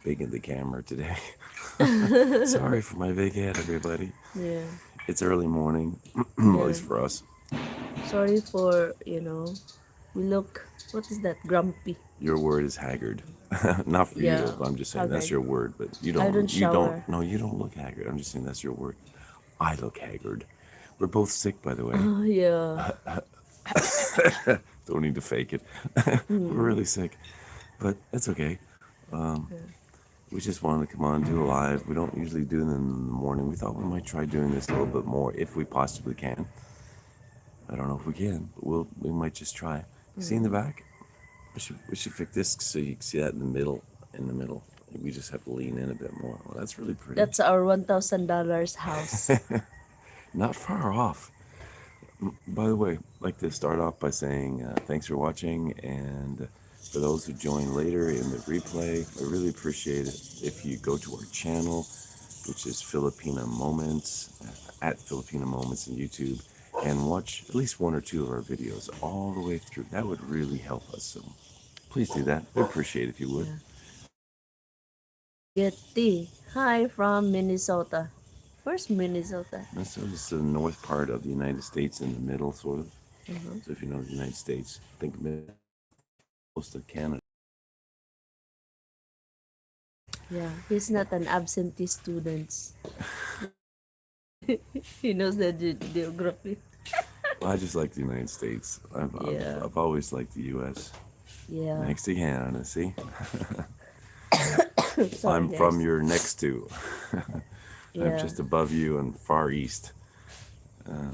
big in the camera today. Sorry for my big head, everybody. Yeah. It's early morning, at Yeah. least for us. Sorry for, we look, what is that? Grumpy. Your word is haggard. Not for you, Yeah. but I'm just saying that's Haggard. your word. But I don't you don't, shower. no, you don't look haggard. I'm just saying that's your word. I look haggard. We're both sick, by the way. Oh, yeah. Don't need to fake it. We're Mm. really sick, but it's okay. Yeah. We just wanted to come on and do a live. We don't usually do them in the morning. We thought we might try doing this a little bit more if we possibly can. I don't know if we can, but we might just try. See in the Mm. back? We should fix this so you can see that in the middle. In the middle, we just have to lean in a bit more. Well, that's really pretty. That's our $1,000 house. Not far off. By the way, I'd like to start off by saying thanks for watching, and for those who join later in the replay, I really appreciate it if you go to our channel, which is Filipina Moments, at Filipina Moments in YouTube, and watch at least one or two of our videos all the way through. That would really help us, so please do that. I'd appreciate it if you would. Yeah. Getty. Hi from Minnesota. Where's Minnesota? Minnesota's the north part of the United States, in the middle, sort of. Uh-huh. So if you know the United States, think close to Canada. Yeah, he's not an absentee student. He knows the geography. Well, I just like the United States. Yeah, I've always liked the U.S. yeah. Next to Canada, see? Sorry, I'm from guys. your next to. I'm Yeah, just above you and far east. Um,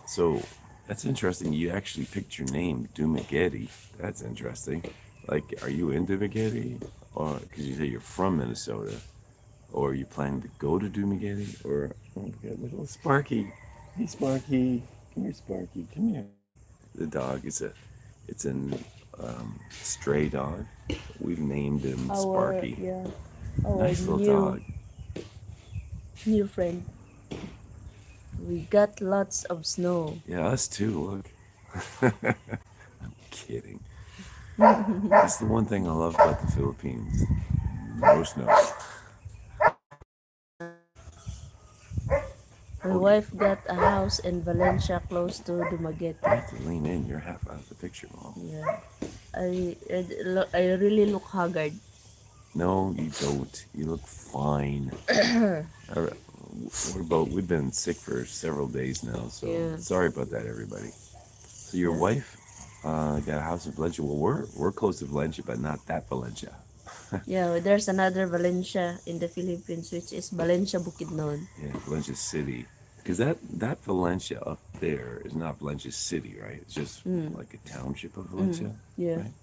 so that's interesting. You actually picked your name, Dumageddon. That's interesting. Like, are you in Dumageddon? Or, because you say you're from Minnesota. Or are you planning to go to Dumageddon? Or, oh my God, little Sparky. Hey, Sparky. Come here, Sparky. Come here. The dog is it's an stray dog. We've named him our Sparky. yeah, our Nice little new dog. new friend. We got lots of snow. Yeah, us too. Look. I'm kidding. That's the one thing I love about the Philippines. No snow. My wife got a house in Valencia close to You Dumaguete. have to lean in. You're half out of the picture, Mom. Yeah, I really look haggard. No, you don't. You look fine. All right. We've been sick for several days now, so Yeah, sorry about that, everybody. So your yeah, wife got a house in Valencia. Well, we're close to Valencia, but not that Valencia. yeah. There's another Valencia in the Philippines, which is Valencia Bukidnon. Yeah, Valencia City. Because that Valencia up there is not Valencia City, right? It's just Mm, like a township of mm, Valencia, yeah. right?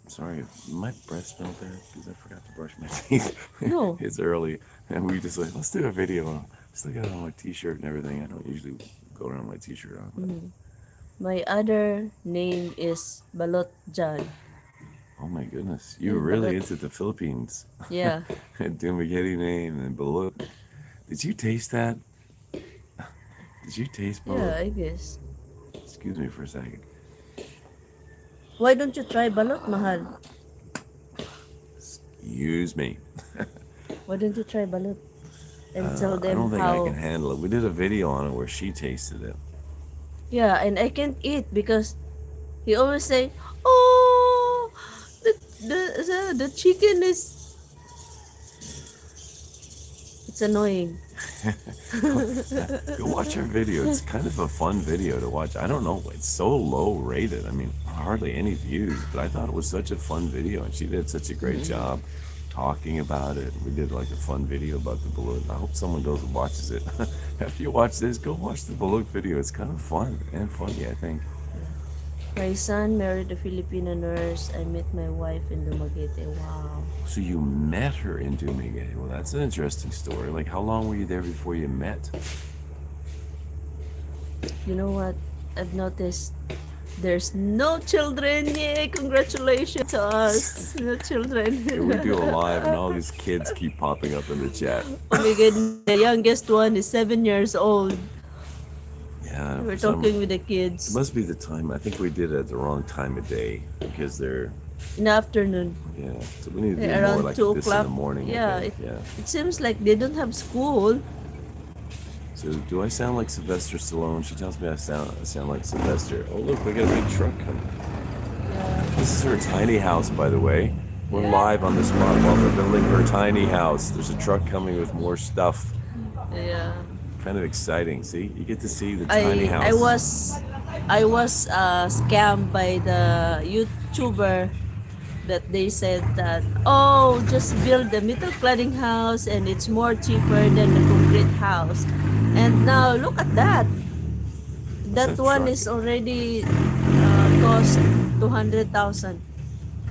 Sorry, my breath smelled there because I forgot to brush my teeth. No. It's early, and we just like, let's do a video. Still got on my t-shirt and everything. I don't usually go around with my t-shirt on, but Mm. My other name is Balot Jan. oh my goodness, you Yeah, were really Balot. into the Philippines. Yeah, Dumageddon name and balut. Did you taste that? Did you taste yeah. balut? I guess. Excuse me for a second. Why don't you try Balot, mahal? Excuse me. Why don't you try Balot and tell I them don't think I can how? handle it. We did a video on it where she tasted it. Yeah, and I can't eat because he always say, "Oh, the chicken is." It's annoying. Go watch her video. It's kind of a fun video to watch. I don't know. It's so low rated. I mean, hardly any views, but I thought it was such a fun video, and she did such a great job talking about it. We did like a fun video about the balloon. I hope someone goes and watches it. After you watch this, go watch the balloon video. It's kind of fun and funny, I think. My son married a Filipino nurse. I met my wife in Dumaguete. Wow. So you met her in Dumaguete. Well, that's an interesting story. Like, how long were you there before you met? You know what? I've noticed there's no children. Yay! Congratulations to us. No children. Here we do a live, and all these kids keep popping up in the chat. Oh my goodness. The youngest one is 7 years old. Yeah, We're for some, talking with the it kids. must be the time. I think we did it at the wrong time of day because they're in the afternoon. Yeah. So we need to do more Around like 2 this in the o'clock. morning. Yeah, Okay. Yeah. it seems like they don't have school. So do I sound like Sylvester Stallone? She tells me I sound like Sylvester. Oh look, we got a big truck coming. Yeah. This is her tiny house, by the way. We're live on the spot while they're building her tiny house. There's a truck coming with more stuff. Yeah. Kind of exciting. See, you get to see the tiny house. I was scammed by the YouTuber that they said that, oh, just build the metal cladding house and it's more cheaper than the concrete house. And now look at that. That that one truck? is already cost 200,000.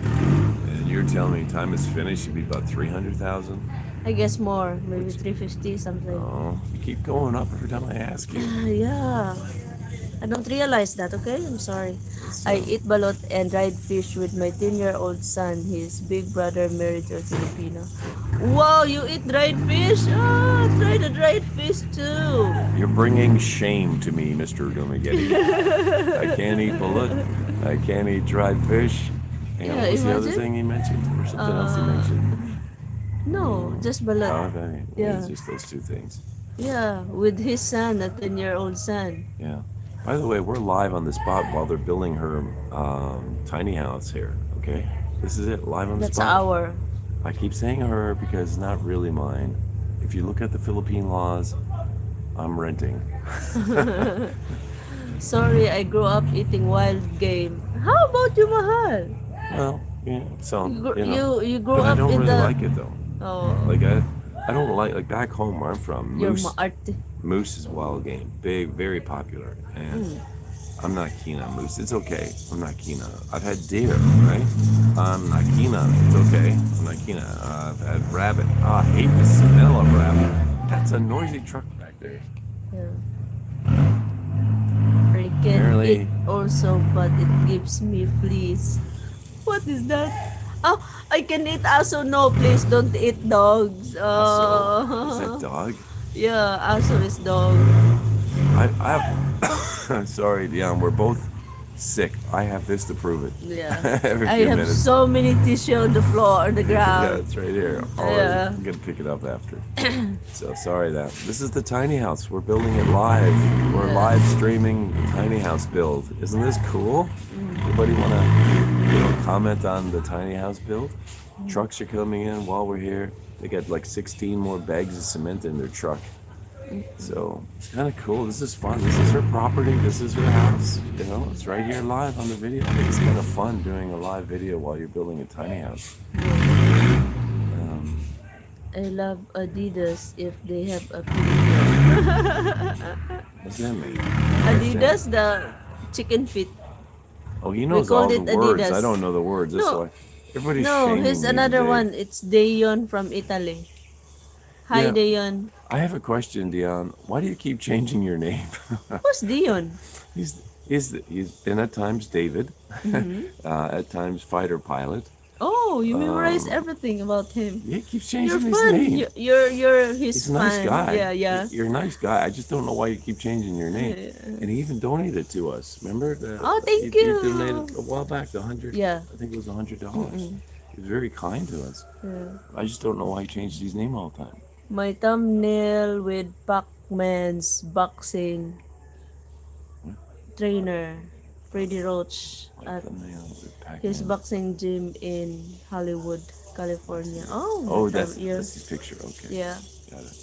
And you're telling me time is finished, should be about 300,000. I guess more, maybe 350 something. Oh, you keep going up every time I ask you. Yeah. I don't realize that, okay? I'm sorry. I eat balot and dried fish with my 10-year-old son. His big brother married to a Filipina. Wow, you eat dried fish? Ah, try the dried fish too. You're bringing shame to me, Mr. Dumagetti. I can't eat bullet. I can't eat dried fish. And Yeah, what was the other imagine. thing he mentioned? Or something else he mentioned? No, just balot. Oh, okay. Yeah. It's just those two things. Yeah, with his son, a 10-year-old son. Yeah. By the way, we're live on the spot while they're building her tiny house here. Okay, this is it, live on the That's spot. our. I keep saying her because it's not really mine. If you look at the Philippine laws, I'm renting. Sorry, I grew up eating wild game. How about you, Mahal? Well, yeah, so You grew but I up don't in really the. like it though. Oh, Like I don't like back home where I'm from. you're Moose, maarte. moose is wild game, big, very popular, and I'm not keen on moose. It's okay. I'm not keen on it. I've had deer, right? I'm not keen on it. It's okay. I'm not keen on it. I've had rabbit. Oh, I hate the smell of rabbit. That's a noisy truck back there. Yeah. I can Apparently- eat also, but it gives me fleas. What is that? Oh, I can eat aso. No, please don't eat dogs. So, Oh. is that dog? Yeah, aso is dog. I have. Sorry, Dion. We're both sick. I have this to prove it. Yeah. Every I few have minutes. so many tissue on the floor, on the Yeah, ground. it's right here. Yeah. I'm gonna pick it up after. So sorry that this is the tiny house. We're building it live. We're live streaming the tiny house build. Isn't this cool? Anybody wanna comment on the tiny house build? Trucks are coming in while we're here. They got like 16 more bags of cement in their truck. So it's kind of cool. This is fun. This is her property. This is her house. It's right here live on the video. I think it's kind of fun doing a live video while you're building a tiny house. I love Adidas if they have a What's that mean? Adidas, the chicken feet. Oh, he knows called all the it words. Adidas. I don't know the words. That's No. why everybody's No, shaming here's me another today. one. It's Dayon from Italy. Hi, Yeah. Dayon. I have a question, Dion. Why do you keep changing your name? Who's Dion? he's been at times David, at times fighter pilot. Oh, you memorize everything about him. He keeps You're changing his fun. name. You're his He's a nice fan. guy. Yeah, yeah. You're a nice guy. I just don't know why you keep changing your name. And he even donated to us. Remember? Oh, thank He you. donated a while back, Yeah. I think it was $100. He was very kind to us. Yeah. I just don't know why he changed his name all the time. My thumbnail with Pac-Man's boxing trainer, Freddie Roach, at his boxing gym in Hollywood, California. Oh, that's yeah. his picture. Okay. Yeah. Got it.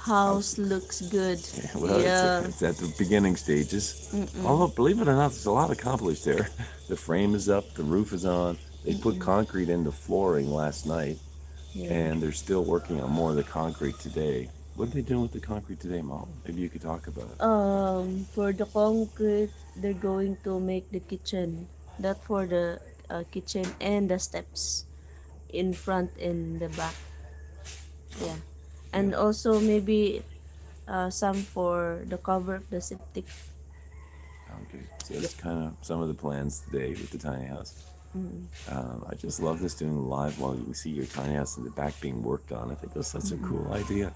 House looks good. Well, Yeah. it's at the beginning stages. Although, believe it or not, there's a lot accomplished there. The frame is up, the roof is on. They put concrete in the flooring last night, and they're still working on more of the concrete today. What are they doing with the concrete today, Mom? Maybe you could talk about it. For the concrete, they're going to make the kitchen. That for the kitchen and the steps in front and the back. Yeah. And also maybe some for the cover of the septic. Okay, so that's kind of some of the plans today with the tiny house. I just love this doing live while you see your tiny house in the back being worked on. I think that's such a cool idea.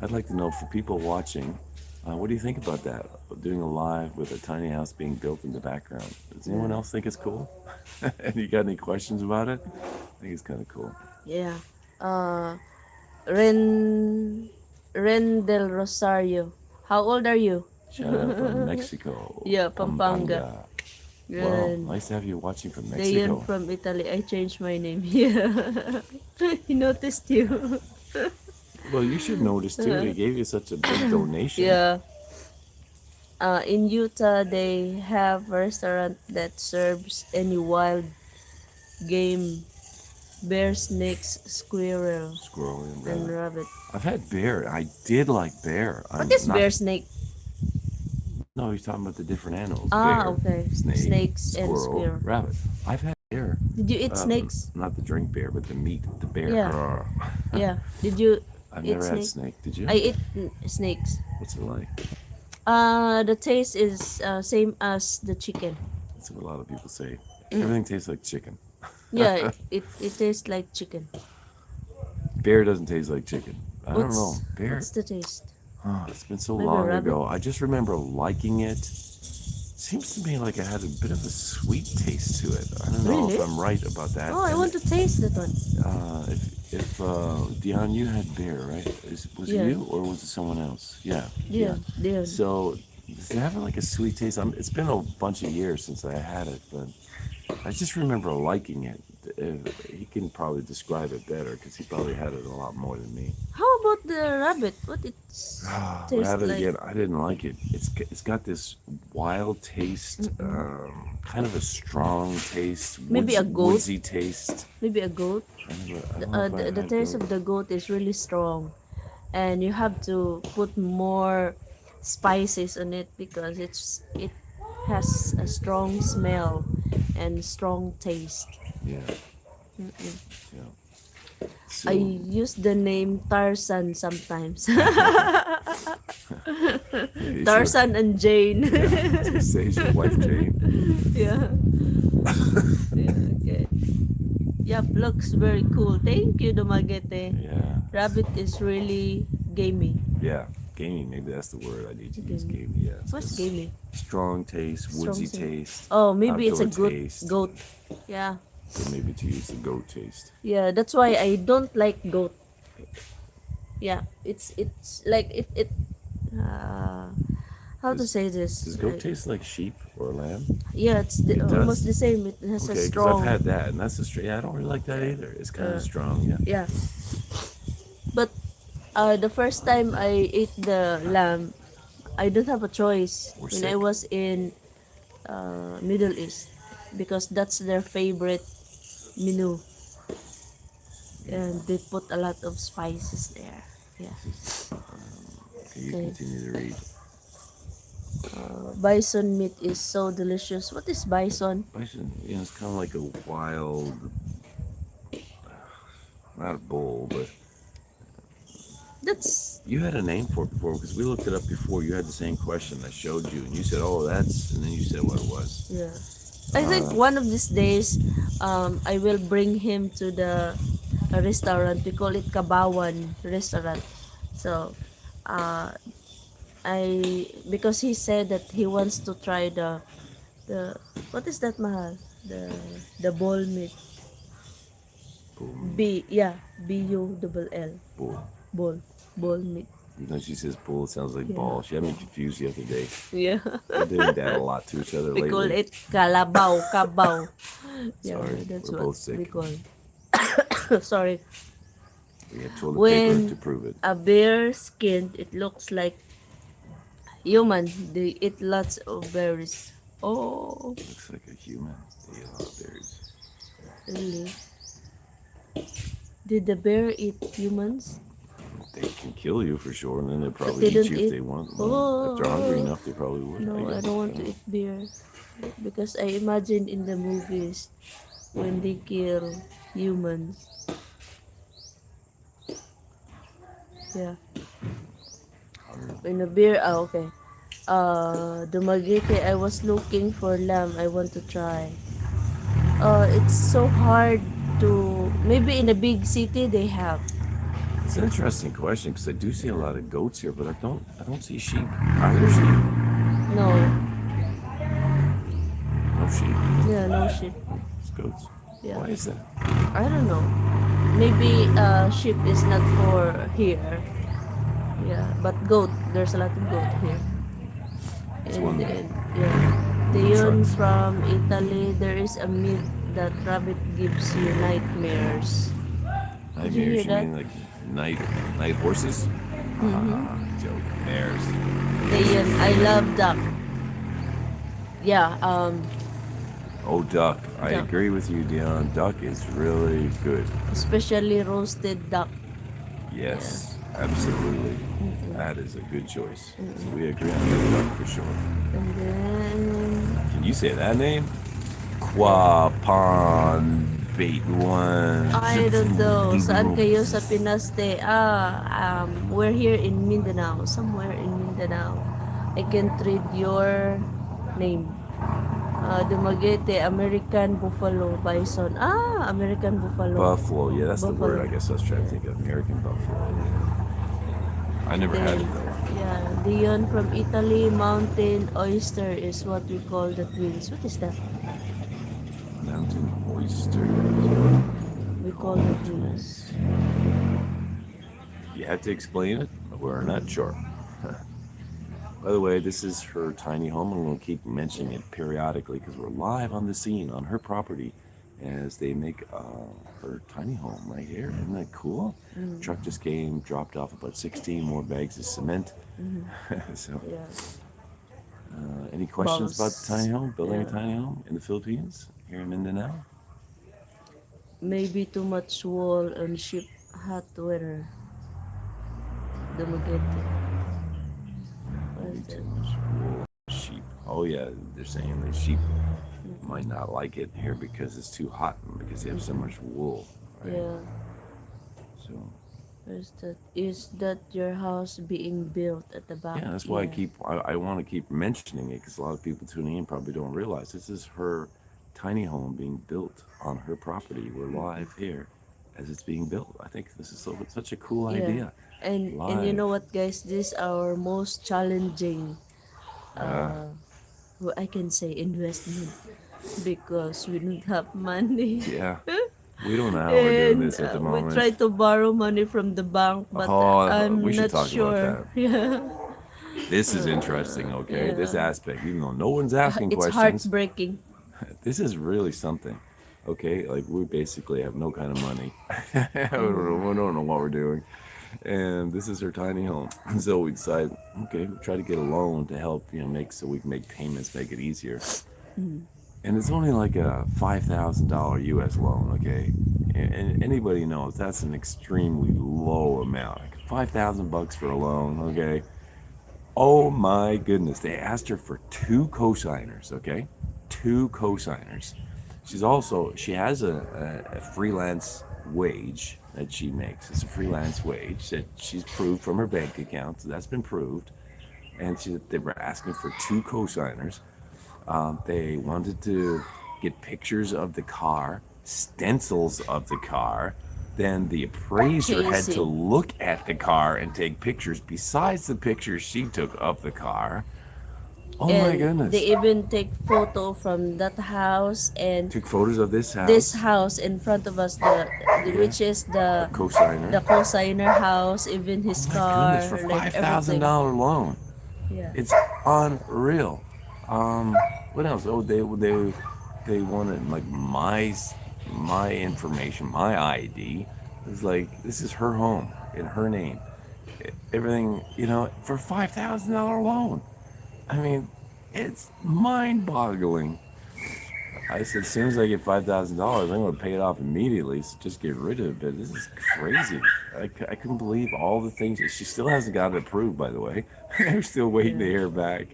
I'd like to know for people watching, What do you think about that? Doing a live with a tiny house being built in the background. Does anyone else think it's cool? And you got any questions about it? I think it's kind of cool. Yeah. Uh, Ren del Rosario. How old are you? Shout out from Mexico, Yeah, Pampanga. Pampanga. Wow, Ren. nice to have you watching from Dayan Mexico. from Italy. I changed my name. Yeah. He noticed you. Well, you should notice too. They gave you such a big donation. Yeah. In Utah, they have a restaurant that serves any wild game: bear, snakes, squirrel, Squirrel and and rabbit. rabbit. I've had bear. I did like bear. What I'm is not. bear, snake? No, he's talking about the different animals. Ah, Bear, okay. snake, Snakes and squirrel, squirrel. rabbit. I've had bear. Did you eat snakes? Not the drink bear, but the meat, the bear. Yeah. Yeah. Did you I've eat never had snake? snake. Did you? I eat snakes. What's it like? The taste is same as the chicken. That's what a lot of people say. Everything tastes like chicken. Yeah, it tastes like chicken. Bear doesn't taste like chicken. I don't know. What's Bear. what's the taste? Oh, it's been so Maybe long rabbit? ago. I just remember liking it. Seems to me like it had a bit of a sweet taste to it. I don't know if Really? I'm right about that. Oh, I want to taste that one. If Dion, you had bear, right? Was Yeah. it you or was it someone else? Yeah. Yeah, yeah. So does it have like a sweet taste? It's been a bunch of years since I had it, but I just remember liking it. He can probably describe it better because he probably had it a lot more than me. How about the rabbit? What it tastes Rabbit like? again, I didn't like it. It's got this wild taste, kind of a strong taste, Maybe a goat? woodsy taste. Maybe a goat. I don't know if I The had taste goat. of the goat is really strong, and you have to put more spices on it because it has a strong smell and strong taste. Yeah. Yeah. So, I use the name Tarzan sometimes. you Tarzan and Jane. should say it's your wife Jane. Yeah. Yeah, okay. Yep, looks very cool. Thank you, Dumaguete. Yeah. Rabbit is really gamey. Yeah. Gamey, maybe that's the word I need to use. Gamey. Gamey, yeah. What's gamey? Strong taste, Strong woodsy taste. taste. Oh, maybe it's a outdoor goat. taste. Goat. Yeah. So maybe to use the goat taste. Yeah, that's why I don't like goat. Yeah, it's like it how to Does- say this? Does goat Like, taste like sheep or lamb? yeah, it's It does? almost the same. It has a Okay, because strong. I've had that, and that's a straight. Yeah, I don't really like that either. It's kind of strong, yeah. Yeah. But the first time I ate the lamb, I don't have a choice We're when I sick. was in Middle East because that's their favorite menu, and they put a lot of spices there. Yeah. Okay, you Okay. continue to read. Bison meat is so delicious. What is bison? Bison, it's kind of like a wild, not a bull, but That's you had a name for it before because we looked it up before. You had the same question I showed you, and you said, "Oh, that's," and then you said what it was. yeah. I think one of these days, I will bring him to the restaurant. We call it Kabawan restaurant. So, because he said that he wants to try the what is that, mahal? The ball meat. Bull, Bull. bull. Ball meat. You know, she says bull. It sounds like Yeah. ball. She had me confused the other day. Yeah. We're doing that a lot to each other We lately. call it kalabaw, kabaw. Yeah, Sorry, that's we're what both sick. we call. Sorry. We had toilet When- paper to prove it. A bear skinned, it looks like human. They eat lots of berries. Oh, Looks like a human. They eat a lot of berries. really? Did the bear eat humans? They can kill you for sure, and then they'll they probably eat don't you if eat- they want. Oh. If they're hungry enough, they probably would. No, I guess. don't want to eat bear. Because I imagine in the movies when they kill humans. Yeah. When a bear, okay. Dumaguete, I was looking for lamb. I want to try. It's so hard to, maybe in a big city they have. It's an interesting question because I do see a lot of goats here, but I don't see sheep. Are there sheep? No, No sheep. yeah, no sheep. It's goats. Yeah, Why is that? I don't know. Maybe sheep is not for here. Yeah, but goat. There's a lot of goat here. It's And one then yeah, Dayon trucks. from Italy. There is a myth that rabbit gives you nightmares. Did you hear Nightmares? You that? mean like night horses? Mm-hmm. Joke. Mares. Dayon, I love duck. Yeah, Oh, duck. I duck. agree with you, Dion. Duck is really good. Especially roasted duck. Yeah. Yes, absolutely. Mm-mm. That is a good choice. So Mm-mm. we agree on the duck for sure. And then Can you say that name? Quapan bait one. I don't know. Saan kayo sa Pinas te? We're here in Mindanao. Somewhere in Mindanao. I can trade your name. Dumaguete, American Buffalo Bison. American Buffalo. Buffalo. Yeah, that's the word I Buffalo. guess I was trying to think of. American buffalo. I never had Then, it though. yeah, Dion from Italy, mountain oyster is what we call the twins. What is that? Mountain oyster. We call Call the the twins. twins. You had to explain it. We're not sure. By the way, this is her tiny home. I'm going to keep mentioning it periodically because we're live on the scene on her property as they make her tiny home right here. Isn't that cool? Mm. Truck just came, dropped off about 16 more bags of cement. Mm-hmm. So, Yeah. any questions about the tiny Balls. home? Building a Yeah. tiny home in the Philippines, here in Mindanao? Maybe too much wool on sheep. Hot weather. Dumaguete. What Maybe is too that? much wool. Sheep. Oh yeah, they're saying the sheep Mm-mm. might not like it here because it's too hot and because they have so Mm-mm. much wool, right? Yeah. So What is that? Is that your house being built at the back? yeah, that's why Yeah. I want to keep mentioning it because a lot of people tuning in probably don't realize this is her tiny home being built on her property. We're Mm-mm. live here as it's being built. I think this is such a cool Yeah. idea. And you know Live. what, guys? This is our most challenging, Uh, uh, what I can say, investment because we don't have money. yeah, we don't know how we're doing And this at the we try moment. to borrow money from the bank, but Oh, we I'm should not talk about sure. that. Yeah. This is interesting, okay? This Yeah. aspect, even though no one's asking It's questions, heartbreaking. this is really something. Okay, like we basically have no kind of money. We don't know what we're doing, and this is her tiny home. So we decided, okay, we'll try to get a loan to help, make so we can make payments, make it easier. Mm. And it's only like a $5,000 U.S. loan, okay? And anybody knows that's an extremely low amount. Like $5,000 for a loan, okay? Oh my goodness. They asked her for two cosigners, okay? Two cosigners. She has a freelance wage that she makes. It's a freelance wage that she's proved from her bank account. So that's been proved. And they were asking for two cosigners. They wanted to get pictures of the car, stencils of the car. Then the appraiser had to Casey. look at the car and take pictures besides the pictures she took of the car. Oh my And goodness. they even take photo from that house and Took photos of this this house. house in front of us, Yeah. which is A cosigner. the co-signer house, even Oh his my goodness, car, for like everything. $5,000 loan. Yeah. It's unreal. What else? Oh, they wanted like my information, my ID. It's like this is her home in her name. Everything, for $5,000 loan. I mean, it's mind-boggling. I said, as soon as I get $5,000, I'm going to pay it off immediately. So just get rid of it. But this is crazy. I couldn't believe all the things. She still hasn't got it approved, by the way. They're still waiting to Yeah. hear back.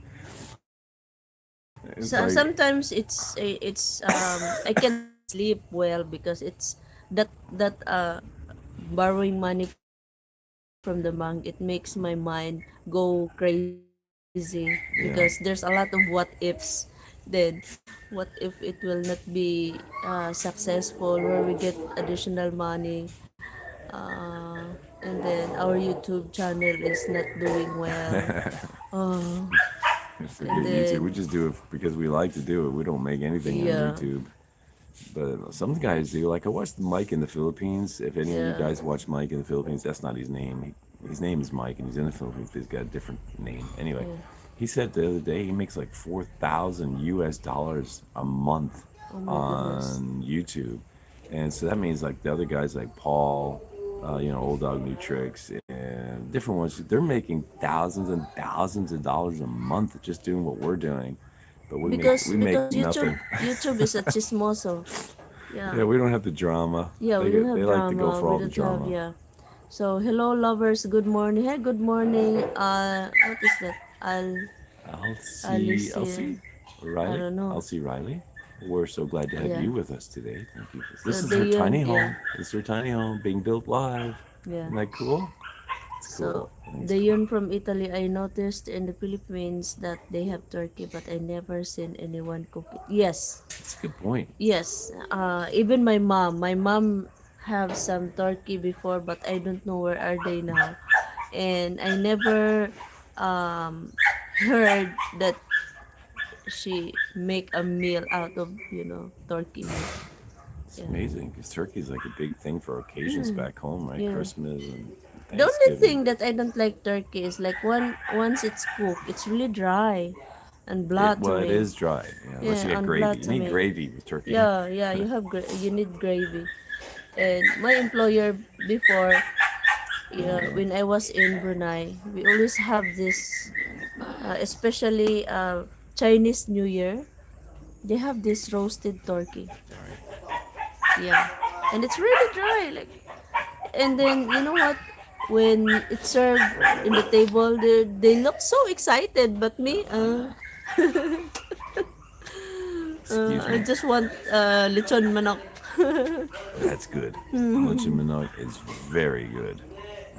It's So like, sometimes I can't sleep well because it's that borrowing money from the bank, it makes my mind go crazy because there's a yeah, lot of what ifs. Then what if it will not be successful, where we get additional money, and And then our YouTube channel is not doing well. Oh, and Forget YouTube. We then just do it because we like to do it. We don't make anything on yeah, YouTube. But some guys do. Like I watched Mike in the Philippines. If any of you yeah, guys watch Mike in the Philippines, that's not his name. His name is Mike, and he's in the Philippines. But he's got a different name. Anyway, yeah. he said the other day he makes like 4,000 US dollars a month Oh my goodness. on YouTube, and so that means like the other guys like Paul, Old Dog New Tricks, and different ones. They're making thousands and thousands of dollars a month just doing what we're doing, but Because we make YouTube nothing. is a chismoso. Yeah, Yeah. we don't have the drama. Yeah, we don't They have like to go drama. for We all the don't have, drama. yeah. So, hello lovers, good morning. Hey, good morning. What is that? I'll Alicia. see I Riley. don't know. I'll see Riley. We're so glad to have Yeah. you with us today. Thank you. So, This is her tiny yeah, home. This is her tiny home being built live. yeah. Isn't that cool? It's So, cool. I think it's the cool. yun from Italy, I noticed in the Philippines that they have turkey, but I never seen anyone cook it. Yes, That's a good point. yes. Even my mom have some turkey before, but I don't know where are they now. And I never um, heard that she make a meal out of turkey meat. It's Yeah. amazing because turkey is like a big thing for occasions Mm, back home, right? yeah. Christmas and The only Thanksgiving. thing that I don't like turkey is like once it's cooked, it's really dry and It blottery. is dry, unless Yeah, you get and gravy. You need blatantly. gravy with turkey. Yeah, yeah, you need gravy. And my employer before, yeah, when I was in Brunei, we always have this, especially Chinese New Year. They have this roasted turkey. Yeah, and it's really dry. Like, and then you know what? When it's served in the table, they look so excited. But me, Excuse I me. just want lechon manok. That's good. Lunch and Minot is very good,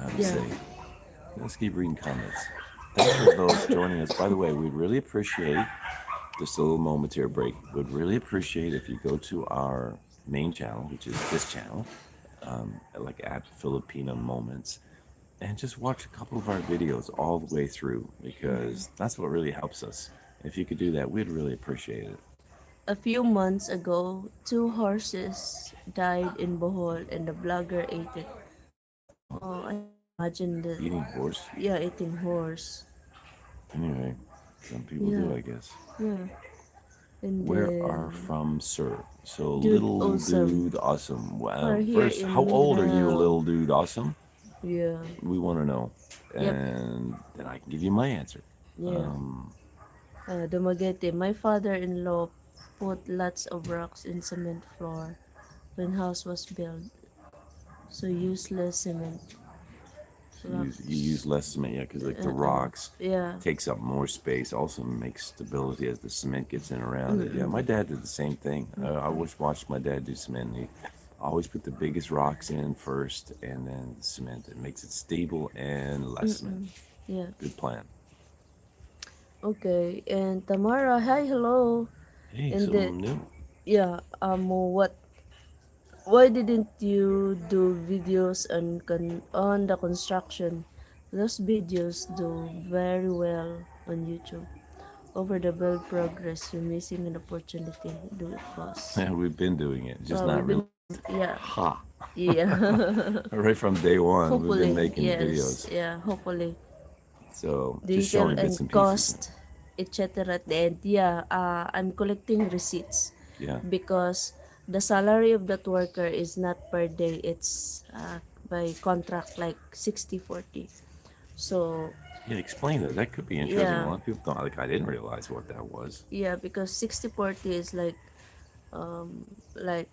I would Yeah. say. Let's keep reading comments. Thanks for those joining us. By the way, we'd really appreciate just a little momentary break. We'd really appreciate if you go to our main channel, which is this channel, like at Filipina Moments, and just watch a couple of our videos all the way through because that's what really helps us. If you could do that, we'd really appreciate it. A few months ago, two horses died in Bohol and the blogger ate it. Oh, I imagine the Eating horse, yeah eating horse. anyway, some people Yeah, do, I guess. yeah. And Where are then from, sir? So, dude little awesome. dude, awesome. We're Wow. here First, how in old are you, Mindanao. little dude, awesome? Yeah. We want to know, Yep. and then I can give you my answer. Yeah. Dumaguete. My father-in-law put lots of rocks in cement floor when house was built. So useless cement You use rocks. less cement, yeah, because like the Uh-uh. rocks Yeah. takes up more space. Also makes stability as the cement gets in around it. Yeah, my dad did the same thing. I always watched my dad do cement. He always put the biggest rocks in first, and then cement. It makes it stable and less cement. Yeah. Good plan. Okay. And Tamara, hi, hello. Hey, And then something new. yeah, what why didn't you do videos on the construction? Those videos do very well on YouTube. Over the build progress, you're missing an opportunity. Do it, boss. Yeah, we've been doing it, just Well, not we've really. been, yeah, Ha! yeah. Right from day one, we've been Hopefully, making yes, videos. yeah, hopefully. So just Detail showing and bits and pieces. cost, etc. at the end. Yeah, I'm collecting receipts Yeah. because the salary of that worker is not per day, it's by contract like 60/40. So, Yeah, explain that. That could be interesting. A yeah, lot of people don't like. I didn't realize what that was. yeah, because 60/40 is like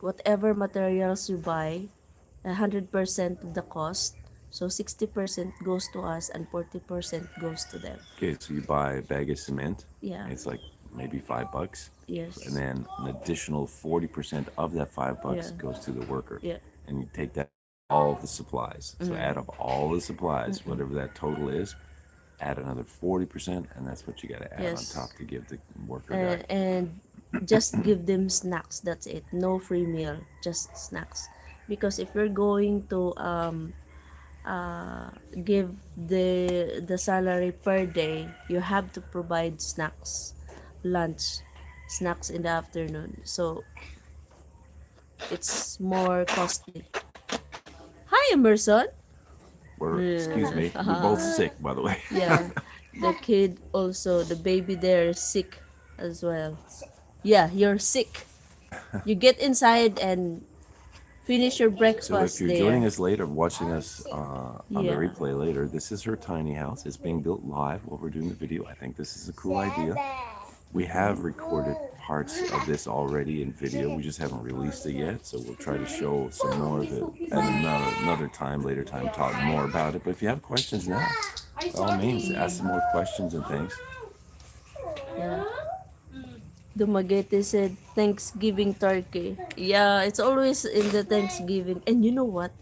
whatever materials you buy, 100% of the cost. So 60% goes to us and 40% goes to them. Okay, so you buy a bag of cement. Yeah. It's like maybe $5, and Yes. then an additional 40% of that $5 Yeah. goes to the worker, Yeah. and you take that all the supplies. So add up all the supplies, whatever that total is, add another 40%, and that's what you got to add on Yes. top to give the worker guy. And just give them snacks. That's it. No free meal, just snacks. Because if you're going to give the salary per day, you have to provide snacks, lunch, snacks in the afternoon. So it's more costly. Hi, Emerson. We're, excuse me, we're both sick, by the way. Yeah, the kid also, the baby there is sick as well. Yeah, you're sick. You get inside and finish your So if breakfast you're joining there. us later, watching us on the Yeah. replay later, this is her tiny house. It's being built live while we're doing the video. I think this is a cool idea. We have recorded parts of this already in video. We just haven't released it yet, so we'll try to show some more of it at another time, later time, talk more about it. But if you have questions now, by all means, ask some more questions and things. Yeah. Dumaguete said Thanksgiving turkey. Yeah, it's always in the Thanksgiving. And you know what?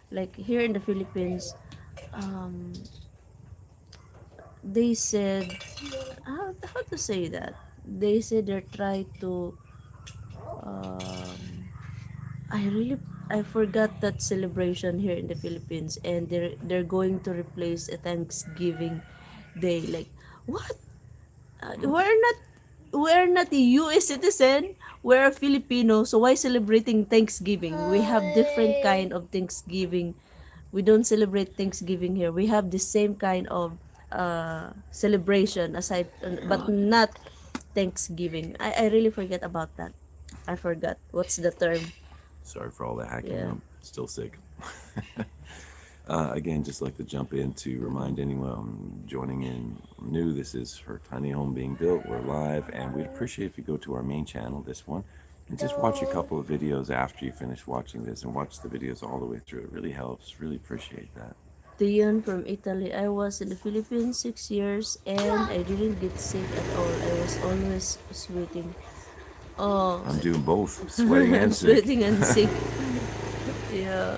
Like here in the Philippines, um, they said, how to say that? They said they're trying to, um, I forgot that celebration here in the Philippines, and they're going to replace a Thanksgiving day. Like what? We're not a US citizen. We're a Filipino, so why celebrating Thanksgiving? We have different kind of Thanksgiving. We don't celebrate Thanksgiving here. We have the same kind of celebration aside, but not Thanksgiving. I really forget about that. I forgot what's the term. Sorry for all the hacking. Yeah. I'm still sick. Again, just like to jump in to remind anyone joining in new, this is her tiny home being built. We're live, and we'd appreciate if you go to our main channel, this one, and just watch a couple of videos after you finish watching this, and watch the videos all the way through. It really helps. Really appreciate that. Dion from Italy. I was in the Philippines 6 years and I didn't get sick at all. I was always sweating. Oh, I'm doing both, sweating and sick. sweating and sick. Yeah.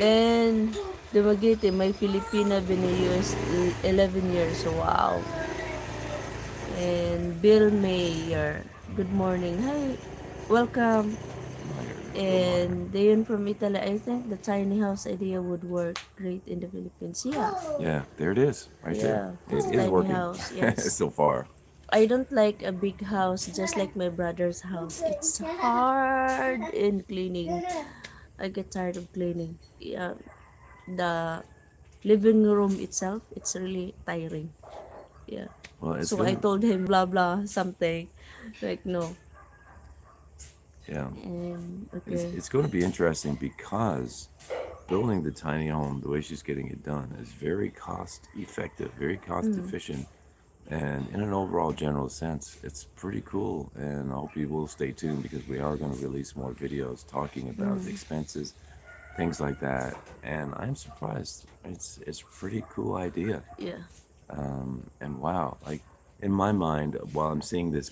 And Dumaguete, my Filipina been in US 11 years. Wow. And Bill Mayer. Good morning. Hi. Welcome. And Dayon from Italy. I think the tiny house idea would work great in the Philippines. Yeah. Yeah, there it is, right there. Yeah. It is Tiny working house. Yes. so far. I don't like a big house just like my brother's house. It's hard in cleaning. I get tired of cleaning. Yeah, the living room itself, it's really tiring. Yeah. Well, it's So I gonna, told him blah blah something. Like no. yeah, Okay. it's going to be interesting because building the tiny home, the way she's getting it done, is very cost effective, very cost efficient, and in an overall general sense, it's pretty cool. And I hope you will stay tuned because we are going to release more videos talking about the expenses, things like that. And I'm surprised. It's a pretty cool idea. Yeah. And wow, like in my mind, while I'm seeing this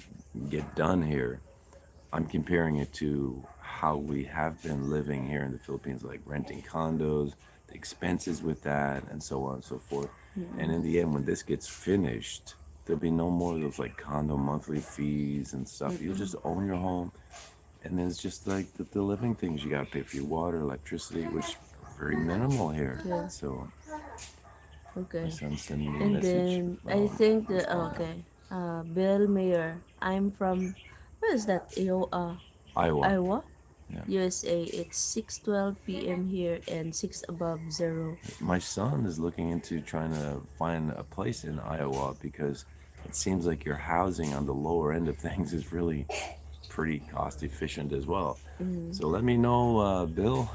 get done here, I'm comparing it to how we have been living here in the Philippines, like renting condos, the expenses with that, and so on and so forth. And in the end, when this gets finished, there'll be no more of those like condo monthly fees and stuff. You'll just own your home, and then it's just like the living things. You gotta pay for your water, electricity, which are very minimal here. Yeah. So Okay. my son's sending me a And message. then I think the okay. Bill Mayer. I'm from where is that? Iowa. Iowa. Yeah. USA. It's 6:12 p.m. here and 6 above zero. My son is looking into trying to find a place in Iowa because it seems like your housing on the lower end of things is really pretty cost efficient as well. So let me know, Bill,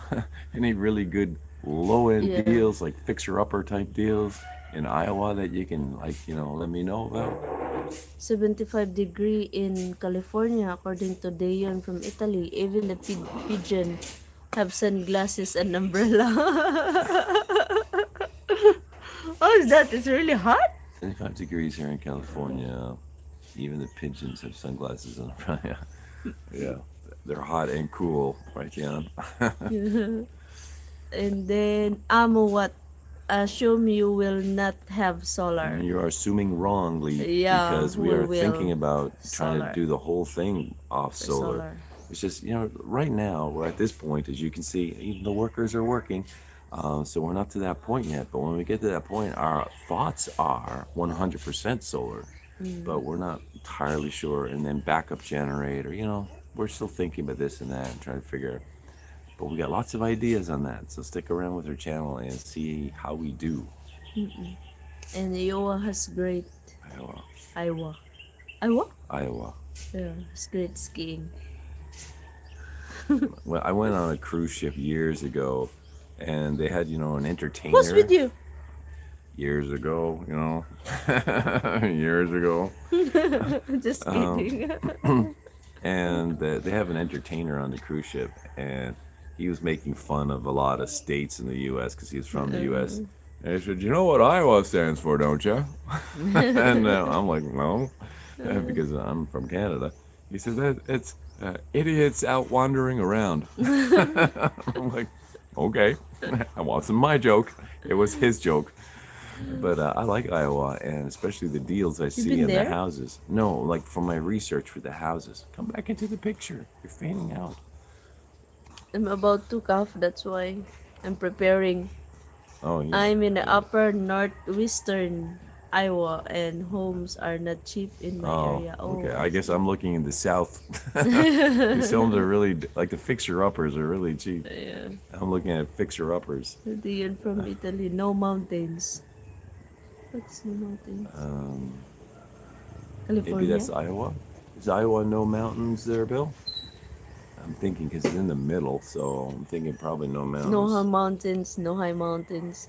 any really good low end Yeah. deals, like fixer upper type deals in Iowa that you can, like, let me know about. 75-degree in California, according to Dayon from Italy. Even the pigeon have sunglasses and umbrella. Oh, is that? It's really hot? 75 degrees here in California. Even the pigeons have sunglasses on. Yeah, they're hot and cool, right, Jan? And then, Amo what? Assume you will not have solar. You are assuming wrongly Yeah, because we we are will. thinking about trying Solar. to do the whole thing off solar. Solar. It's just, right now, we're at this point, as you can see, even the workers are working. So we're not to that point yet. But when we get to that point, our thoughts are 100% solar, but we're not entirely sure. And then backup generator, we're still thinking about this and that and trying to figure. But we got lots of ideas on that. So stick around with our channel and see how we do. And Iowa has great Iowa. Iowa. Iowa? Iowa. Yeah, it's great skiing. Well, I went on a cruise ship years ago, and they had, an entertainer. Who's with you? Years ago, years ago. Just kidding. And they have an entertainer on the cruise ship, and he was making fun of a lot of states in the U.S. because he's from the U.S. And he said, "You know what Iowa stands for, don't you?" And I'm like, "No," because I'm from Canada. He said that it's idiots out wandering around. I'm like, okay, I wasn't my joke. It was his joke. But I like Iowa, and especially the deals I see been in there? the houses. No, like for my research for the houses. Come back into the picture. You're fading out. I'm about to cough, that's why I'm preparing. Oh, yeah. I'm in the upper northwestern Iowa, and homes are not cheap in my Oh, area. okay. I guess I'm looking in the south. These homes are really, like the fixer-uppers are really cheap. Yeah. I'm looking at fixer-uppers. Diyan from Italy, no mountains. What's no mountains? Maybe California? that's Iowa. Is Iowa no mountains there, Bill? I'm thinking because it's in the middle, so I'm thinking probably no mountains. No high mountains, no high mountains.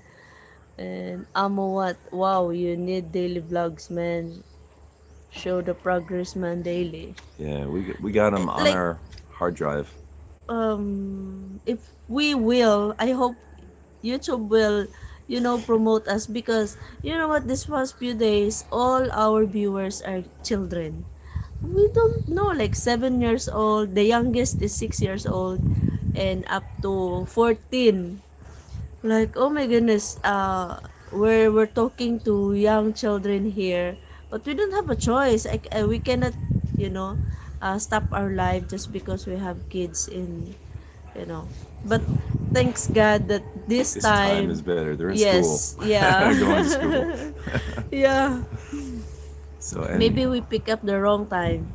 And amo what? Wow, you need daily vlogs, man. Show the progress, man, daily. Yeah, we got them on Like- our hard drive. If we will, I hope YouTube will, promote us, because you know what, this past few days, all our viewers are children. We don't know, like 7 years old, the youngest is 6 years old, and up to 14. Like, oh my goodness, we're talking to young children here, but we don't have a choice. We cannot, stop our life just because we have kids But thanks God that this This time time is better. They're in yes, school. yeah, Going to school. yeah. So and Maybe we pick up the wrong time.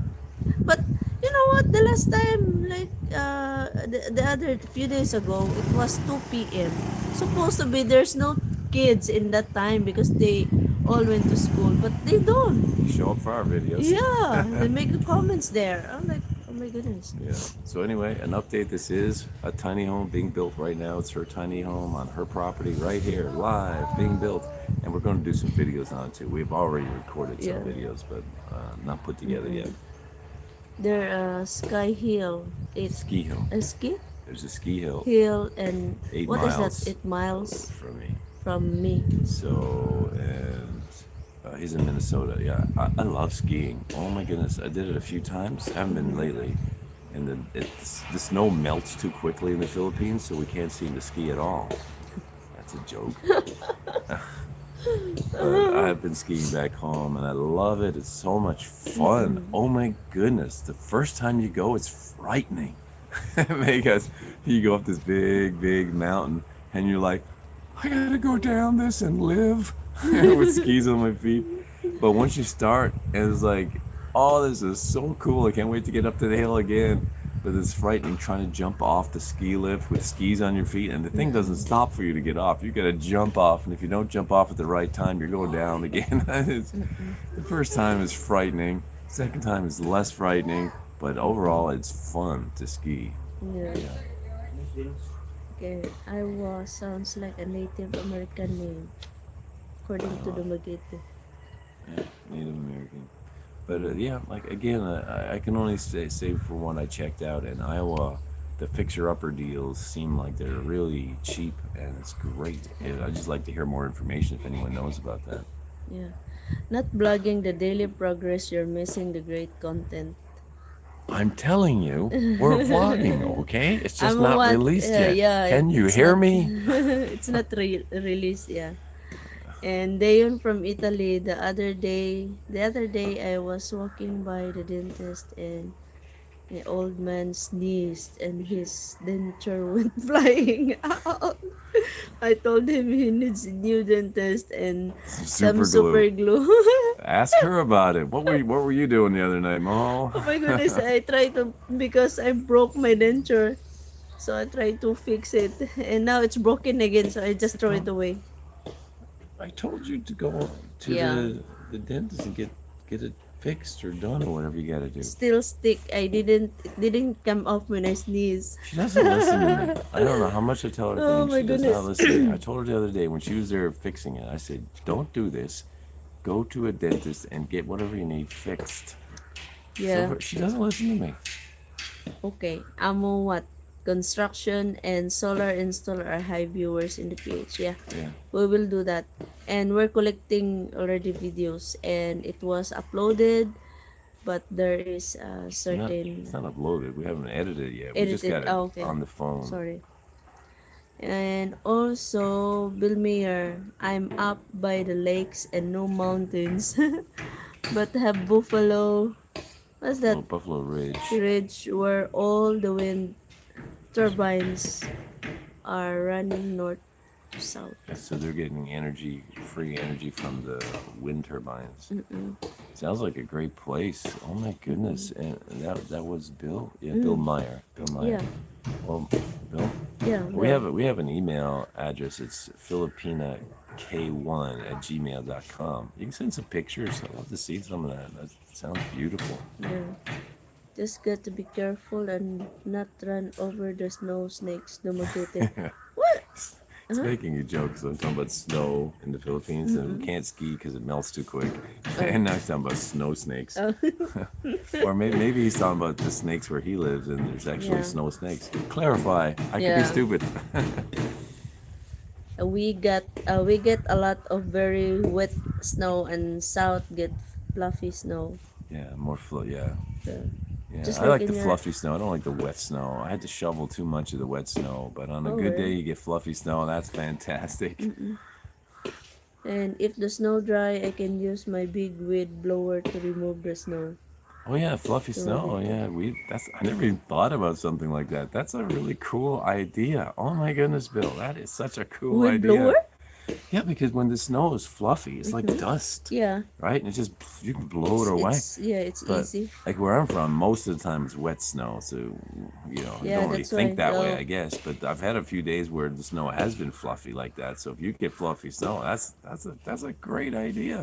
But you know what? The last time, like the other few days ago, it was 2 p.m. Supposed to be there's no kids in that time because they all went to school, but they don't. show up for our videos. Yeah, they make comments there. I'm like, oh my goodness. Yeah. So anyway, an update. This is a tiny home being built right now. It's her tiny home on her property right here, live, being built. And we're going to do some videos on it too. We've already recorded some Yeah. videos, but not put together yet. There, Sky Hill. It's Ski hill. a ski There's a ski hill hill, and 8 what is miles. that? 8 miles from me. from me. So, and he's in Minnesota. Yeah, I love skiing. Oh my goodness, I did it a few times. I haven't been lately. And the snow melts too quickly in the Philippines, so we can't seem to ski at all. That's a joke. But I've been skiing back home, and I love it. It's so much fun. Oh my goodness, the first time you go, it's frightening. Because you go up this big, big mountain, and you're like, I gotta go down this and live with skis on my feet. But once you start, and it's like, oh, this is so cool. I can't wait to get up to the hill again. But it's frightening trying to jump off the ski lift with skis on your feet, and the thing doesn't stop for you to get off. You gotta jump off, and if you don't jump off at the right time, you're going down again. The first time is frightening. Second time is less frightening, but overall, it's fun to ski. Yeah. Okay, Iowa sounds like a Native American name, according to the Magete. Yeah, Native American. But yeah, like again, I can only say from what I checked out in Iowa, the fixer-upper deals seem like they're really cheap, and it's great. And I'd just like to hear more information if anyone knows about that. Yeah. Not blogging the daily progress, you're missing the great content. I'm telling you, we're vlogging, okay? It's just I'm not what- released yet. yeah, Can you it's hear not- me? It's not released, yeah. And Dayon from Italy, the other day I was walking by the dentist, and The old man sneezed and his denture went flying out. I told him he needs a new dentist and some Super glue. super glue. Ask her about it. What were you doing the other night, Mo? Oh my goodness, I tried to, because I broke my denture. So I tried to fix it and now it's broken again, so I just throw it away. I told you to go to Yeah. the dentist and get it fixed or done or whatever you got to do. Still stick. It didn't come off when I sneeze. She doesn't listen to me. I don't know how much I tell her Oh things. my She does not goodness. listen to me. I told her the other day when she was there fixing it. I said, "Don't do this. Go to a dentist and get whatever you need fixed." Yeah. So she doesn't listen to me. Okay. Amo what? Construction and solar installer are high viewers in the page. Yeah. Yeah. We will do that. And we're collecting already videos and it was uploaded, but there is a It's certain not uploaded. We haven't edited it yet. We just edited. got it Oh, okay. on the phone. Sorry. And also, Bill Mayer, I'm up by the lakes and no mountains, but have buffalo. What's that? Little Buffalo Ridge. Ridge where all the wind turbines are running north to south. So they're getting energy, free energy from the wind turbines. Sounds like a great place. Oh my goodness! And that was Bill. Yeah, Bill Meyer. Bill Meyer. Yeah, Well, Bill, yeah. we have an email address. It's filipinak1@gmail.com. You can send some pictures. I'd love to see some of that. That sounds beautiful. Yeah. Just got to be careful and not run over the snow snakes. Dumaguete. What? It's making a joke because I'm talking about snow in the Philippines and we can't ski because it melts too quick. And now he's talking about snow snakes. Oh. Or maybe he's talking about the snakes where he lives and there's actually Yeah. snow snakes. Clarify. I could Yeah. be stupid. We get a lot of very wet snow and south get fluffy snow. Yeah, more yeah. So, Yeah, just I like like in the your fluffy snow. I don't like the wet snow. I had to shovel too much of the wet snow, but on a good day really? you get fluffy snow. That's fantastic. And if the snow dry, I can use my big weed blower to remove the snow. Oh yeah, fluffy snow. Yeah, I never even thought about something like that. That's a really cool idea. Oh my goodness, Bill, that is such a cool Weed idea. blower? Yeah, because when the snow is fluffy, it's like dust, Yeah. right? And you can blow it away. It's But easy. like where I'm from, most of the time it's wet snow, so you Yeah, don't really that's think why. that way, Oh, I guess. But I've had a few days where the snow has been fluffy like that. So if you get fluffy snow, that's a great idea,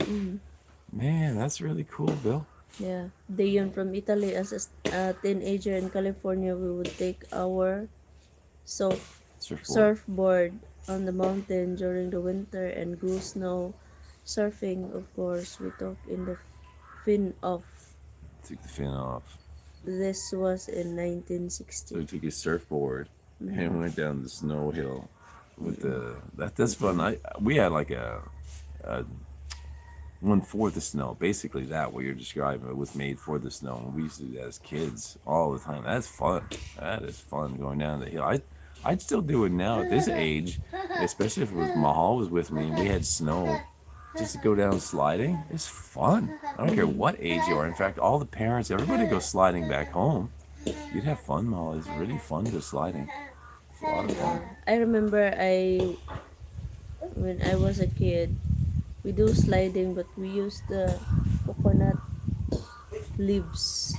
man. That's really cool, Bill. yeah. Dayon from Italy as a teenager in California, we would take our Surfboard. surfboard on the mountain during the winter and go snow surfing. Of course, we took in the fin off. Took the fin off. This was in So we 1960. took his surfboard and went down the snow hill with that's fun. We had like a 1/4 of snow, basically that what you're describing. It was made for the snow, and we used to do that as kids all the time. That's fun. That is fun going down the hill. I'd still do it now at this age, especially if it was Mahal was with me and we had snow. Just to go down sliding, it's fun. I don't care what age you are. In fact, all the parents, everybody goes sliding back home. You'd have fun, Mahal. It's really fun to go sliding. It's a lot of fun. I remember when I was a kid, we do sliding, but we use the coconut leaves.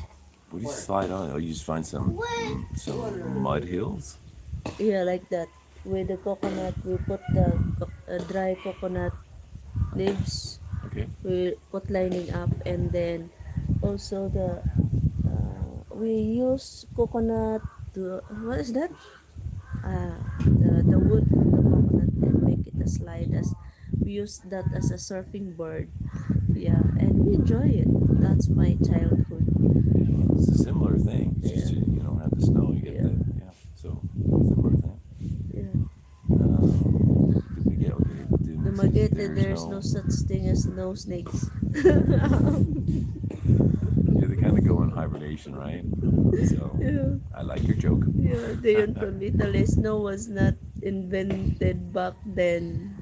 What do you slide on? Oh, you just find some mud hills. Yeah, like that. With the coconut, we put the dry coconut leaves. Okay. We put lining up, and then also we use coconut to, what is that? The wood from the coconut and make it a slide as we use that as a surfing board. Yeah, and we enjoy it. That's my childhood. It's a similar thing. It's just you don't have the snow. You get Yeah. So similar thing. Yeah. Did we get okay? The Magete, there's no such thing as snow snakes. Yeah, they kind of go in hibernation, right? So Yeah. I like your joke. Yeah, they from Italy. Snow was not invented back then.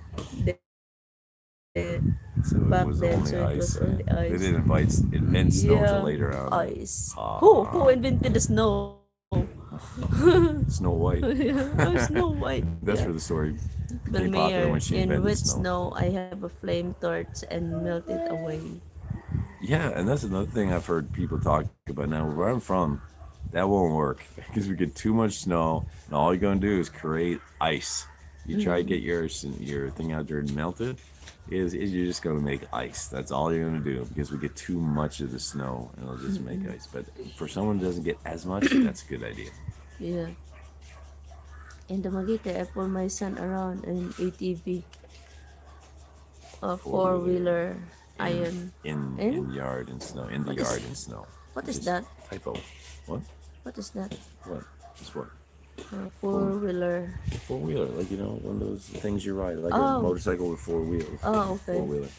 The So it back was then. only So it ice. was only They ice. didn't invent snow till Yeah, later on. ice. Who Ah, invented the snow? Snow White. Yeah, oh, Snow White. That's Yeah. where the story became popular Belmere, when she in invented wet snow. snow, I have a flame torch and melt it away. Yeah, and that's another thing I've heard people talk about now. Where I'm from, that won't work because we get too much snow, and all you're gonna do is create ice. You try to get your thing out there and melt it, is you're just gonna make ice. That's all you're gonna do because we get too much of the snow, and it'll just make ice. But for someone who doesn't get as much, that's a good idea. Yeah. In the Magite, I pull my son around in ATV, a Four wheeler four-wheeler in iron. in yard and snow in the What is yard and snow. what is Just that? typo. What? What is that? What? Just what? Four-wheeler. Four wheeler, like one of those things you ride, like a Oh. motorcycle with four wheels. Oh, okay. Four wheeler.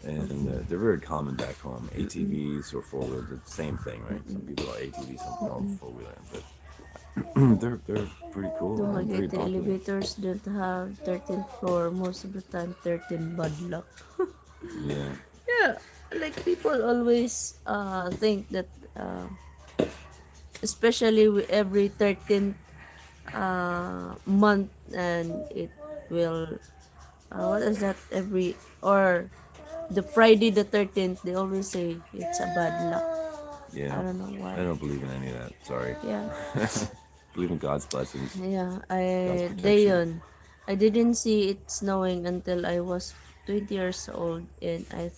And they're very common back home. ATVs or four wheelers, it's the same thing, right? Some people are ATVs, some people are four wheeler, but they're pretty cool. The And pretty Magite popular. elevators don't have 13th floor. Most of the time, 13 bad luck. Yeah, Yeah, like people always think that, especially with every 13th month, and it will, what is that, every, or the Friday the 13th, they always say it's a bad luck. yeah. I don't know I why. don't believe in any of that. Sorry. Yeah, Believe in God's blessings. yeah. God's protection. Dayon, I didn't see it snowing until I was 20 years old, and I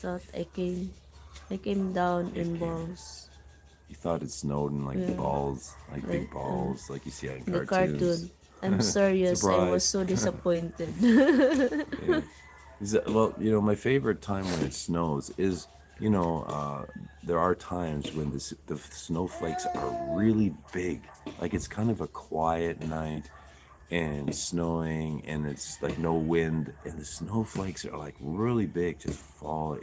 came down It in came. balls. You thought it snowed in like Yeah, balls, like big like balls, like you see on the cartoons. cartoon. I'm serious. I was Surprise. so disappointed. Yeah. Well, my favorite time when it snows is, there are times when the snowflakes are really big. Like it's kind of a quiet night and snowing and it's like no wind and the snowflakes are like really big, just fall.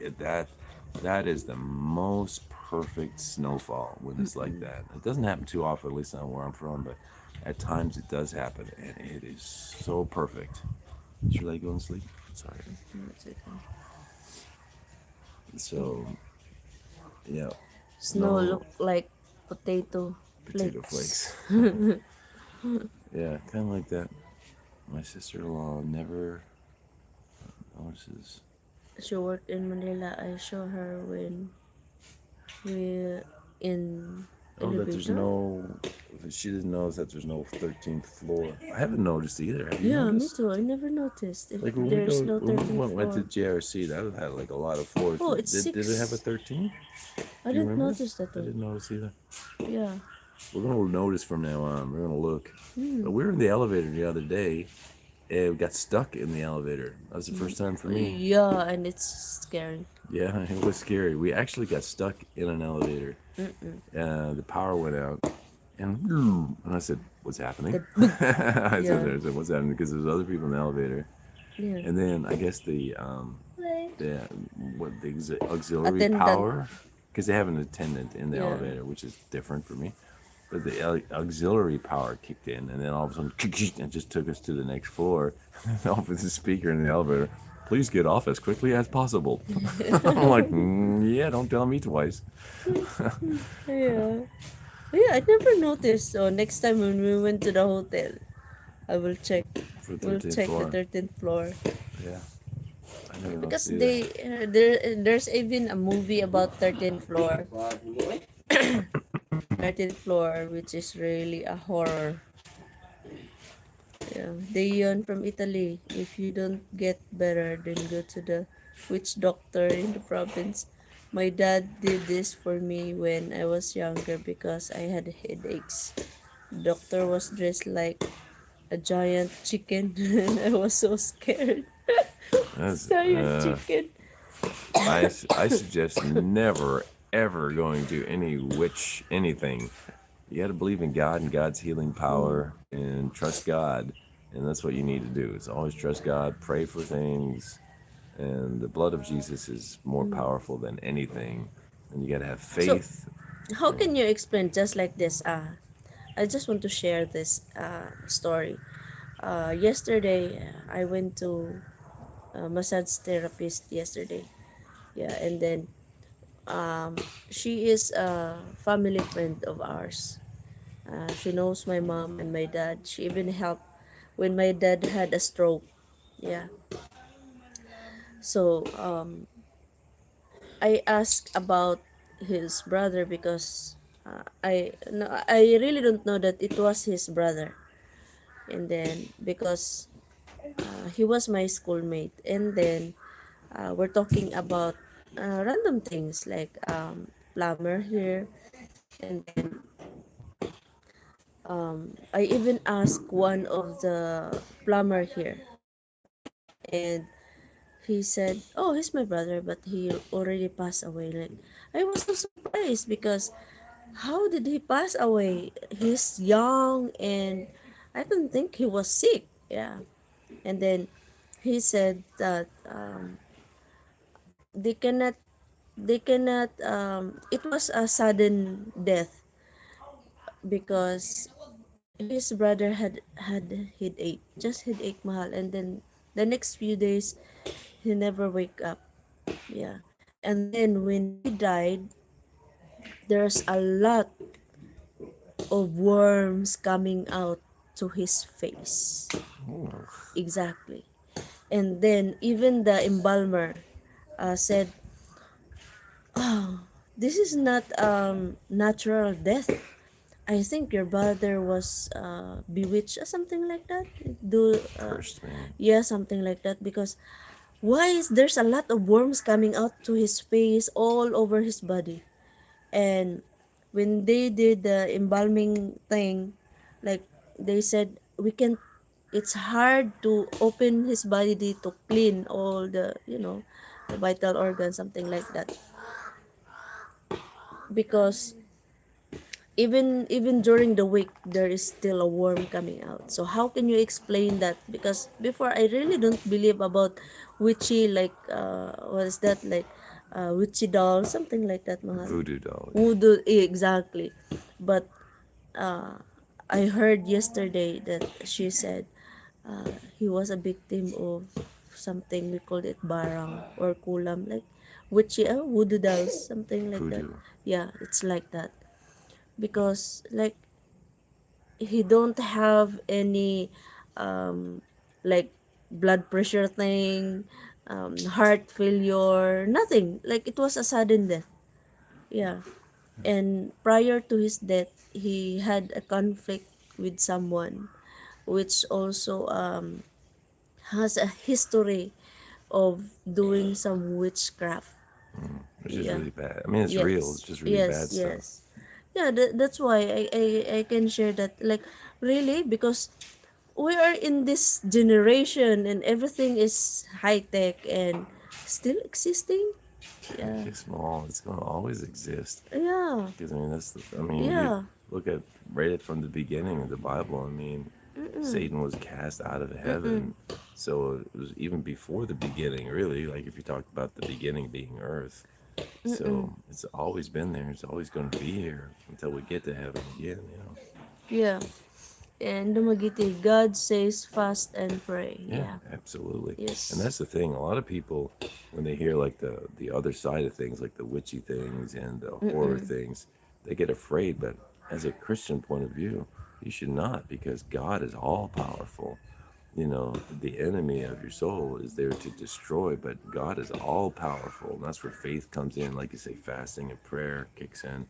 That is the most perfect snowfall when it's like that. It doesn't happen too often, at least not where I'm from, but at times it does happen and it is so perfect. Should I go and sleep? Sorry. So, yeah, Snow no look like potato potato flakes. flakes. Yeah, kind of like that. My sister-in-law never notices. She worked in Manila. I show her when we in Oh, that there's elevator. no. She doesn't notice that there's no 13th floor. I haven't noticed either. Have you Yeah, me noticed? too. I never noticed if Like when there's no when we 13th went to floor. JRC, that had like a lot of floors. Oh, it's Did it have a 6. 13? I Do you didn't remember? notice that I one. didn't notice either. Yeah. We're gonna notice from now on. We're gonna look. But we were in the elevator the other day, and we got stuck in the elevator. That was the first time for me. Yeah, and it's scary. Yeah, it was scary. We actually got stuck in an elevator. The power went out, and I said, "What's happening?" I Yeah. said, "What's happening?" Because there's other people in the elevator, Yeah. and then I guess the auxiliary Attendant. power, because they have an attendant in the Yeah. elevator, which is different for me. But the auxiliary power kicked in, and then all of a sudden, it just took us to the next floor. Off with the speaker in the elevator. Please get off as quickly as possible. I'm like, yeah, don't tell me twice. Yeah. Yeah, I never noticed. So next time when we went to the hotel, I will check. For the We'll 13th check floor. the 13th floor. Yeah. I never Because noticed either. there's even a movie about 13th floor. 13th floor, which is really a horror. Yeah, Dayon from Italy. If you don't get better, then go to the witch doctor in the province. My dad did this for me when I was younger because I had headaches. The doctor was dressed like a giant chicken and I was so scared. That's, Giant chicken. I suggest never, ever going to any witch anything. You got to believe in God and God's healing power and trust God. And that's what you need to do. Is always trust God, pray for things. And the blood of Jesus is more powerful than anything. And you got to have faith. How can you explain just like this? I just want to share this story. Yesterday, I went to massage therapist yesterday. Yeah, and then um, she is a family friend of ours. She knows my mom and my dad. She even helped when my dad had a stroke. Yeah. So I asked about his brother because I no, I really don't know that it was his brother. And then because he was my schoolmate, and then we're talking about random things like plumber here, and then I even asked one of the plumber here, and he said, "Oh, he's my brother, but he already passed away." Like I was so surprised because how did he pass away? He's young, and I don't think he was sick. Yeah, and then he said that they cannot it was a sudden death because his brother had headache, just headache, mahal, and then the next few days he never wake up. Yeah, and then when he died, there's a lot of worms coming out to his face. Oh, Exactly. And then even the embalmer said, this is not natural death. I think your brother was bewitched or something like that. Do cursed man. Yeah, something like that, because why is there's a lot of worms coming out to his face all over his body. And when they did the embalming thing, like they said we can, it's hard to open his body to clean all the, the vital organs, something like that, because even during the week there is still a worm coming out. So how can you explain that? Because before I really don't believe about witchy, like what is that, like witchy doll, something like that, mahal. Voodoo doll. Yeah. Voodoo, exactly. But I heard yesterday that she said he was a victim of something, we called it barang or kulam, like witchy, voodoo dolls, something like that. Voodoo. Yeah, it's like that, because like he don't have any like blood pressure thing, heart failure, nothing, like it was a sudden death. Yeah, and prior to his death he had a conflict with someone, which also has a history of doing some witchcraft. Which is Yeah. really bad. I mean, it's real. It's Yes. just really Yes. bad stuff. Yes. Yeah. That's why I can share that. Like, really, because we are in this generation and everything is high tech and still existing. Tech Yeah. is small. It's going to always exist. Yeah. Because, I mean, that's the, I mean, you Yeah. look at right from the beginning of the Bible. I mean, Satan was cast out of heaven. So it was even before the beginning, really. Like if you talk about the beginning being earth. So it's always been there. It's always going to be here until we get to heaven again, you know. Yeah. And Dumagiti, God says fast and pray. Yeah, Yeah. absolutely. And Yes. that's the thing. A lot of people, when they hear like the other side of things, like the witchy things and the horror things, they get afraid. But as a Christian point of view, you should not, because God is all powerful. You know, the enemy of your soul is there to destroy, but God is all powerful. And that's where faith comes in. Like you say, fasting and prayer kicks in,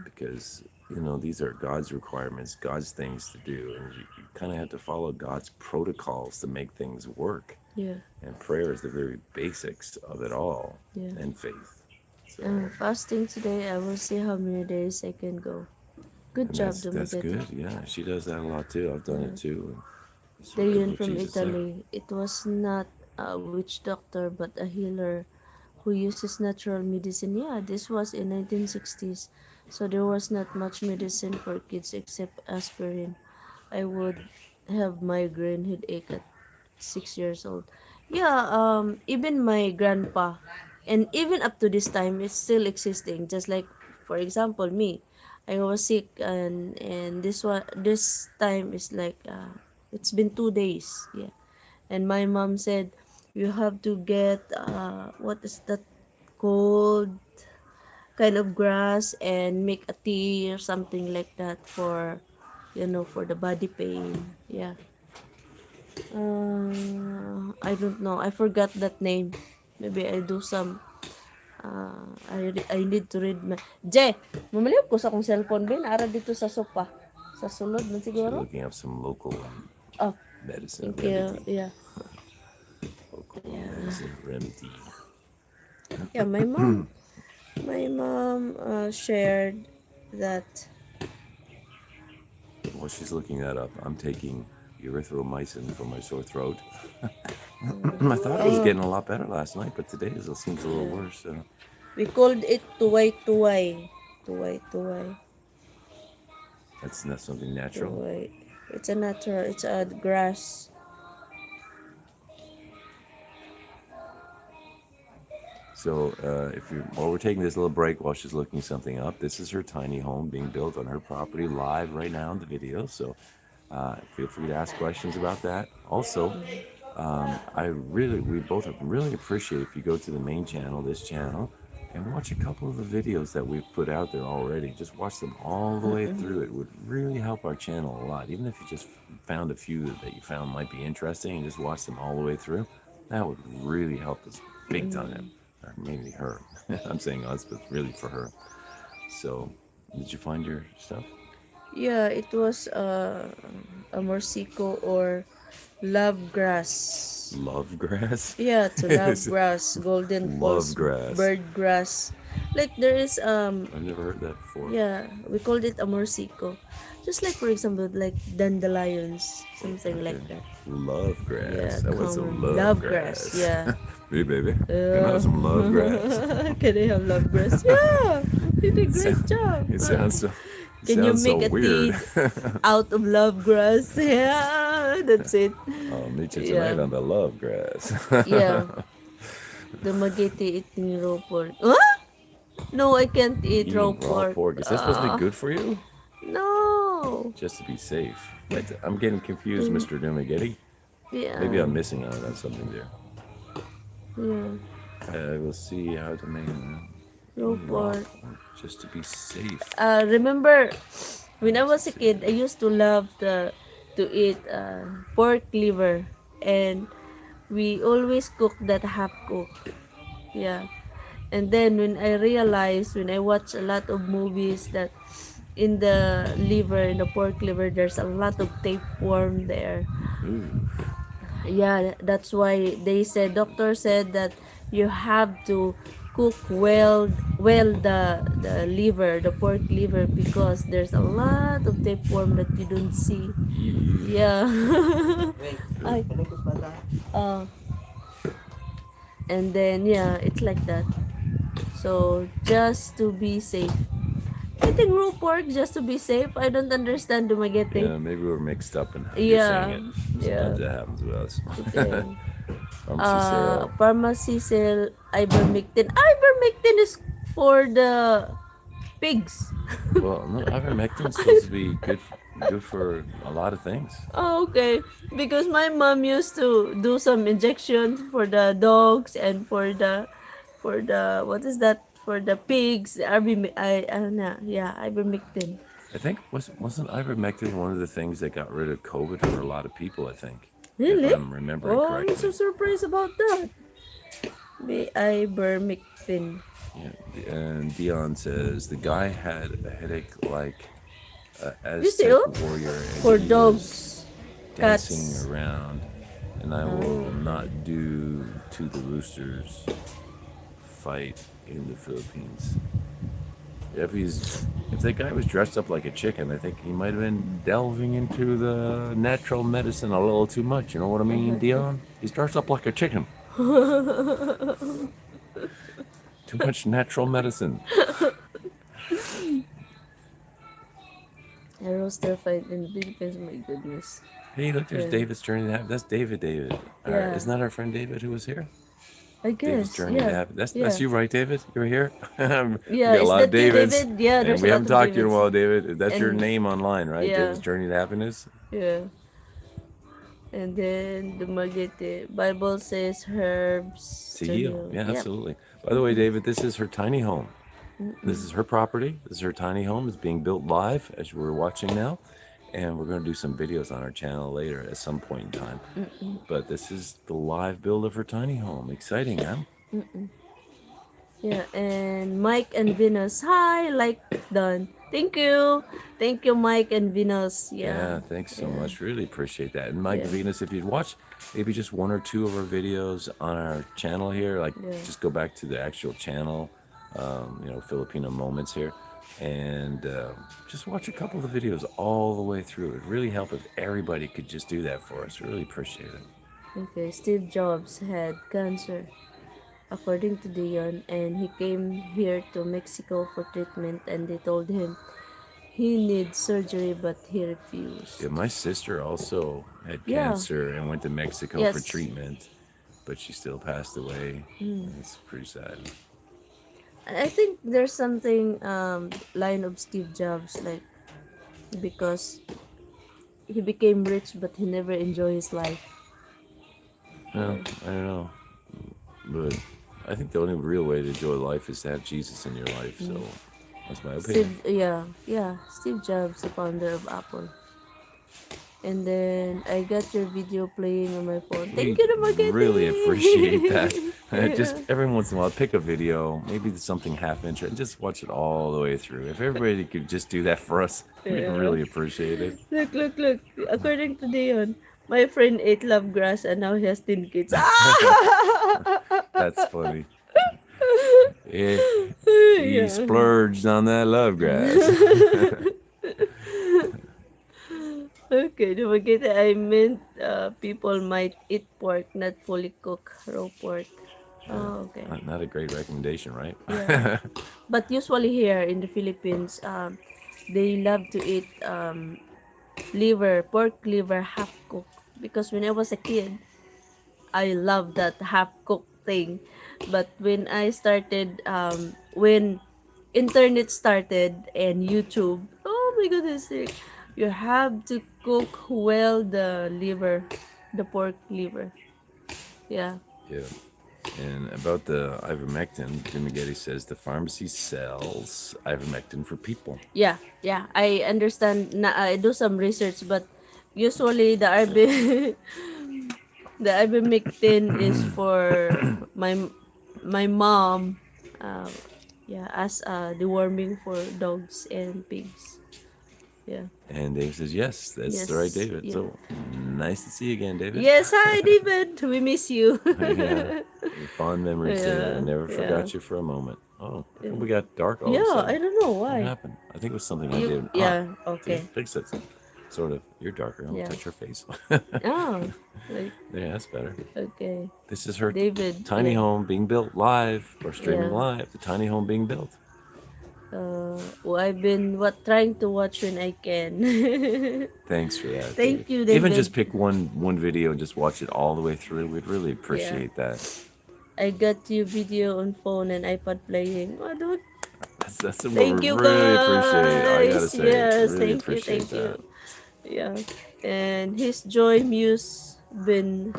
because you know these are God's requirements, God's things to do, and you kind of have to follow God's protocols to make things work. Yeah. And prayer is the very basics of it all, Yeah. and faith. So, Fasting today, I will see how many days I can go. Good and job, that's Dumagiti. good. Yeah, she does that a lot too. I've done it Yeah. too. And that's The what one from Jesus said. Italy, it was not a witch doctor but a healer who uses natural medicine. Yeah, this was in 1960s. So there was not much medicine for kids except aspirin. I would have migraine headache at 6 years old. Yeah, even my grandpa, and even up to this time, it's still existing. Just like, for example, me, I was sick, and this time is like it's been 2 days. Yeah, and my mom said you have to get what is that called, kind of grass, and make a tea or something like that for, for the body pain. Yeah. I don't know. I forgot that name. Maybe I do some. I need to read. Mamaliw ko sa akong cellphone bin. Ara dito sa sopa. Sa sulod man She's siguro. looking up some local Oh, medicine thank you. remedy. Yeah. Local medicine remedy. Yeah, my mom shared that. While she's looking that up, I'm taking erythromycin for my sore throat. I thought it was getting a lot better last night, but today it seems a little worse. We called it tuway-tuway. Tuway-tuway. That's not something natural. Tuway. It's a natural. It's a grass. So while we're taking this little break while she's looking something up, this is her tiny home being built on her property live right now in the video. So feel free to ask questions about that. Also, we both really appreciate if you go to the main channel, this channel, and watch a couple of the videos that we've put out there already. Just watch them all the way through. It would really help our channel a lot. Even if you just found a few that you found might be interesting and just watch them all the way through, that would really help us big time. Or maybe her. I'm saying us, but really for her. So, did you find your stuff? Yeah, it was a morsico or love grass. Love grass? Yeah, to love grass, golden Love falls, grass. bird grass. Like there is I've never heard that before. yeah, we called it a morsico. Just like for example, like dandelions, something like that. Love grass. Yeah, That was some common. love Grass. grass. Yeah. Hey, baby. Can I have some love grass? Can I have love grass? Yeah, you did a great job. It sounds so. Can you sounds make so a weird. tea out of love grass? Yeah, that's it. I'll meet you tonight Yeah. on the love grass. Yeah. The mageti eating raw pork. Huh? No, I can't eat raw Eating raw pork. pork. Is that supposed to be good for you? No. Just to be safe. I'm getting confused, Mr. Dumagetti. Yeah. Maybe I'm missing out on something there. Yeah. We'll see how to make Raw pork. just to be safe. Remember when I was a kid, I used to love to eat pork liver, and we always cook that half cook. Yeah. And then when I realized, when I watch a lot of movies, that in the liver, in the pork liver, there's a lot of tapeworm there. Ooh. Yeah, that's why doctor said that you have to cook well the liver, the pork liver, because there's a lot of tapeworm that you don't see. Yeah. Ay. And then yeah, it's like that. So just to be safe, eating raw pork just to be safe. I don't understand Dumagetti. Yeah, maybe we're mixed up in how you're Yeah, saying it. yeah. Sometimes that happens with us. Okay. Pharmacy Pharmacy sell ivermectin. Ivermectin is for the pigs. Well, no, ivermectin is supposed to be good for a lot of things. Oh, okay. Because my mom used to do some injections for the dogs and for the what is that, for the pigs. Ivermectin. I think wasn't ivermectin one of the things that got rid of COVID for a lot of people, I think. Really? If I'm remembering Oh, correctly. I'm so surprised about that. The ivermectin. Yeah, and Dion says the guy had a headache like You see, oh? Aztec warrior and For he was dogs, dancing cats. around, and I will not do to the roosters fight in the Philippines. If that guy was dressed up like a chicken, I think he might have been delving into the natural medicine a little too much. You know what I mean, Dion? He's dressed up like a chicken. Too much natural medicine. A rooster fight in the Philippines. My goodness. Hey, look, there's Yeah. David's Journey to Happiness. That's David. Yeah. Isn't that our friend David who was here? I David's guess. Journey to Yeah. Happiness. Yeah. That's you, right, David? You're here? Yeah, We got a is lot of that you, Davids. David? Yeah, And there's we a lot haven't of talked to you in a Davids. while, David. That's your And- name online, right? Yeah. David's Journey to Happiness? Yeah. And then Dumaguete. Bible says herbs To to heal. heal. Yeah, Yep. absolutely. By the way, David, this is her tiny home. This is her property. This is her tiny home. It's being built live as we're watching now. And we're going to do some videos on our channel later at some point in time. But this is the live build of her tiny home. Exciting, huh? Yeah, and Mike and Venus. Hi, like done. Thank you. Thank you, Mike and Venus. Yeah. Yeah, thanks so Yeah. much. Really appreciate that. And Mike Yeah. Venus, if you'd watch maybe just one or two of our videos on our channel here, like Yeah. just go back to the actual channel, Filipino Moments here, and just watch a couple of the videos all the way through. It'd really help if everybody could just do that for us. Really appreciate it. Okay, Steve Jobs had cancer, according to Dion, and he came here to Mexico for treatment, and they told him he needs surgery, but he refused. Yeah, my sister also had Yeah. cancer and went to Mexico for Yes. treatment, but she still passed away. It's pretty sad. I think there's something line of Steve Jobs, like, because he became rich but he never enjoyed his life. Well, I don't know. But I think the only real way to enjoy life is to have Jesus in your life. So that's my opinion. Steve Jobs, the founder of Apple. And then I got your video playing on my phone. Thank you, Dumaguete. Really appreciate that. Just every once in a while, pick a video, maybe something half interesting, and just watch it all the way through. If everybody could just do that for us, we'd Yeah. really appreciate it. Look. According to Dion, my friend ate love grass and now he has 10 kids. Ah! That's funny. Yeah, Yeah. he splurged on that love grass. Okay, Dumaguete, I meant people might eat pork, not fully cooked raw pork. Oh, okay. Not a great recommendation, right? Yeah. But usually here in the Philippines, they love to eat pork liver half cooked. Because when I was a kid, I love that half cooked thing. But when internet started and YouTube, oh my goodness, you have to cook well the pork liver. Yeah. Yeah. And about the ivermectin, Jimmy says the pharmacy sells ivermectin for people. Yeah, I understand. I do some research, but usually the ivermectin is for my mom. Uh, yeah, as deworming for dogs and pigs. Yeah. And Dave says, yes, that's Yes, the right David. yeah. So nice to see you again, David. Yes, hi David. We miss you. Yeah. Fond memories, David. I Yeah, never forgot yeah. you for a moment. Oh, how come we got dark all of a Yeah, sudden? I don't know What why. happened? I think it was something I You did. yeah, Ah, okay. fix it. Sort of. You're darker. I'll Yeah. touch your face. Oh, like, Yeah, that's better. okay. This is her David. tiny Yeah. home being built live or streaming Yeah. live. The tiny home being built. I've been trying to watch when I can. Thanks for that. Thank David. you, Even David. just pick one video and just watch it all the way through. We'd really appreciate that. I got you video on phone and iPad playing. Oh, don't. That's what Thank we you, really appreciate. I gotta guys. say, Yes, really thank you, appreciate thank you. that. Yeah, and his Joy Muse been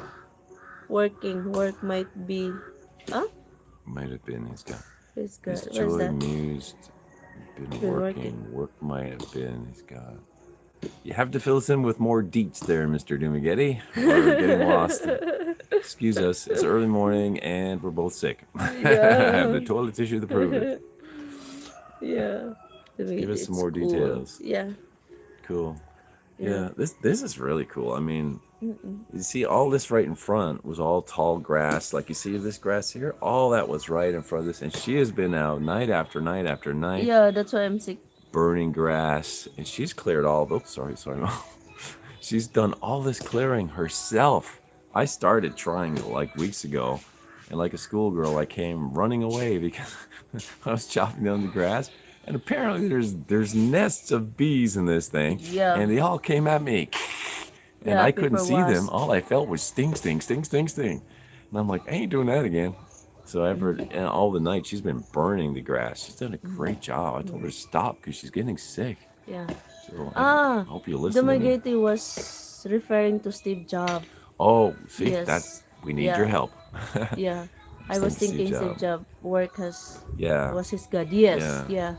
working. Work might be. Huh? Might have been he's got His his God. What is joy that? mused, been Been working. Work might have been he's got. You have to fill us in with more deets there, Mr. Dumagetti. We're getting lost. Excuse us. It's early morning and we're both sick. I have the toilet tissue to prove it. Yeah. Give us some It's more cool. details. Yeah. Cool. Yeah, this is really cool. I mean, you see all this right in front was all tall grass. Like you see this grass here, all that was right in front of this. And she has been out night after night after night, Yeah, that's why I'm sick. burning grass. And she's cleared all of, oops, sorry. She's done all this clearing herself. I started trying it like weeks ago. And like a schoolgirl, I came running away because I was chopping down the grass. And apparently there's nests of bees in this thing. Yeah. And they all came at me. And Yeah, I couldn't paper see them. wasp. All I felt was sting. And I'm like, I ain't doing that again. So and all the night she's been burning the grass. She's done a great job. I told her to stop because she's getting sick. Yeah. So I hope you listen to me. Dumaguete was was referring to Steve Jobs. Oh, see, Yes. we need your Yeah. help. Yeah. I Just was think Steve thinking Steve Jobs. Jobs work has Yeah, was his God. Yes. yeah. Yeah.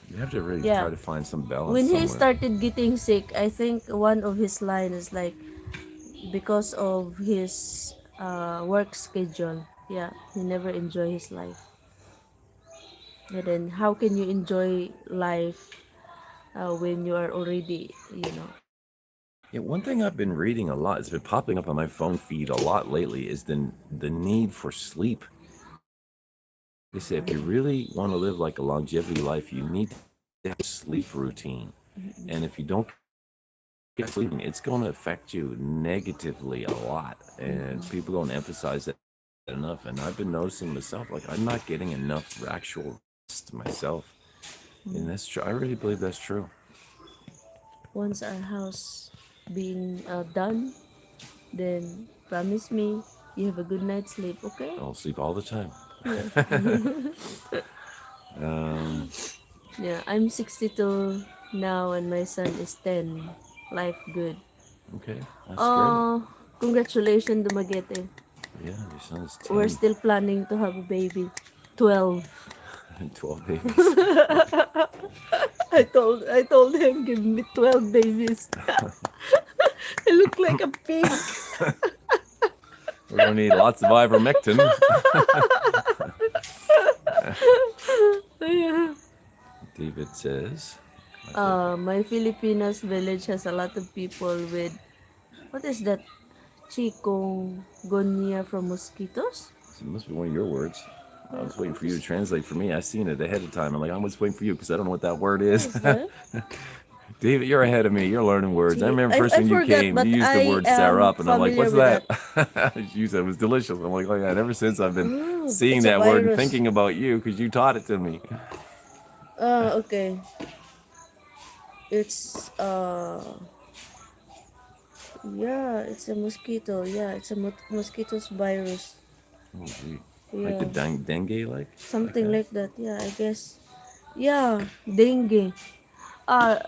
You have to really Yeah. try to find some balance When he somewhere. started getting sick, I think one of his lines is like because of his work schedule. Yeah, he never enjoy his life. And then how can you enjoy life when you are already. Yeah, one thing I've been reading a lot, it's been popping up on my phone feed a lot lately, is the need for sleep. They say if you really want to live like a longevity life, you need to have a sleep routine. And if you don't get sleeping, it's going to affect you negatively a lot. And people don't emphasize that enough. And I've been noticing myself, like I'm not getting enough actual rest myself. And that's true. I really believe that's true. Once our house being done, then promise me you have a good night's sleep, okay? I'll sleep all the time. Yeah. Um, Yeah, I'm 62 now and my son is 10. Life good. okay, that's great. Oh, congratulations, Dumaguete. Yeah, your son's We're 10, still planning to have a baby. 12. and 12 babies. I told him give me 12 babies. I look like a pig. We're going to need lots of ivermectin. Yeah. David says, My Filipinas village has a lot of people with what is that? Chikungunya from mosquitoes? it must be one of your words. I was waiting for you to translate for me. I seen it ahead of time. I'm like, I'm just waiting for you because I don't know what that word What is. is that? David, you're ahead of me. You're learning words. I remember first I when you forgot, came, but you used the I word stir am up, and I'm like, familiar what's with that. that? You said it was delicious. I'm like, oh yeah. And ever since I've been Oh, seeing it's a that word and virus. thinking about you because you taught it to me. Oh, okay. It's yeah, it's a mosquito. Yeah, it's a mosquito's virus. Oh, gee. Like the Yeah, dengue, like something that. like that. Yeah, I guess. Yeah, dengue.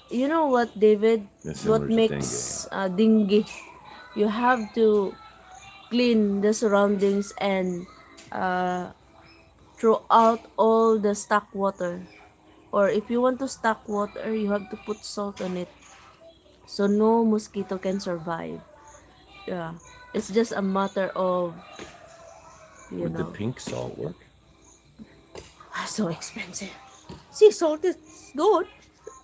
You know what, David? Yeah, What similar to dengue. makes dengue? You have to clean the surroundings and uh, throw out all the stock water. Or if you want to stock water, you have to put salt on it. So no mosquito can survive. Yeah. It's just a matter of, you Would the know, pink salt work? so expensive. Sea salt is good.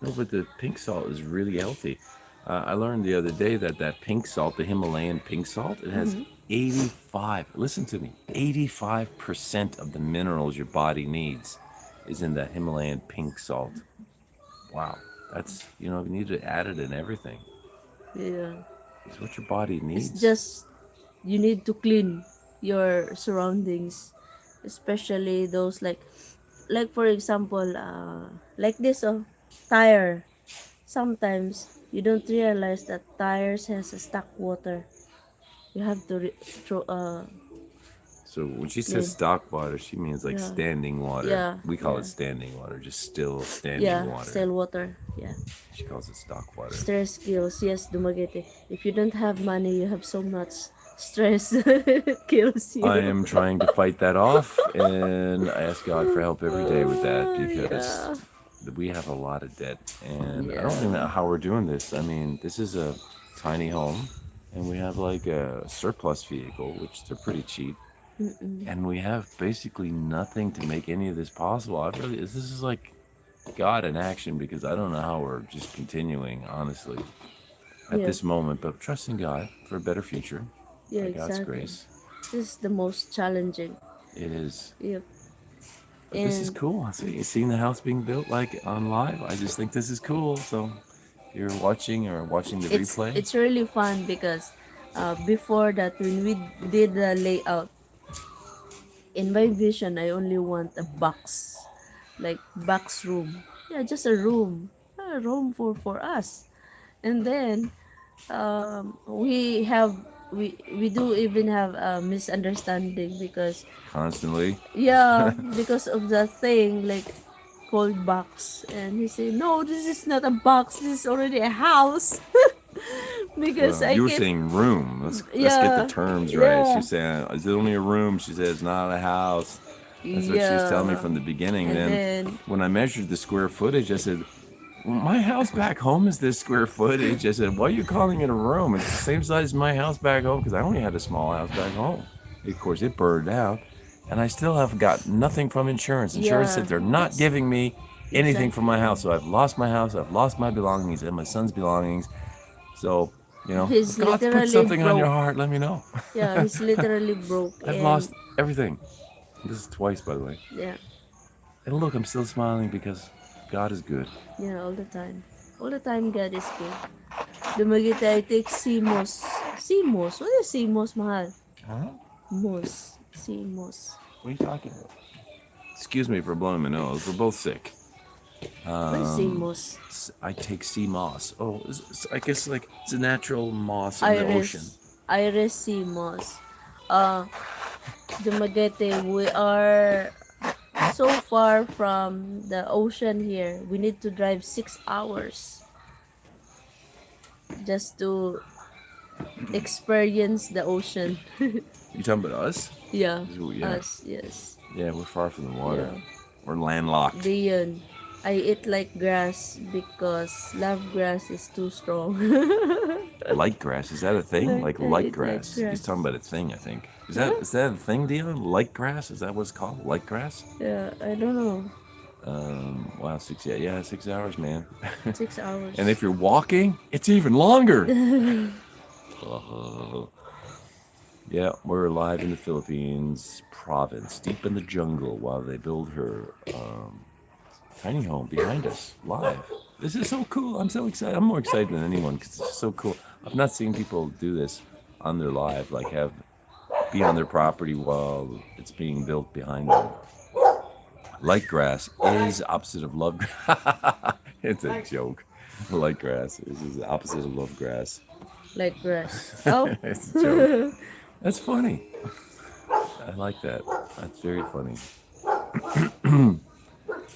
No, but the pink salt is really healthy. I learned the other day that that pink salt, the Himalayan pink salt, it has 85, listen to me, 85% of the minerals your body needs is in that Himalayan pink salt. Wow. That's, you need to add it in everything. Yeah. It's what your body It's needs. just you need to clean your surroundings, especially those like for example, like this tire. Sometimes you don't realize that tires has a stock water. You have to So when she says clean. stock water, she means like Yeah. standing water. Yeah. We call it Yeah. standing water, just still standing Yeah. water. Still water. Yeah. She calls it stock water. Stress kills. Yes, Dumaguete. If you don't have money, you have so much stress. It kills I you. am trying to fight that off, and I ask God for help every day with that because Yeah. we have a lot of debt, and I don't even know Yeah. how we're doing this. I mean, this is a tiny home, and we have like a surplus vehicle, which they're pretty cheap, and we have basically nothing to make any of this possible. This is like God in action because I don't know how we're just continuing, honestly, at Yeah. this moment, but trusting God for a better future Yeah. by God's Exactly. grace. This is the most challenging. It is. Yep. But this is And cool. Seeing the house being built like on live. I just think this is cool. So if you're watching or watching the it's replay, it's really fun because before that when we did the layout in my vision I only want a box, like box room. Yeah, just a room for us. And then we have we do even have a misunderstanding because constantly. yeah, because of the thing like called box, and he said no, this is not a box, this is already a house. because Well, I you were keep saying room. Let's get the yeah terms right. yeah She's saying, is it only a room? She said it's not a house. That's what she was telling me yeah, from the beginning. and Then then when I measured the square footage, I said, my house back home is this square footage. I said, why are you calling it a room? It's the same size as my house back home because I only had a small house back home. Of course, it burned out, and I still have got nothing from insurance. Insurance yeah, said they're not that's giving me anything from my exactly. house. So I've lost my house, I've lost my belongings and my son's belongings. So, if He's God's put literally something on your broke. heart, let me know. Yeah, he's literally broke, I've and lost everything. This is twice, by the way. yeah, And look, I'm still smiling because God is good. yeah, all the time. All the time, God is good. Dumagi tayo take CMOS. CMOS? What is CMOS, mahal? Huh? Mos. CMOS. What are you talking about? Excuse me for blowing my nose. We're both sick. What is CMOS? I take sea moss. Oh, I guess like it's a natural moss in the ocean. Iris CMOS. Dumaguete, we are so far from the ocean here. We need to drive 6 hours just to experience the ocean. You talking about us? Yeah, Yeah. us, yes. Yeah, we're far from the water. Yeah. We're landlocked. Diyon, I eat like grass because love grass is too strong. Light grass, is that a thing? Like I light eat like grass. grass. He's talking about a thing, I think. Is that a thing, Dion? Light grass? Is that what it's called? Light grass? Yeah, I don't know. Wow, 6 hours, man. 6 hours. And if you're walking, it's even longer. Uh, yeah, we're alive in the Philippines province, deep in the jungle, while they build her tiny home behind us, live. This is so cool. I'm so excited. I'm more excited than anyone because it's so cool. I've not seen people do this on their live, like be on their property while it's being built behind them. Light grass is opposite of love grass. It's a joke. Light grass is the opposite of love grass. Like grass. Oh. It's a joke. That's funny. I like that. That's very funny.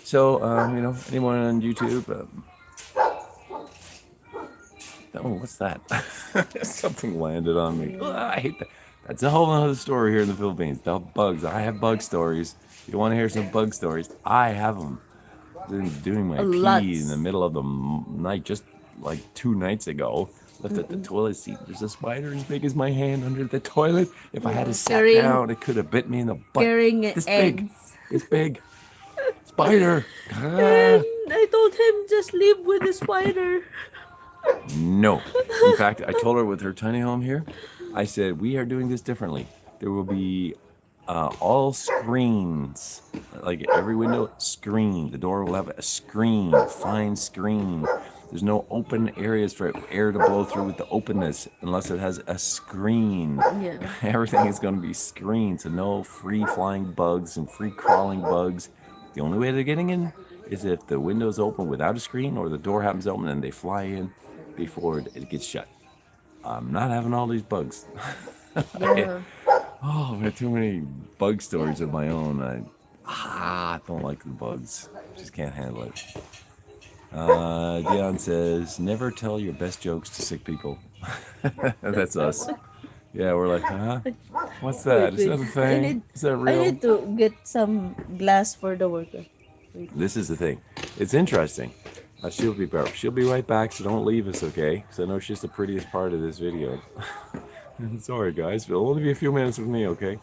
So, anyone on YouTube? Oh, what's that? Something landed on me. Oh, I hate that. That's a whole other story here in the Philippines. The bugs. I have bug stories. You want to hear some bug stories? I have them. Been doing my pee in the middle of the night, just like 2 nights ago. Left at the toilet seat. There's a spider as big as my hand under the toilet. If I had sat down, it could have bit me in the butt. Carrying This eggs. big. This big. Spider. And I told him just live with the spider. No. In fact, I told her with her tiny home here, I said, we are doing this differently. There will be all screens, like every window screen. The door will have a screen, fine screen. There's no open areas for air to blow through with the openness unless it has a screen. Yeah. Everything is going to be screened, so no free flying bugs and free crawling bugs. The only way they're getting in is if the window's open without a screen or the door happens to open and they fly in before it gets shut. I'm not having all these bugs. Yeah. I've had too many bug stories of my own. I don't like the bugs. Just can't handle it. Dion says, never tell your best jokes to sick people. That's us. Yeah, we're like, huh? What's that? Is that a thing? Is that real? I need to get some glass for the worker. This is the thing. It's interesting. She'll be right back, so don't leave us, okay? Because I know she's the prettiest part of this video. Sorry, guys. It'll only be a few minutes with me, okay?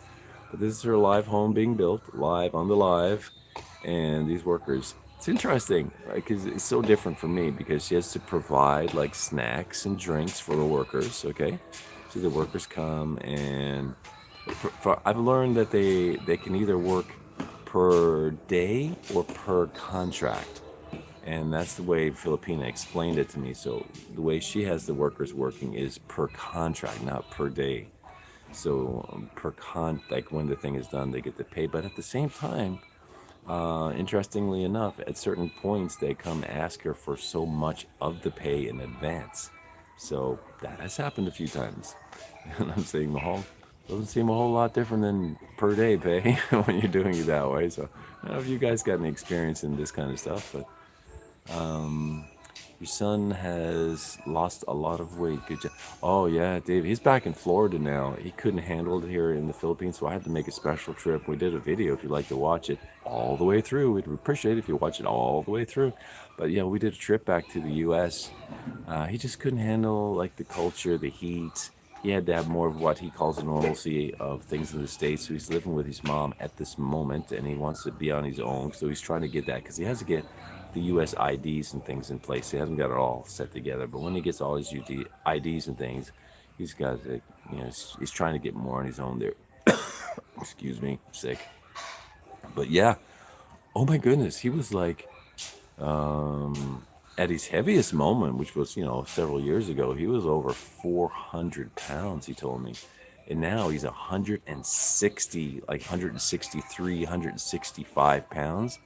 But this is her live home being built, live on the live. And these workers, it's interesting, right? Because it's so different for me because she has to provide like snacks and drinks for the workers, okay? So the workers come and I've learned that they can either work per day or per contract. And that's the way Filipina explained it to me. So the way she has the workers working is per contract, not per day. So like when the thing is done, they get to pay. But at the same time, interestingly enough, at certain points, they come ask her for so much of the pay in advance. So that has happened a few times. And I'm saying doesn't seem a whole lot different than per day pay when you're doing it that way. So I don't know if you guys got any experience in this kind of stuff, but Your son has lost a lot of weight. Good job. Oh yeah, Dave. He's back in Florida now. He couldn't handle it here in the Philippines, so I had to make a special trip. We did a video if you'd like to watch it all the way through. We'd appreciate it if you watch it all the way through. But yeah, we did a trip back to the U.S. He just couldn't handle like the culture, the heat. He had to have more of what he calls the normalcy of things in the States. So he's living with his mom at this moment, and he wants to be on his own. So he's trying to get that because he has to get the U.S. IDs and things in place. He hasn't got it all set together. But when he gets all his IDs and things, he's got to, he's trying to get more on his own there. Excuse me, sick. But yeah, oh my goodness, he was like, at his heaviest moment, which was, several years ago, he was over 400 pounds, he told me. And now he's 160, like 163, 165 pounds.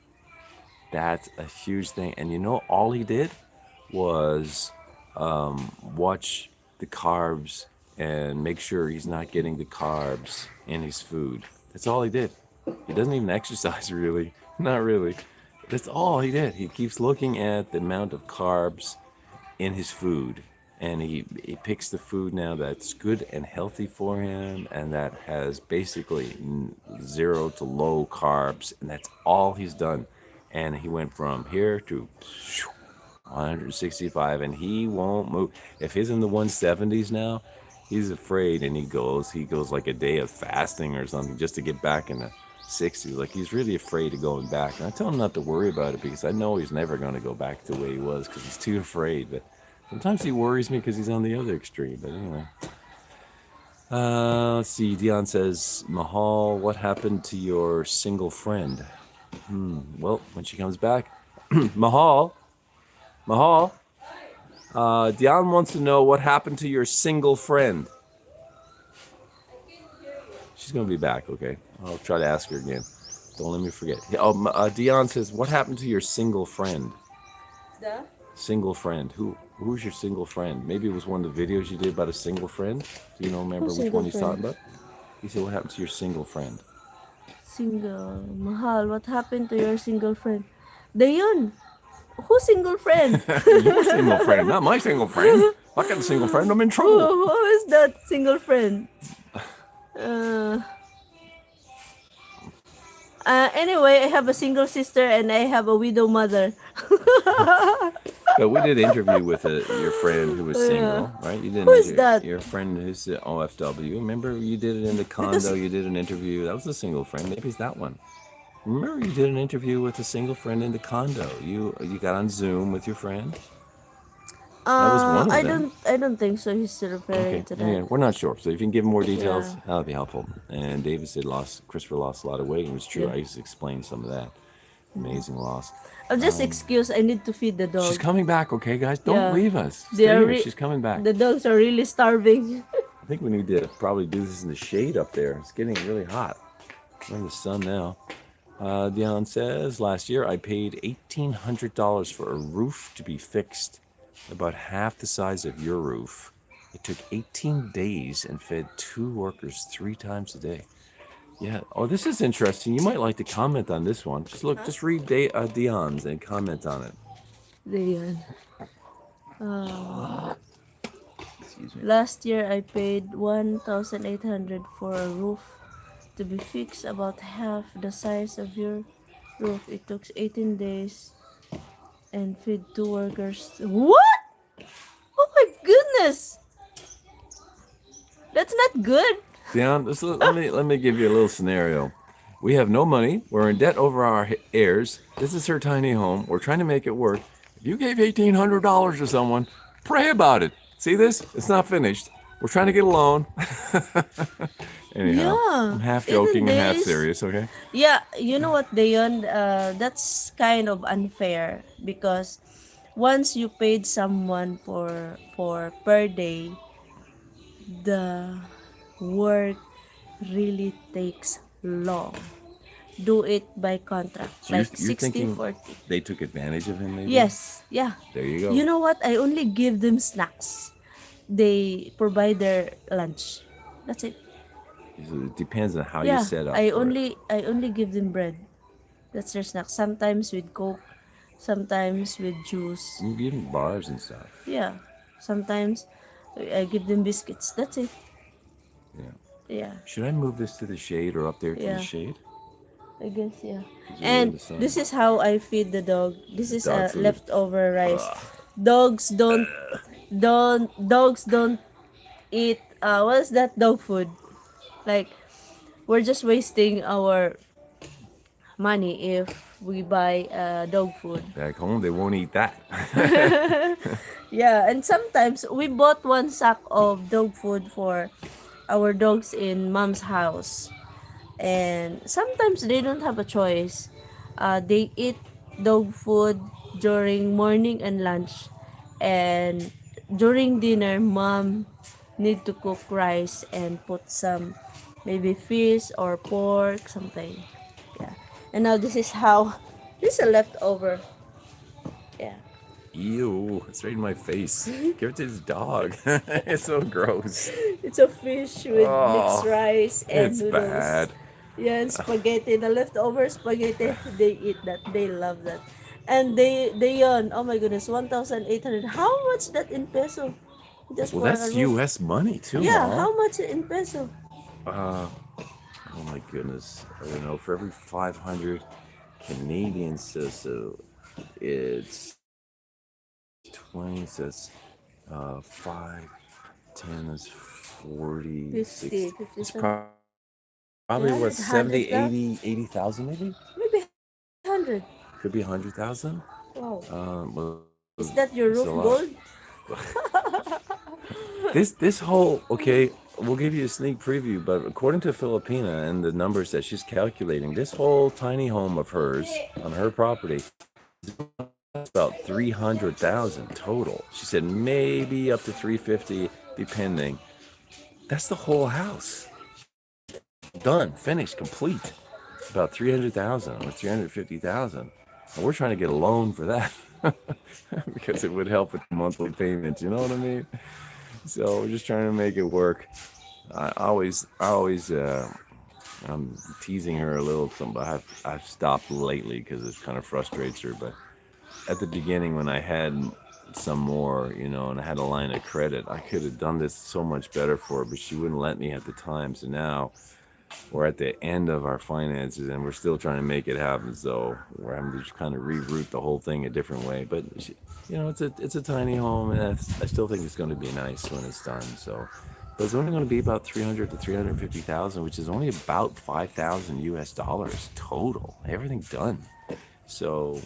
That's a huge thing. And all he did was watch the carbs and make sure he's not getting the carbs in his food. That's all he did. He doesn't even exercise really. Not really. That's all he did. He keeps looking at the amount of carbs in his food. And he picks the food now that's good and healthy for him and that has basically 0 to low carbs. And that's all he's done. And he went from here to 165 and he won't move. If he's in the 170s now, he's afraid and he goes like a day of fasting or something just to get back in the 60s. Like he's really afraid of going back. And I tell him not to worry about it because I know he's never going to go back to the way he was because he's too afraid. But sometimes he worries me because he's on the other extreme. But anyway. Let's see. Dion says, Mahal, what happened to your single friend? Well, when she comes back, Mahal, Dion wants to know what happened to your single friend. She's going to be back, okay? I'll try to ask her again. Don't let me forget. Dion says, what happened to your single friend? The? Single friend. Who's your single friend? Maybe it was one of the videos you did about a single friend. Do you remember which one he's talking about? He said, what happened to your single friend? Single. Mahal, what happened to your single friend? Dayon. Who's single friend? Your single friend, not my single friend. If I got a single friend, I'm in trouble. Who is that single friend? Anyway, I have a single sister and I have a widow mother. But we did an interview with your friend who was single, right? You did Who is that? Your friend who's the OFW. Remember you did it in the condo, you did an interview. That was a single friend. Maybe it's that one. Remember you did an interview with a single friend in the condo. You got on Zoom with your friend? That was one of them. I don't think so. He's still referring to that. Yeah, we're not sure. So if you can give more details, that'll be helpful. And David said Christopher lost a lot of weight. It was true. Yeah. I just explained some of that. Amazing loss. I'll just excuse. I need to feed the dog. She's coming back, okay, guys? Don't Yeah. leave us. They Stay are here. She's coming back. The dogs are really starving. I think we need to probably do this in the shade up there. It's getting really hot. We're in the sun now. Dion says, last year I paid $1,800 for a roof to be fixed, about half the size of your roof. It took 18 days and fed 2 workers 3 times a day. Yeah. Oh, this is interesting. You might like to comment on this one. Just read Dion's and comment on it. Dayon. Excuse me. Last year I paid 1,800 for a roof to be fixed, about half the size of your roof. It took 18 days and feed 2 workers. What? Oh my goodness! That's not good. Dion, let me give you a little scenario. We have no money. We're in debt over our heirs. This is her tiny home. We're trying to make it work. If you gave $1,800 to someone, pray about it. See this? It's not finished. We're trying to get a loan. Anyhow, Yeah, I'm half 18 joking and half days. serious, okay? Yeah, you know what, Dayon? That's kind of unfair because once you paid someone for per day, the work really takes long. Do it by contract, So you're like 60, thinking 40. they took advantage of him, maybe? Yes, yeah. There you go. You know what? I only give them snacks. They provide their lunch. That's it. It depends on how you Yeah, set up. I for it. only give them bread. That's their snack. Sometimes with Coke, sometimes with juice. You give them bars and stuff. Yeah, sometimes I give them biscuits. That's it. Yeah. Yeah, Should I move this to the shade or up there to the yeah, shade? I guess, yeah. 'Cause you're in And the sun. this is how I feed the dog. This is Dog a food. leftover rice. Ugh. Dogs don't eat what is that dog food? Like, we're just wasting our money if we buy dog food. Back home, they won't eat that. Yeah, and sometimes we bought one sack of dog food for our dogs in mom's house. And sometimes they don't have a choice. They eat dog food during morning and lunch. And during dinner, mom need to cook rice and put some maybe fish or pork, something. Yeah. And now this is how this is a leftover. Yeah. Ew, it's right in my face. Give it to this dog. It's so gross. It's a fish with mixed Oh, rice and it's noodles. bad. Yeah, and spaghetti. The leftover spaghetti, they eat that. They love that. And they earn, oh my goodness, 1,800. How much that in peso? Just Well, for a that's roof. U.S. money too, Yeah, Mom. how much in peso? Uh, oh my goodness. I don't know. For every 500 Canadian, so it's 20. So it's 5, 10 is 40, 50, 60. 50 It's some. probably what, 70, 100,000? 80,000 maybe? Maybe 100. Could be 100,000. Wow. Well, Is that your it's a roof lot. gold? This whole, okay, we'll give you a sneak preview, but according to Filipina and the numbers that she's calculating, this whole tiny home of hers on her property is about 300,000 total. She said maybe up to 350 depending. That's the whole house. Done, finished, complete. About 300,000 or 350,000. And we're trying to get a loan for that because it would help with the monthly payments, you know what I mean? So we're just trying to make it work. I always, I'm teasing her a little. But I've stopped lately because it kind of frustrates her. But at the beginning, when I had some more, and I had a line of credit, I could have done this so much better for her, but she wouldn't let me at the time. So now we're at the end of our finances and we're still trying to make it happen. So we're having to just kind of reroute the whole thing a different way. But it's a tiny home, and I still think it's going to be nice when it's done. So, but it's only going to be about 300 to 350,000, which is only about 5,000 US dollars total. Everything done. So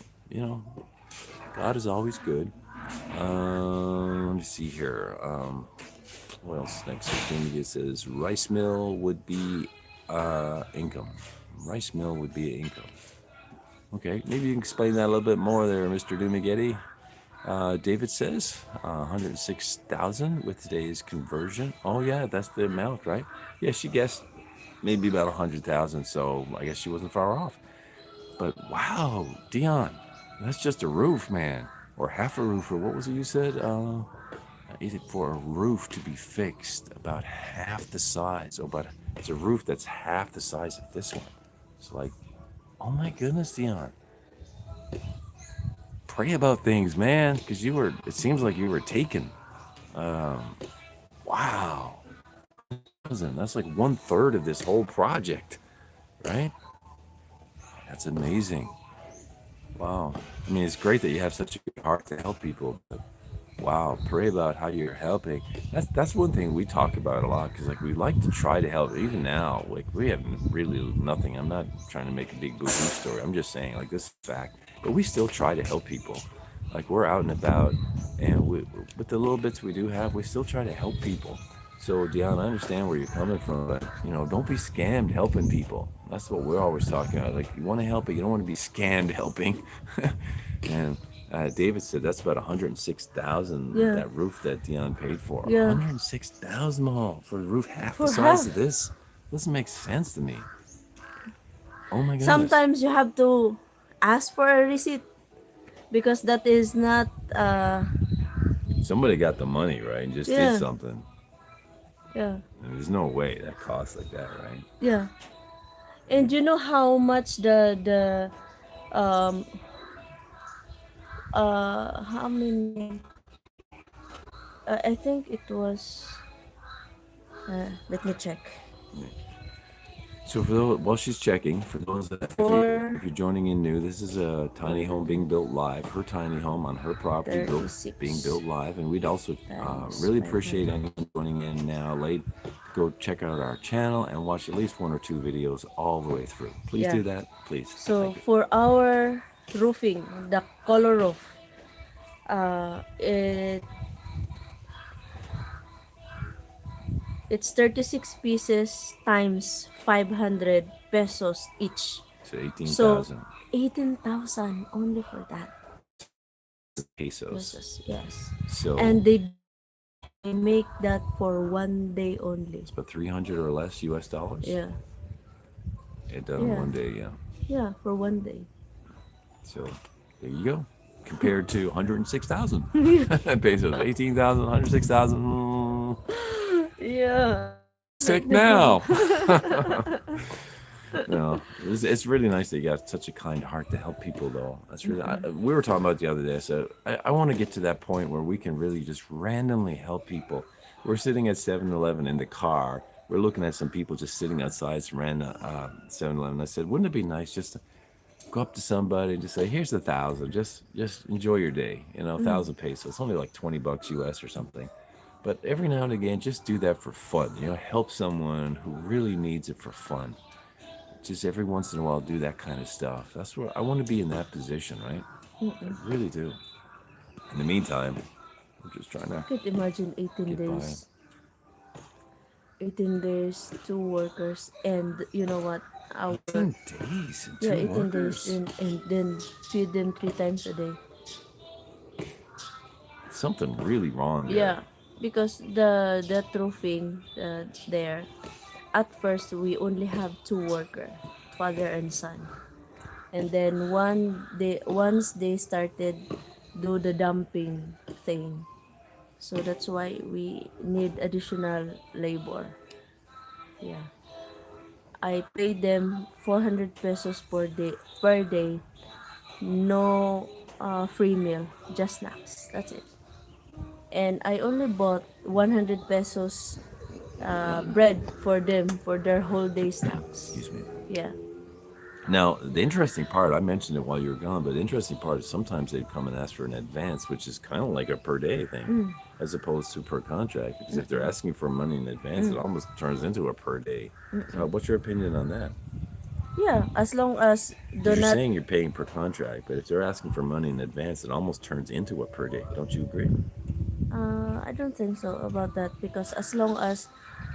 God is always good. Let me see here. What else next? It says rice mill would be income. Rice mill would be income. Okay, maybe you can explain that a little bit more there, Mr. Dumagetti. David says 106,000 with today's conversion. Oh yeah, that's the amount, right? Yeah, she guessed maybe about 100,000, so I guess she wasn't far off. But wow, Dion, that's just a roof, man, or half a roof, or what was it you said? For a roof to be fixed, about half the size, but it's a roof that's half the size of this one. It's like, oh my goodness, Dion. Pray about things, man, because it seems like you were taken. Wow. That's like 1/3 of this whole project, right? That's amazing. Wow. I mean, it's great that you have such a good heart to help people, but wow, pray about how you're helping. That's one thing we talk about a lot, because we like to try to help. Even now, we have really nothing. I'm not trying to make a big boo-hoo story. I'm just saying this is fact. But we still try to help people. We're out and about, and with the little bits we do have, we still try to help people. So Dion, I understand where you're coming from, but don't be scammed helping people. That's what we're always talking about. You want to help, but you don't want to be scammed helping. And David said that's about 106,000. Yeah. That roof that Dion paid for. Yeah. 106,000 for a roof half For the size half. of this. Doesn't make sense to me. Oh my goodness. Sometimes you have to ask for a receipt because that is not Somebody got the money, right, and just Yeah. did something. yeah. And there's no way that costs like that, right? Yeah. And you know how much the How many? I think it was. Let me check. So for those, while she's checking, for those that if you're joining in new, this is a tiny home being built live, her tiny home on her property, being built live, and we'd also really appreciate anyone joining in now late. Go check out our channel and watch at least 1 or 2 videos all the way through. Please do that, please. So for our roofing, the color roof, it it's 36 pieces times 500 pesos each. So 18,000. So 18,000 only for that. Pesos. Yes. So and they make that for 1 day only. It's about 300 or less US dollars. Yeah. It done in 1 day, yeah. Yeah, for 1 day. So there you go. Compared to 106,000 pesos, 18,000, 106,000. Yeah. Sick now. No, it's really nice that you got such a kind heart to help people, though. That's really. We were talking about it the other day. So I want to get to that point where we can really just randomly help people. We're sitting at 7-Eleven in the car. We're looking at some people just sitting outside some random 7-Eleven. I said, wouldn't it be nice just to go up to somebody and just say, here's 1,000. Just enjoy your day. 1,000 pesos. It's only like $20 US or something. But every now and again, just do that for fun. Help someone who really needs it for fun. Just every once in a while, do that kind of stuff. That's where I want to be in that position, right? I really do. In the meantime, I'm just trying to. I could imagine 18 days. 18 days, 2 workers, and you know what? 18 days and 2 18 workers. days, and then feed them 3 times a day. Something really wrong there. Yeah, because the roofing there, at first we only have 2 workers, father and son, and then once they started do the dumping thing, so that's why we need additional labor. Yeah, I paid them 400 pesos per day, no free meal, just snacks. That's it. And I only bought 100 pesos bread for them for their whole day snacks. Excuse me. Yeah. Now, the interesting part, I mentioned it while you were gone, but the interesting part is sometimes they come and ask for an advance, which is kind of like a per day thing, as opposed to per contract. Because if they're asking for money in advance, it almost turns into a per day. So what's your opinion on that? Yeah, as long as You're saying you're paying per contract, but if they're asking for money in advance, it almost turns into a per day. Don't you agree? I don't think so about that, because as long as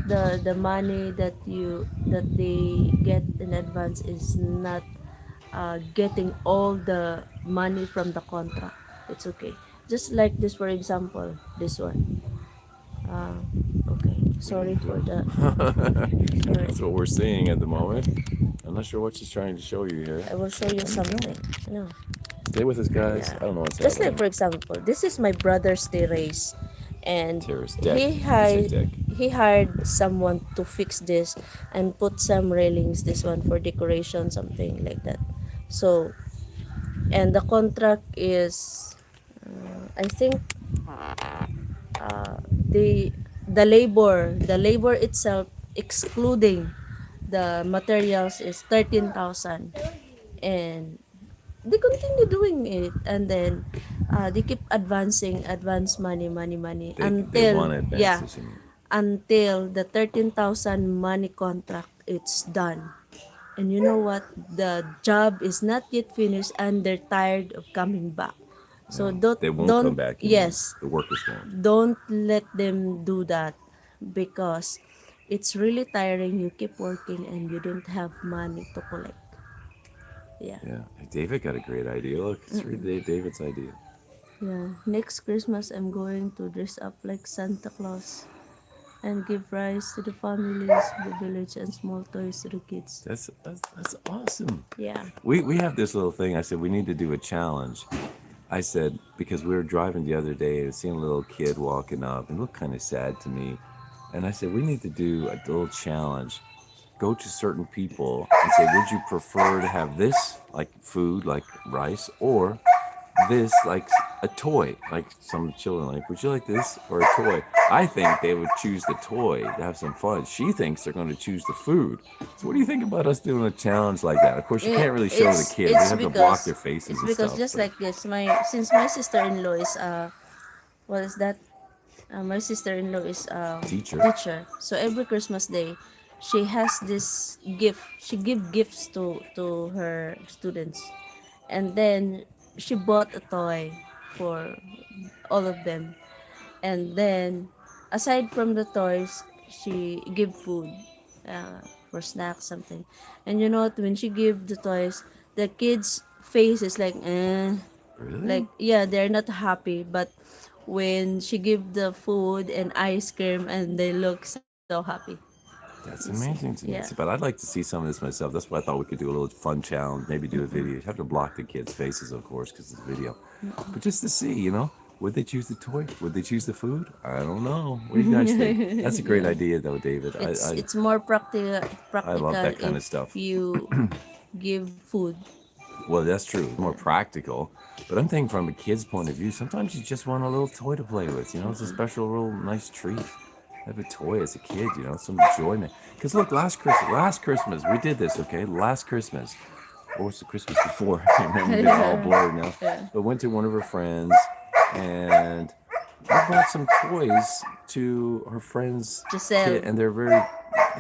the money that they get in advance is not getting all the money from the contract, it's okay. Just like this, for example, this one. Okay, sorry for the. Sorry. That's what we're seeing at the moment. I'm not sure what she's trying to show you here. I will show you something. No. Stay with us, guys. Yeah. I don't know what's Just happening. like, for example, this is my brother's terrace, and Deck. he hired someone to fix this and put some railings, this one for decoration, something like that. So, and the contract is, I think, the labor itself, excluding the materials, is 13,000, and they continue doing it, and then they keep advance money They want yeah, advances. until the 13,000 money contract it's done. And you know what, the job is not yet finished and they're tired of coming back. So They won't don't come back. yes, The workers won't. don't let them do that, because it's really tiring. You keep working and you don't have money to collect. Yeah. Hey, David got a great idea. Look, it's really David's idea. Yeah, next Christmas I'm going to dress up like Santa Claus and give rice to the families of the village and small toys to the kids. That's awesome. Yeah. We have this little thing. I said we need to do a challenge. I said, because we were driving the other day and seeing a little kid walking up and looked kind of sad to me. And I said, we need to do a little challenge. Go to certain people and say, would you prefer to have this, like food, like rice, or this like a toy? Like some children like, would you like this or a toy? I think they would choose the toy to have some fun. She thinks they're going to choose the food. So what do you think about us doing a challenge like that? Of course, you can't really show the kids. They have to block their faces it's and because stuff. just But like this, my sister-in-law is what is that? My sister-in-law is Teacher. teacher. So every Christmas day, she has this gift. She give gifts to her students, and then she bought a toy for all of them. And then, aside from the toys, she give food for snacks something. And you know what? When she give the toys, the kids' face is like, like Really? yeah, they're not happy. But when she give the food and ice cream, and they look so happy. That's amazing to me. Yeah. But I'd like to see some of this myself. That's why I thought we could do a little fun challenge, maybe do a video. You have to block the kids' faces, of course, because it's a video. But just to see, would they choose the toy? Would they choose the food? I don't know. What do you guys think? That's a great idea, though, David. It's more I love that practical kind of if stuff. you give food. Well, that's true. More practical. But I'm thinking from a kid's point of view, sometimes you just want a little toy to play with. It's a special, real nice treat. Have a toy as a kid, some enjoyment. Because look, last Christmas, we did this, okay? Last Christmas. Or was the Christmas before? I can't remember. It's all blurred now. Yeah. But went to one of her friends and we bought some toys to her friend's To sell. kid. And they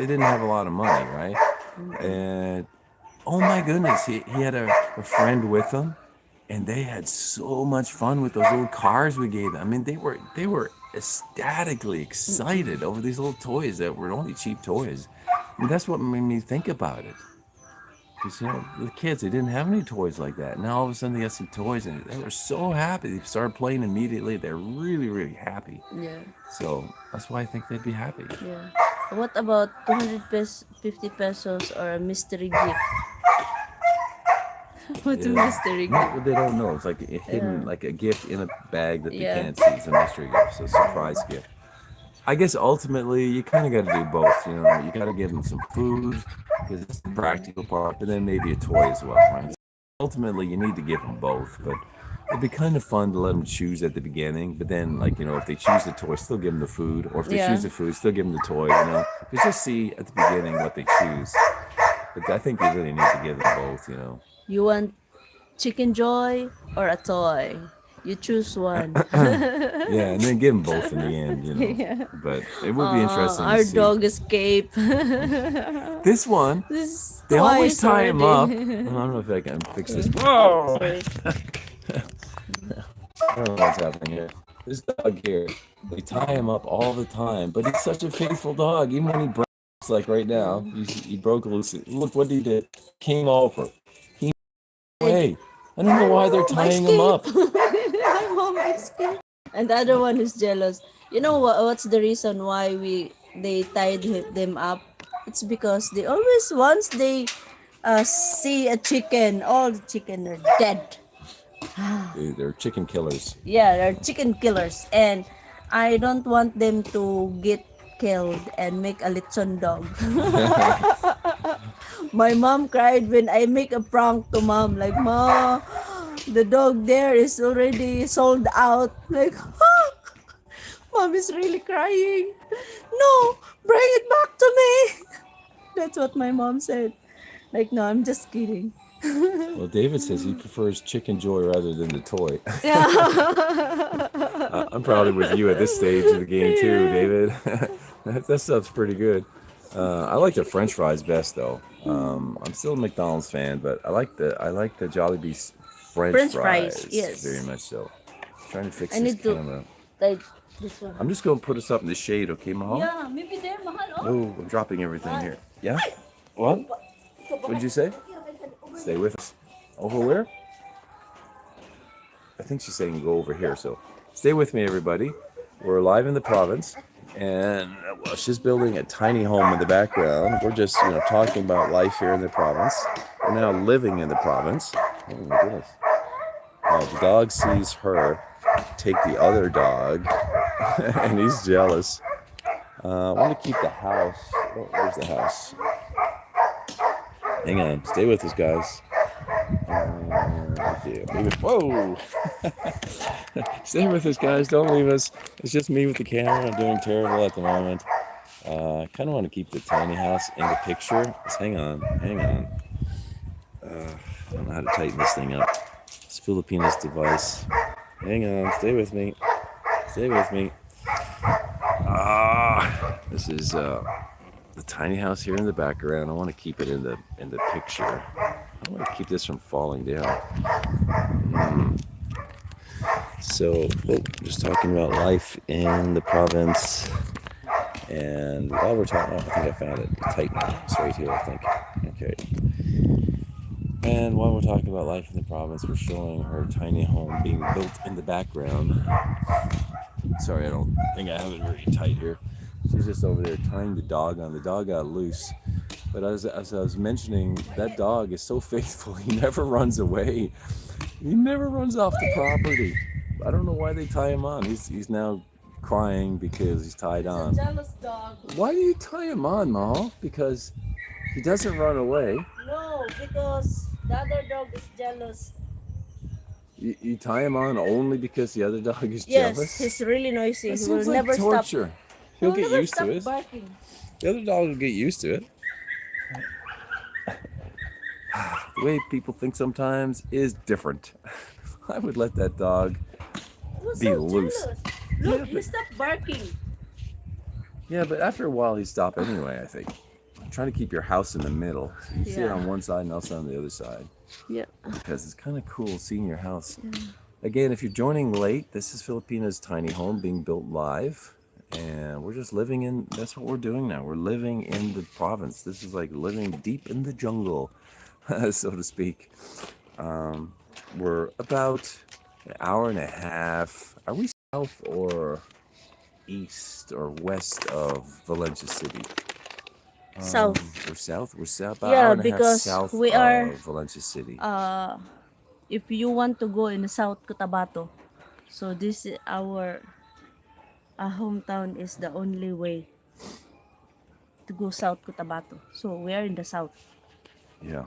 didn't have a lot of money, right? And oh my goodness, he had a friend with him, and they had so much fun with those little cars we gave them. I mean, they were ecstatically excited over these little toys that were only cheap toys. And that's what made me think about it. Because the kids, they didn't have any toys like that. Now all of a sudden they got some toys, and they were so happy. They started playing immediately. They're really, really happy. Yeah. So that's why I think they'd be happy. Yeah. What about 250 pesos or a mystery gift? What's a Yeah. mystery No, gift? well, they don't know. It's like a hidden, like a gift in a bag that they Yeah. can't see. It's a mystery gift, so a surprise gift. I guess ultimately you kind of got to do both. You got to give them some food because it's the practical part, but then maybe a toy as well, right? Ultimately, you need to give them both, but it'd be kind of fun to let them choose at the beginning. But then, if they choose the toy, still give them the food, or if they Yeah. choose the food, still give them the toy. But just see at the beginning what they choose. But I think you really need to give them both. You want chicken joy or a toy? You choose one. Yeah, and then give them both in the end, Yeah. But it would be interesting Our to see. dog escaped. This one, This they always twice tie him up. already. I don't know if I can fix this. Whoa! Sorry. I don't know what's happening here. This dog here, they tie him up all the time, but he's such a faithful dog. Even when he breaks, like right now, he broke loose. Look what he did. Came over. He away. I don't know why they're tying him up. My mom escaped. And the other one is jealous. You know what's the reason why they tied them up? It's because they always once they see a chicken, all the chicken are dead. They're chicken killers. Yeah, they're chicken killers, and I don't want them to get killed and make a lechon dog. My mom cried when I make a prank to mom, like, Ma, the dog there is already sold out. Like, mom is really crying. No, bring it back to me. That's what my mom said. Like, no, I'm just kidding. Well, David says he prefers chicken joy rather than the toy. Yeah. I'm probably with you at this stage of the game too, David. that stuff's pretty good. I like the French fries best though. I'm still a McDonald's fan, but I like the Jollibee's French fries. Yes. Very much so. Trying to fix I this need to camera. like this one. I'm just gonna put us up in the shade, okay, Mahal? Yeah, maybe they're mahal. Oh. Oh, I'm dropping everything here. Yeah? What? What'd you say? Stay with us. Over where? I think she's saying go over here, so stay with me, everybody. We're live in the province, and she's building a tiny home in the background. We're just, talking about life here in the province. We're now living in the province. Oh my goodness. The dog sees her take the other dog, and he's jealous. I want to keep the house. Oh, where's the house? Hang on. Stay with us, guys. Thank you. David, whoa! Stay with us, guys. Don't leave us. It's just me with the camera. I'm doing terrible at the moment. I kind of want to keep the tiny house in the picture. Just hang on, hang on. I don't know how to tighten this thing up. It's Filipina's device. Hang on, stay with me. Stay with me. This is the tiny house here in the background. I want to keep it in the picture. I want to keep this from falling down. So, just talking about life in the province. And while we're talking, I think I found it. Tighten it. It's right here, I think. Okay. And while we're talking about life in the province, we're showing her tiny home being built in the background. Sorry, I don't think I have it very tight here. She's just over there tying the dog on. The dog got loose. But as I was mentioning, that dog is so faithful. He never runs away. He never runs off the property. I don't know why they tie him on. He's now crying because he's tied on. He's a jealous dog. Why do you tie him on, Ma? Because he doesn't run away. No, because the other dog is jealous. You tie him on only because the other dog is Yes, jealous? he's really noisy. That He will seems like never torture. stop. He'll He will get never used stop to it. barking. The other dog will get used to it. The way people think sometimes is different. I would let that dog He was be so loose. jealous. Look, Yeah, he but- stopped barking. Yeah, but after a while, he stopped anyway, I think. I'm trying to keep your house in the middle. So you see it Yeah. on one side and also on the other side. Yeah. Because it's kind of cool seeing your house. Again, if you're joining late, this is Filipina's tiny home being built live. And we're just living in, that's what we're doing now. We're living in the province. This is like living deep in the jungle, so to speak. We're about an hour and a half. Are we south or east or west of Valencia City? South. We're south. We're south. About Yeah, an hour and a half because south we are, of Valencia City. If you want to go in South Cotabato, so this is our hometown is the only way to go South Cotabato. So we are in the south. Yeah.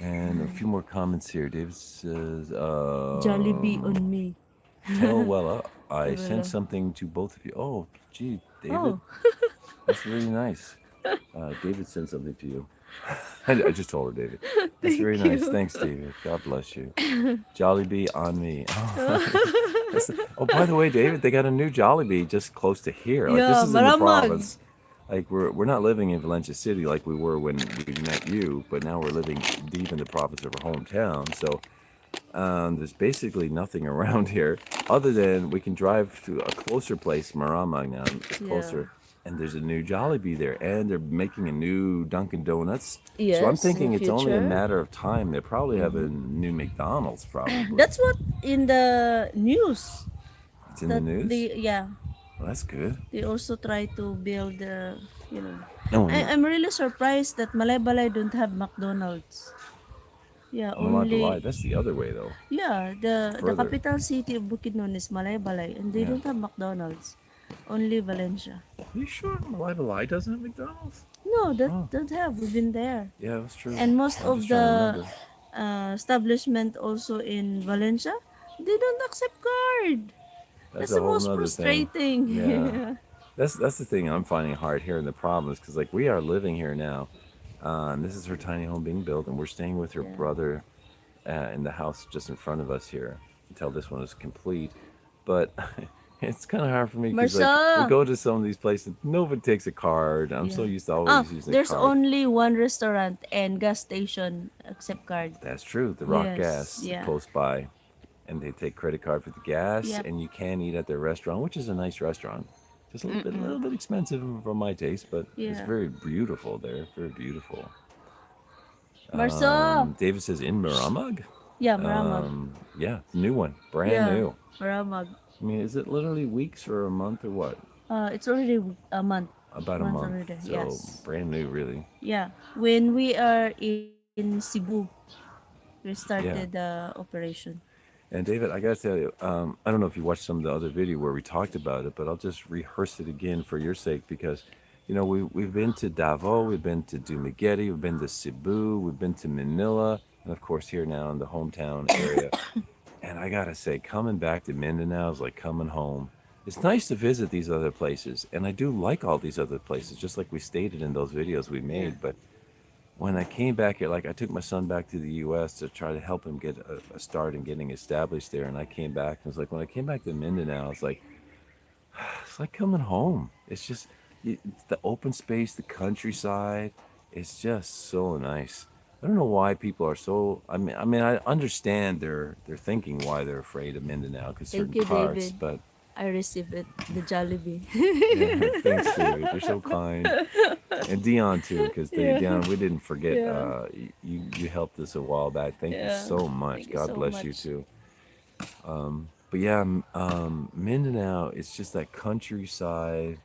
And a few more comments here. David says, Jollibee on me. tell Wella I Wella. sent something to both of you. Oh, gee, David. Oh. That's really nice. David sent something to you. I just told her, David. That's very nice. you. Thanks, David. God bless you. Jollibee on me. Oh, by the way, David, they got a new Jollibee just close to here. Like, Yeah, this is in the maramag. province. Like we're not living in Valencia City like we were when we met you, but now we're living deep in the province of our hometown. So there's basically nothing around here other than we can drive to a closer place, Maramag now. It's closer. And there's a new Jollibee there, and they're making a new Dunkin' Donuts. Yes, so I'm in thinking the it's only a future. matter of time. They probably have a new McDonald's, probably. That's what in the news. It's in the news. Yeah, Well, that's good. they also try to build the, you know. No, I'm really surprised that Malaybalay don't have McDonald's. Yeah, only. Malaybalay. That's the other way, though. Yeah, the Further. capital city of Bukidnon is Malaybalay, and they Yeah. don't have McDonald's. Only Valencia. Are you sure Malaybalay doesn't have McDonald's? No, that Oh. don't have. We've been there. Yeah, that's true. And most I'm of just trying to the remember. establishment also in Valencia, they don't accept card. That's a the whole most nother thing. frustrating. Yeah. That's the thing I'm finding hard here in the province, because like we are living here now, and this is her tiny home being built, and we're staying with her Yeah. brother in the house just in front of us here until this one is complete. But it's kind of hard for me because like, Marcel! we go to some of these places, nobody takes a card. I'm so Yeah. used to always using a There's card. only one restaurant and gas station accept card. That's true. The Rock Yes, Gas yeah. close by, and they take credit card for the gas, Yep. and you can eat at their restaurant, which is a nice restaurant. Just a little bit expensive for my taste, but it's Yeah. very beautiful there. Very beautiful. Marcel! David says in Maramag. Yeah, Maramag. Yeah, new one, brand Yeah. new. Maramag. I mean, is it literally weeks or a month or what? It's already a month. About a Month month. already, So yes. brand new, really. Yeah. When we are in Cebu, we started the operation. And David, I gotta tell you, I don't know if you watched some of the other video where we talked about it, but I'll just rehearse it again for your sake because, you know, we've been to Davao, we've been to Dumaguete, we've been to Cebu, we've been to Manila, and of course here now in the hometown area. And I gotta say, coming back to Mindanao is like coming home. It's nice to visit these other places, and I do like all these other places, just like we stated in those videos we Yeah. made. But when I came back here, like I took my son back to the U.S. to try to help him get a start in getting established there, and I came back and it was like when I came back to Mindanao, it's like coming home. It's just it's the open space, the countryside. It's just so nice. I don't know why people are so. I mean, I understand their thinking why they're afraid of Mindanao because Thank certain you, parts. David. But I received it, the Jollibee. yeah, thanks, David. You're so kind, and Dion too, because Yeah. Dion, we didn't forget. Yeah. You helped us a while back. Thank you Yeah. so much. Thank you God so bless you much. too. But yeah, Mindanao. It's just that countryside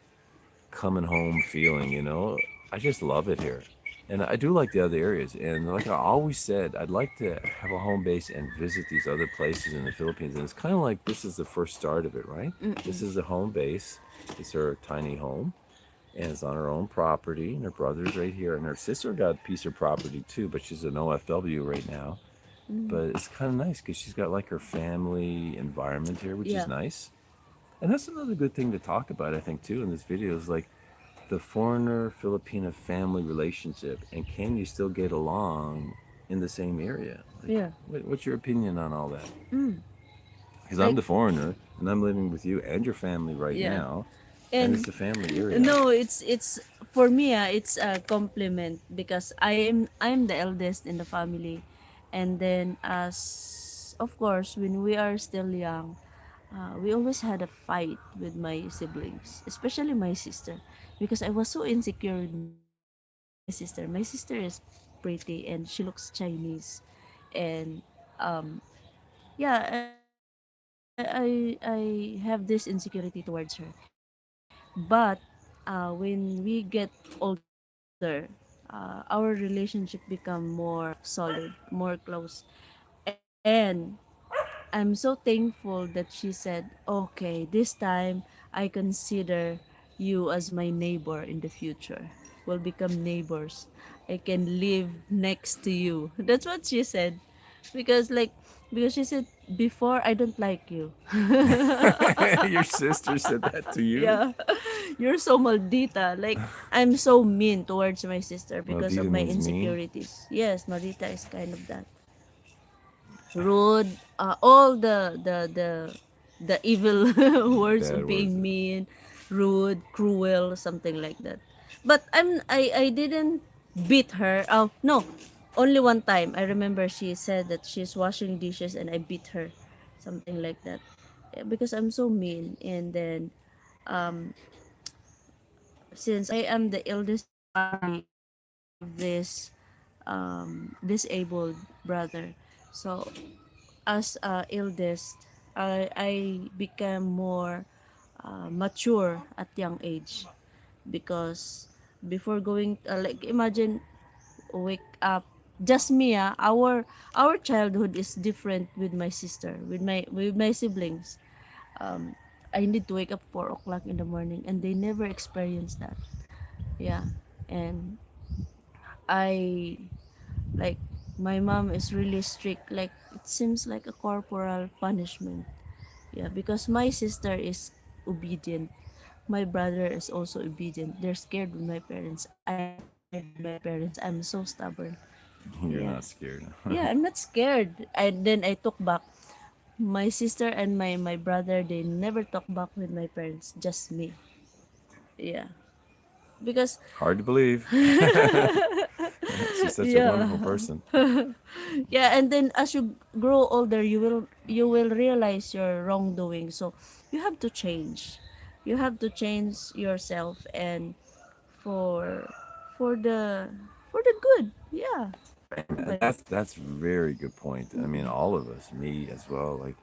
coming home feeling, you know. I just love it here. And I do like the other areas. And like I always said, I'd like to have a home base and visit these other places in the Philippines. And it's kind of like this is the first start of it, right? This Mm-mm. is the home base. It's her tiny home. And it's on her own property. And her brother's right here. And her sister got a piece of property too, but she's an OFW right now. Mm. But it's kind of nice because she's got like her family environment here, which is Yeah. nice. And that's another good thing to talk about, I think, too, in this video is like the foreigner Filipina family relationship, and can you still get along in the same area? Like, Yeah. what's your opinion on all that? Mm. Because I'm Like, the foreigner, and I'm living with you and your family right yeah. now, and it's And a family area. no, it's for me, it's a compliment because I'm the eldest in the family. And then, as of course, when we are still young, we always had a fight with my siblings, especially my sister, because I was so insecure with my sister. My sister is pretty and she looks Chinese, and um, yeah, I have this insecurity towards her. But when we get older, our relationship become more solid, more close, and I'm so thankful that she said, okay, this time I consider you as my neighbor in the future. We'll become neighbors. I can live next to you. That's what she said. Because like because she said before I don't like you. Your sister said that to you? Yeah. You're so maldita. Like I'm so mean towards my sister because of Maldita my means mean. insecurities. Yes, maldita is kind of that. Rude, all the evil words Bad of words. being mean, rude, cruel, something like that. But I didn't beat her. Oh no, only one time. I remember she said that she's washing dishes and I beat her, something like that. Because I'm so mean. And then since I am the eldest in the family, I have this disabled brother. So as eldest, I became more mature at young age because before going like imagine wake up just me our childhood is different with my sister with my siblings. I need to wake up 4 o'clock in the morning and they never experienced that. Yeah. And I like my mom is really strict, like it seems like a corporal punishment. Yeah, because my sister is obedient, my brother is also obedient. They're scared with my parents. I'm not scared with my parents. I'm so stubborn. You're Yeah. not scared. Yeah, I'm not scared. I took back my sister and my brother. They never talk back with my parents, just me. Yeah, because Hard to believe. She's such a wonderful yeah. person. Yeah, and then as you grow older, you will realize your wrongdoing. So you have to change. You have to change yourself and for for the for the good. Yeah, for And everybody. that's very good point. I mean, all of us, me as well. Like,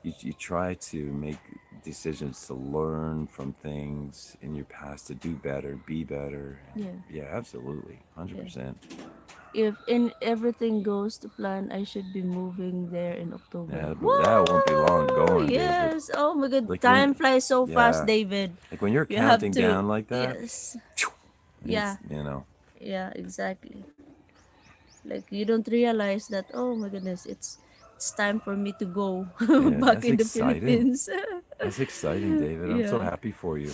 you try to make decisions to learn from things in your past to do better, be better. Yeah, Yeah, absolutely, hundred yeah. percent. If in everything goes to plan, I should be moving there in October. Yeah, but that won't be long Whoa! going, David. Yes. Oh my God, Like when, time flies so fast, yeah, David. like when you're You have counting to. down like that, Yes. it's Yeah. you know. Yeah. Exactly. Like you don't realize that, oh my goodness, it's time for me to go Yeah, back that's in the exciting. Philippines. That's exciting, David. I'm so Yeah. happy for you.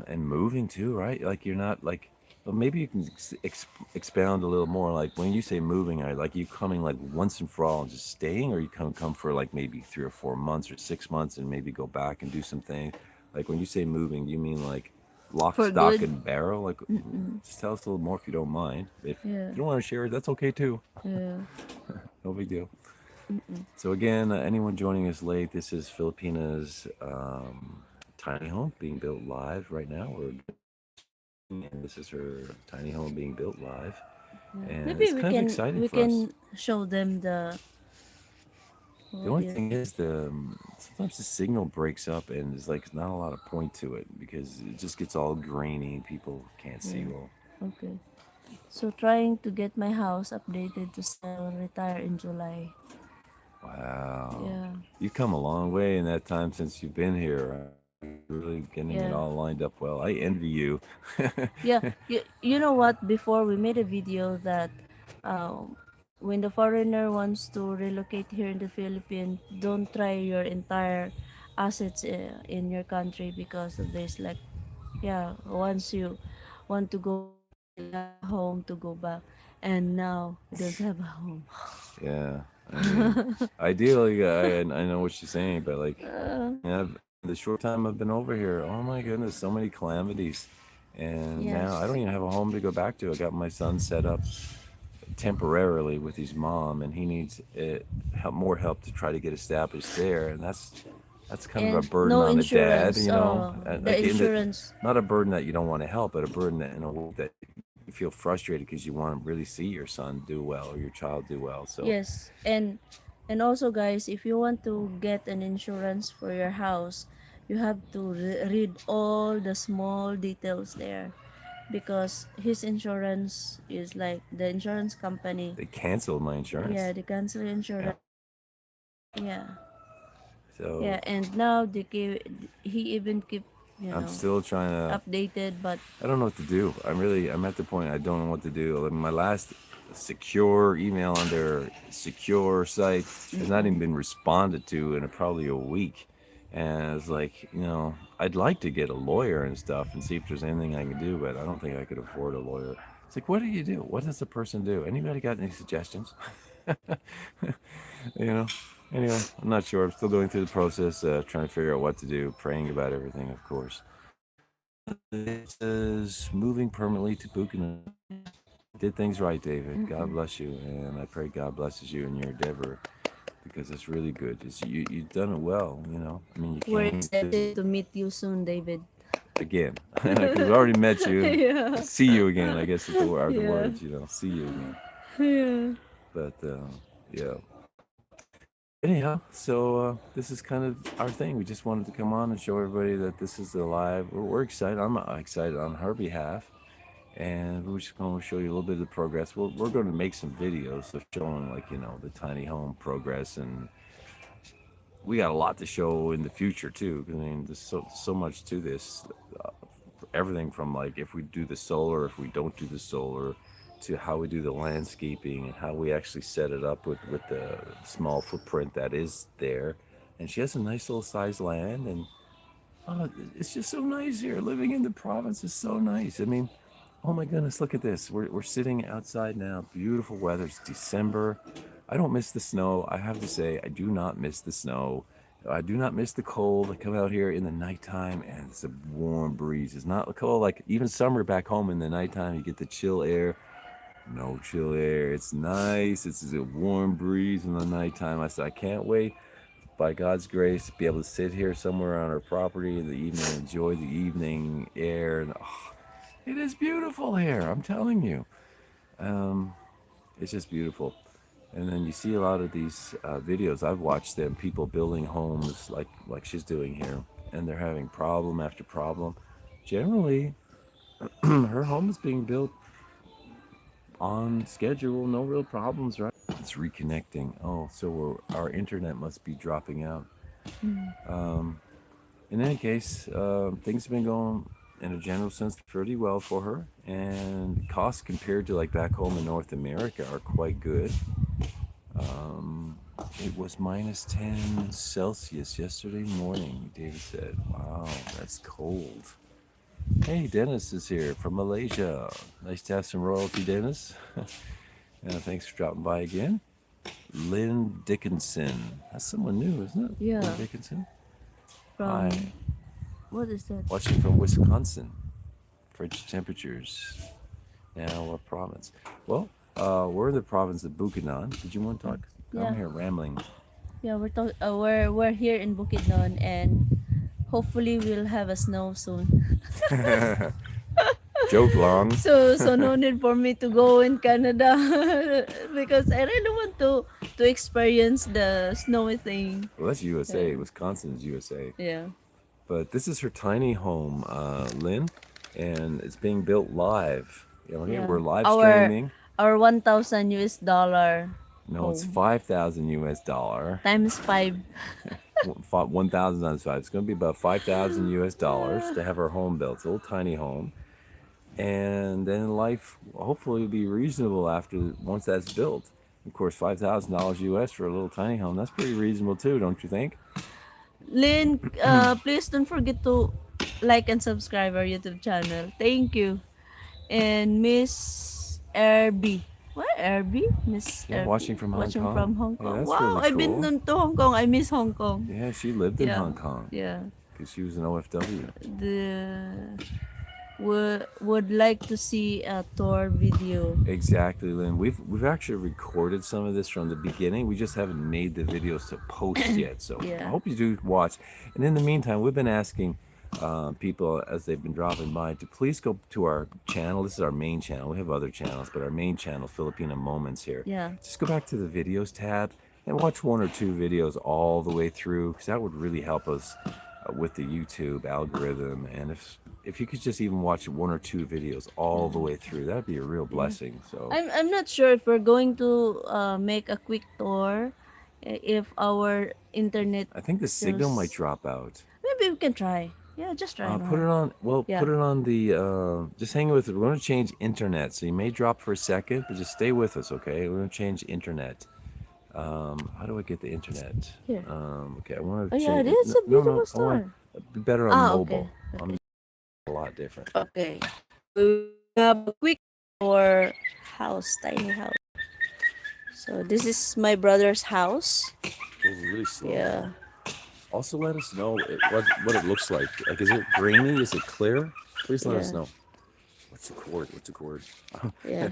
And moving too, right? Like you're not like, well, maybe you can expound a little more. Like when you say moving, are like you coming like once and for all and just staying, or you come for like maybe 3 or 4 months or 6 months and maybe go back and do some things. Like when you say moving, do you mean like lock, For stock, good. and barrel? Like, Mm-mm. just tell us a little more if you don't mind. If Yeah. you don't want to share, that's okay too. Yeah. No big deal. Mm-mm. So again, anyone joining us late, this is Filipina's tiny home being built live right now. And this is her tiny home being built live, Yeah. and Maybe it's kind of exciting we for us. can show them the, The what only is thing is, the sometimes the signal breaks up, and there's like not a lot of point to it because it just gets all grainy. People can't see yeah. well. Okay. So trying to get my house updated to sell retire in July. Wow, Yeah. you've come a long way in that time since you've been here. Right? Really getting it Yeah. all lined up well. I envy you. Yeah. You know what? Before we made a video that when the foreigner wants to relocate here in the Philippines, don't try your entire assets in your country because of this. Like, yeah, once you want to go back, you have a home to go back. And now you don't have a home. Yeah, I mean, ideally, I know what you're saying, but like, Uh, the short time I've been over here, oh my goodness, so many calamities, and now I don't yes. even have a home to go back to. I got my son set up temporarily with his mom, and he needs more help to try to get established there, and that's kind of a And burden no on the dad, insurance. you know, Oh, and the like insurance. not a burden that you don't want to help, but a burden that in a way that you feel frustrated because you want to really see your son do well or your child do well. So Yes. And also guys, if you want to get an insurance for your house, you have to read all the small details there because his insurance is like the insurance company. they canceled my Yeah, insurance. they cancel Yeah. insurance. Yeah. So Yeah, and now he even keep, I'm still trying to. updated, but I don't know what to do. I'm at the point I don't know what to do. Like my last secure email on their secure site has not even mm-mm. been responded to in probably a week. And it's like, I'd like to get a lawyer and stuff and see if there's anything I can do, but I don't think I could afford a lawyer. It's like, what do you do? What does the person do? Anybody got any suggestions? you know? Anyway, I'm not sure. I'm still going through the process, trying to figure out what to do, praying about everything, of course. It says moving permanently to Buchanan. Did things right, David. God Mm-mm. bless you, and I pray God blesses you in your endeavor because it's really good. You've done it well. I mean, you We're came to excited to meet you soon, David. again because we already met you. Yeah. See you again. I guess are the Yeah. words. See you again. Yeah. But yeah. Anyhow, so this is kind of our thing. We just wanted to come on and show everybody that this is the live. We're excited. I'm excited on her behalf. And we're just going to show you a little bit of the progress. We're going to make some videos of showing, like, the tiny home progress, and we got a lot to show in the future too. I mean, there's so much to this. Everything from like if we do the solar, if we don't do the solar, to how we do the landscaping and how we actually set it up with the small footprint that is there. And she has a nice little size land, and it's just so nice here. Living in the province is so nice. I mean, oh my goodness, look at this. We're sitting outside now. Beautiful weather. It's December. I don't miss the snow. I have to say, I do not miss the snow. I do not miss the cold. I come out here in the nighttime and it's a warm breeze. It's not cold like even summer back home in the nighttime. You get the chill air. No chill air. It's nice. It's a warm breeze in the nighttime. I said, I can't wait, by God's grace, be able to sit here somewhere on our property in the evening, enjoy the evening air. And it is beautiful here, I'm telling you. Um, it's just beautiful. And then you see a lot of these videos. I've watched them, people building homes like she's doing here, and they're having problem after problem. Generally, her home is being built on schedule, no real problems, right? It's reconnecting. Oh, so our internet must be dropping out. Mm. In any case, things have been going. in a general sense, pretty well for her. And costs compared to like back home in North America are quite good. It was minus 10 Celsius yesterday morning, David said. Wow, that's cold. Hey, Dennis is here from Malaysia. Nice to have some royalty, Dennis. Thanks for dropping by again. Lynn Dickinson. That's someone new, isn't it? Yeah. Lynn Dickinson. From Hi. what is that? Watching from Wisconsin. Frigid temperatures. Now, what province? Well, we're in the province of Bukidnon. Did you want to talk? Yeah. I'm here rambling. Yeah, we're here in Bukidnon, and hopefully we'll have a snow soon. Joke long. So no need for me to go in Canada because I really want to experience the snowy thing. Well, that's USA. Yeah. Wisconsin is USA. Yeah. But this is her tiny home, Lynn, and it's being built live. You know, here Yeah. we're live streaming. Our 1,000 US dollar. No, it's home. 5,000 US dollar. Times 5. 1,000 times 5. It's going to be about 5,000 US dollars to have our home built. It's a little tiny home. And then life hopefully will be reasonable once that's built. Of course, $5,000 US for a little tiny home, that's pretty reasonable too, don't you think? Lynn, please don't forget to like and subscribe our YouTube channel. Thank you. And Miss EARBUDS. What EARBUDS? Miss Yeah, EARBUDS. watching from Hong Watching Kong. from Hong Yeah, Kong. that's Wow, really I've been cool. to Hong Kong. I miss Hong Kong. Yeah, she lived in Yeah. Hong Kong Yeah. because she was an OFW. Would like to see a tour video. Exactly, Lynn. We've actually recorded some of this from the beginning. We just haven't made the videos to post yet. So Yeah. I hope you do watch. And in the meantime, we've been asking people as they've been dropping by to please go to our channel. This is our main channel. We have other channels, but our main channel, Filipina Moments here. Yeah. Just go back to the videos tab and watch 1 or 2 videos all the way through, because that would really help us with the YouTube algorithm. And if you could just even watch 1 or 2 videos all the way through, that'd be a real blessing. So I'm not sure if we're going to make a quick tour if our internet. I think the signal Yes. might drop out. Maybe we can try. Yeah, just try. Put it on. Well, Yeah. put it on the. Just hang with it. We're going to change internet, so you may drop for a second, but just stay with us, okay? We're going to change internet. How do I get the internet? Here. Okay, I want to. Oh yeah, change it is a beautiful I want store. be better on mobile. Okay. On a lot different. Okay. We have a quick tour house, tiny house. So this is my brother's house. It was really slow. Yeah. Also, let us know what it looks like. Like, is it grainy? Is it clear? Please let us Yeah. know. What's the cord? What's the cord? Yeah.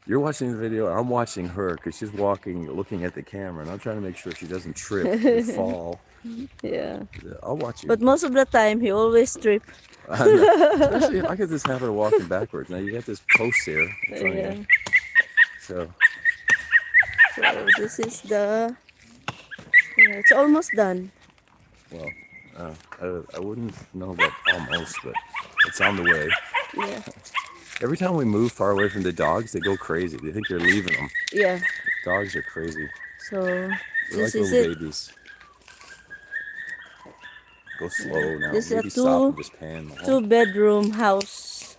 You're watching the video. I'm watching her because she's walking, looking at the camera, and I'm trying to make sure she doesn't trip and fall. Yeah. I'll watch you. But most of the time, he always trip. Especially, I get this habit of walking backwards. Now you got this post here in front of Yeah. you. So So this is the. Yeah, it's almost done. well, I wouldn't know about almost, but it's on the way. Yeah. Every time we move far away from the dogs, they go crazy. They think you're leaving them. Yeah. Dogs are crazy. So They're this like is little it. babies. Go slow now. This is a Maybe stop and just pan. the whole- 2-bedroom house.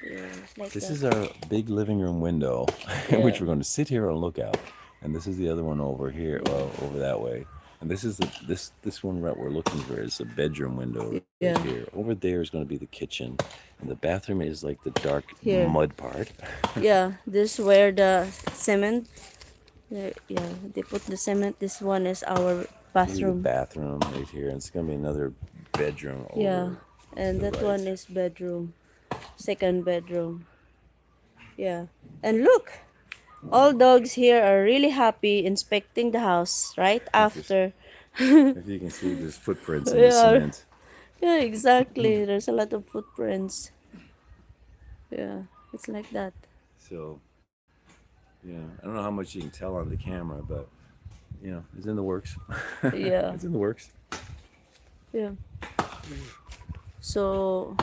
Yeah, it's like This that. is our big living room window, in which we're going to sit here and look out. And this is the other one over here, well, over that way. And this is this one that we're looking for is a bedroom window right Yeah. here. Over there is going to be the kitchen, and the bathroom is like the dark Here. mud part. Yeah, this where the cement. There, yeah, they put the cement. This one is our Here's the bathroom. bathroom right here, and it's going to be another bedroom. Over Yeah, and the that right. one is bedroom, second bedroom. Yeah, and look, all dogs here are really happy inspecting the house right after. If you can see, there's footprints in the Yeah. cement. Yeah, exactly. There's a lot of footprints. Yeah, it's like that. So, yeah, I don't know how much you can tell on the camera, but you know, it's in the works. Yeah. It's in the works. Yeah. So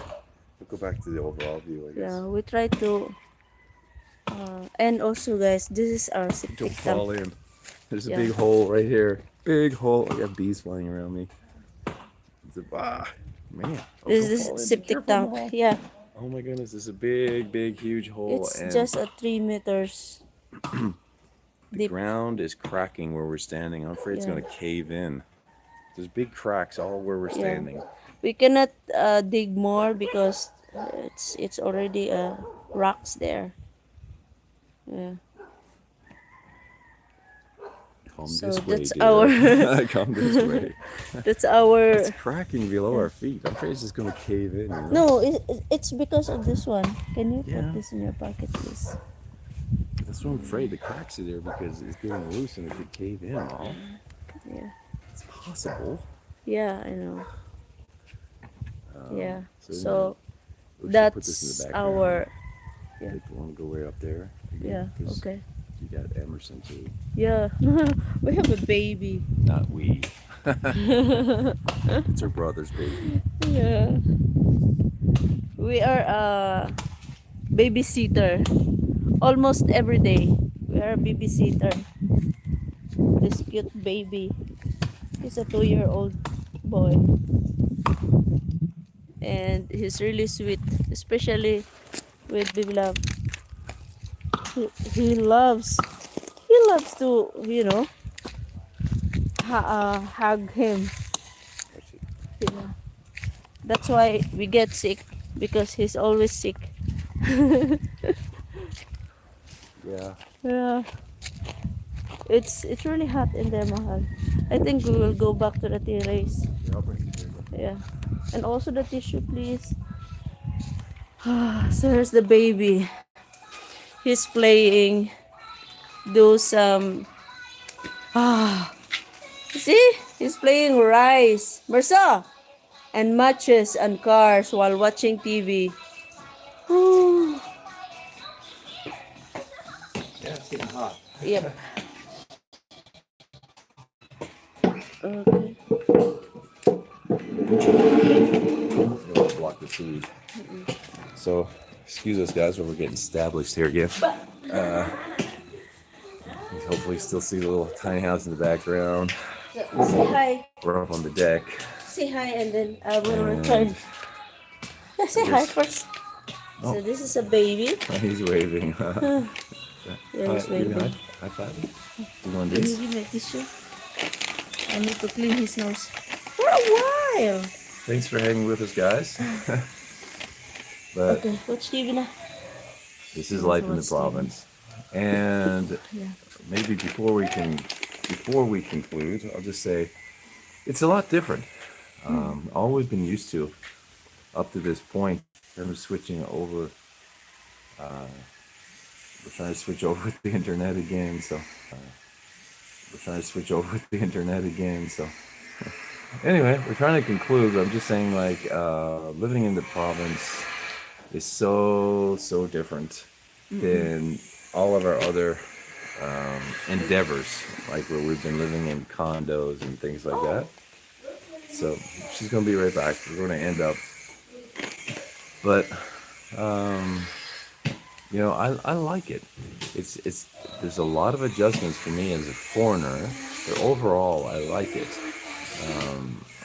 We'll go back to the overall view, I guess. yeah, we try to. And also, guys, this is our Don't septic fall tank. in. There's a Yeah. big hole right here. Big hole. I got bees flying around me. It's a, Man, oh, This don't is fall in. Be septic careful, tank. Mom. Yeah, Oh my goodness, this is a big, big, huge hole, it's and just a 3 meters the deep. ground is cracking where we're standing. I'm afraid it's Yeah, going to cave in. There's big cracks all where we're yeah. standing. We cannot dig more because it's already rocks there. Yeah. Come So this way, that's our dear. Come this way. that's It's our cracking below our feet. I'm afraid it's just going to cave in, you know? no. It's because of this one. Can you put Yeah, this in your pocket, please? that's what I'm afraid. The cracks are there because it's getting loose and it could cave in, Mom. Yeah. It's possible. Yeah, I know. Yeah. So anyway, So we should put this in the that's background. our yeah. People want to go way up there Yeah. again because Okay. you got Emerson too. Yeah. We have a baby. Not we. It's her brother's baby. Yeah. We are a babysitter almost every day. We are a babysitter. This cute baby. He's a 2-year-old boy. And he's really sweet, especially with baby love. He loves to, hug him. Yeah. That's why we get sick because he's always sick. Yeah. Yeah. It's really hot in there, Mahal. I think we will go back to the terrace. Yeah, I'll bring it here. Yeah. And also the tissue, please. So here's the baby. He's playing those see? He's playing rice. Marsa! And matches and cars while watching TV. Yeah, it's getting hot. Yep. Okay. It'll block the food. So, excuse us, guys, when we're getting established here again. You hopefully still see the little tiny house in the background. So, say hi. We're up on the deck. Say hi and then I will return. Yeah, say hi first. Oh. So this is a baby. He's waving. Yeah, he's Give me a waving. high five. You want Can you this? give me a tissue? I need to clean his nose. For a while. Thanks for hanging with us, guys. But Okay, what's TV na? this is life in the What's TV? province. And Yeah. maybe before we conclude, I'll just say it's a lot different. All we've been used to up to this point, kind of switching over. We're trying to switch over with the internet again, so anyway, we're trying to conclude, but I'm just saying, like, living in the province is so different than all of our other endeavors, like where we've been living in condos and things like that. So she's gonna be right back. We're gonna end up, but I like it. It's there's a lot of adjustments for me as a foreigner, but overall I like it.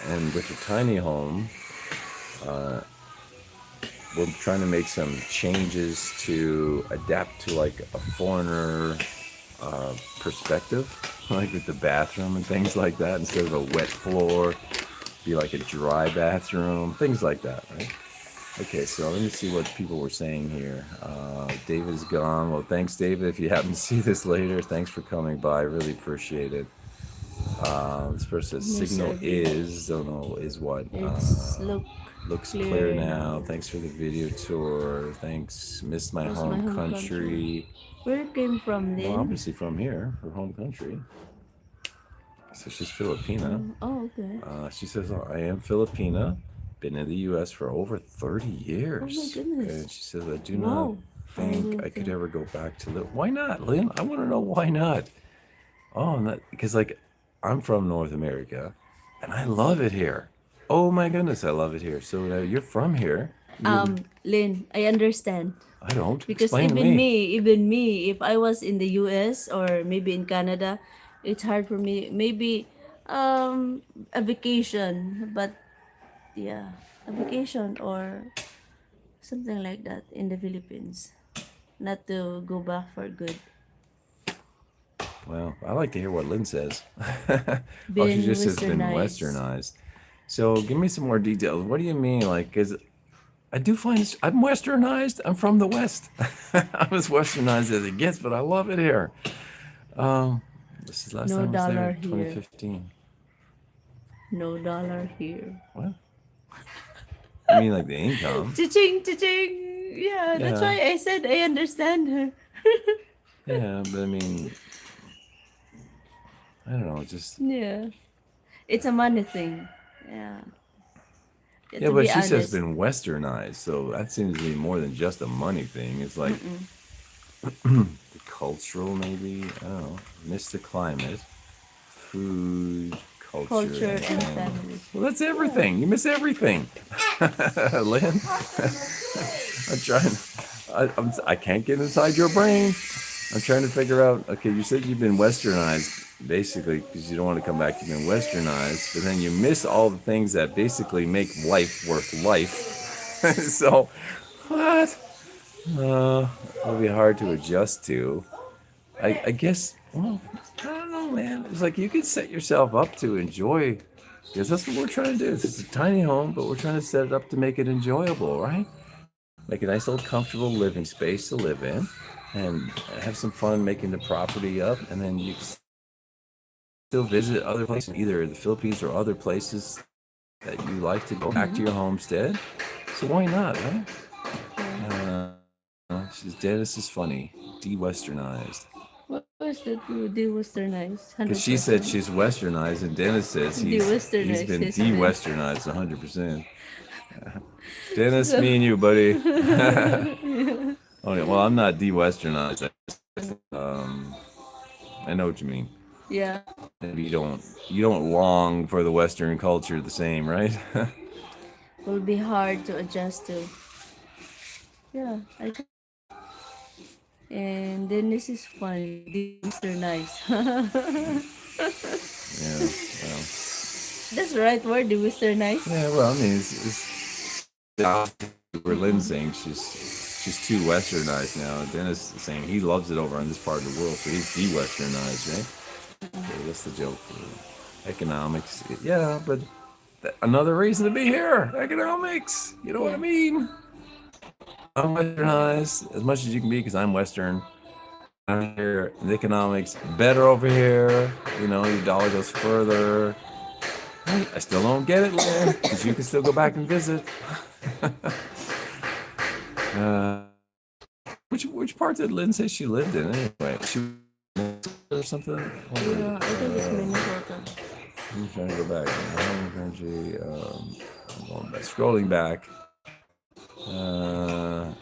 And with the tiny home, we're trying to make some changes to adapt to like a foreigner perspective, like with the bathroom and things like that. Instead of a wet floor, be like a dry bathroom, things like that, right? Okay, so let me see what people were saying here. David is gone. Well, thanks, David. If you happen to see this later, thanks for coming by. Really appreciate it. This person says Yes, signal I do. is, don't know, is what? It's Looks clear clear now. now. Thanks for the video tour. Thanks. Missed my Where's home my home country. Where it came from, Well, then? obviously from here, her home country. So she's Filipina. Oh, okay. She says, I am Filipina. Been in the U.S. for over 30 years. Oh my goodness. And she says, I do Wow. not think I could ever go back to live. Why not, Lynn? I want to know why not. Oh, because like I'm from North America, and I love it here. Oh my goodness, I love it here. So you're from here. Lynn, I understand. I don't. Because Explain to even me, if I was in the US or maybe in Canada, it's hard for me. Maybe a vacation, but yeah. a vacation or something like that in the Philippines, not to go back for good. Well, I like to hear what Lynn says. Oh, she Been just says been westernized. westernized. So give me some more details. What do you mean? Like, cause I do find this, I'm westernized. I'm from the West. I'm as westernized as it gets, but I love it here. Um, this is last No time I was there, dollar here. 2015. No dollar here. What? You mean like the income? Cha-ching, cha-ching. Yeah, that's Yeah, why I said I understand her. yeah, but I mean, I don't know, just Yeah. It's a money thing. Yeah. Yeah, yeah. to But be she says honest. been westernized, so that seems to be more than just a money thing. It's like Mm-mm. the cultural, maybe. I don't know. Miss the climate, food, culture, Culture and and family. family. Well, that's Yeah. everything. You miss everything, Lynn. I'm trying. I can't get inside your brain. I'm trying to figure out. Okay, you said you've been westernized, basically, because you don't want to come back. You've been westernized, but then you miss all the things that basically make life worth life. So, what? It'll be hard to adjust to. I guess. Well, I don't know, man. It's like you can set yourself up to enjoy. Because that's what we're trying to do. It's a tiny home, but we're trying to set it up to make it enjoyable, right? Make a nice little comfortable living space to live in and have some fun making the property up, and then you still visit other places, either the Philippines or other places that you like to go back to Mm-hmm. your homestead. So why not, right? Yeah. She's Dennis is funny, de-westernized. What was that? They westernized? Because she said 100%. she's westernized, and Dennis says They he's westernized, been isn't it? de-westernized 100%. Dennis, So, me and you, buddy. Oh, yeah, well, I'm not de-westernized. Um, I know what you mean. yeah. Maybe you don't long for the Western culture the same, right? Will be hard to adjust to. Yeah. And then this is funny. They westernized. Yeah. Well. That's the right word, they westernized. Yeah. Well, I mean, it's where Lynn's saying she's too westernized now. Dennis is saying he loves it over on this part of the world, so he's de-westernized, right? So that's the joke. Economics, yeah, but another reason to be here. Economics. You know what I Yeah. mean? I'm westernized as much as you can be because I'm Western. I'm here. The economics better over here. You know, your dollar goes further. I still don't get it, Lynn, because you can still go back and visit. uh, which part did Lynn say she lived in anyway? She or something? Yeah, I think it's Minnesota. I'm trying to go back. Home country. I'm going back. Scrolling back. Uh,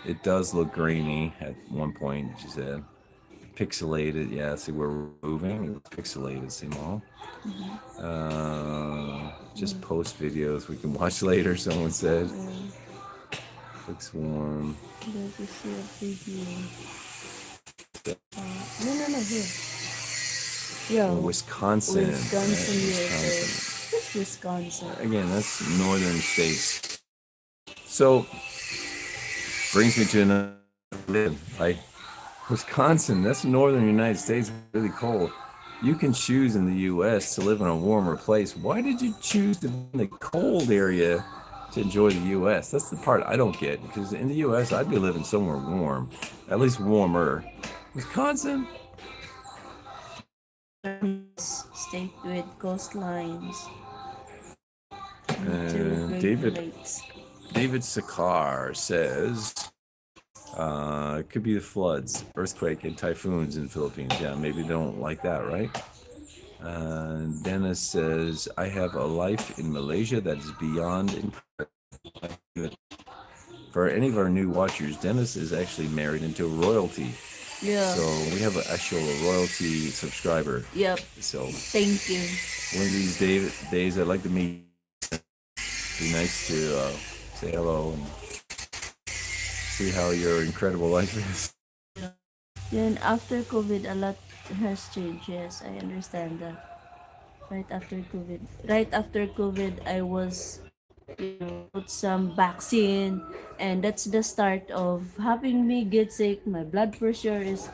it does look grainy at one point, she said. Pixelated, yeah. See, we're moving. Pixelated, Simone. Just post videos we can watch later, someone said. Looks warm. Let me see a video. No, here. Oh, Yo, Wisconsin. Wisconsin, Right, USA. Wisconsin. What's Wisconsin? Again, that's northern states. So, brings me to another. Like, Wisconsin, that's northern United States, really cold. You can choose in the U.S. to live in a warmer place. Why did you choose to be in the cold area to enjoy the U.S.? That's the part I don't get. Because in the U.S., I'd be living somewhere warm, at least warmer. Wisconsin? State with coastlines. Two great David lakes. Sakar says it could be the floods, earthquake, and typhoons in the Philippines. Yeah, maybe they don't like that, right? Dennis says, I have a life in Malaysia that is beyond impressive. For any of our new watchers, Dennis is actually married into royalty. Yeah. So we have an actual royalty subscriber. Yep. So Thank you. one of these days I'd like to meet. Be nice to say hello and see how your incredible life is. Then after COVID, a lot has changed. Yes, I understand that. Right after COVID, I was put some vaccine, and that's the start of having me get sick. My blood pressure is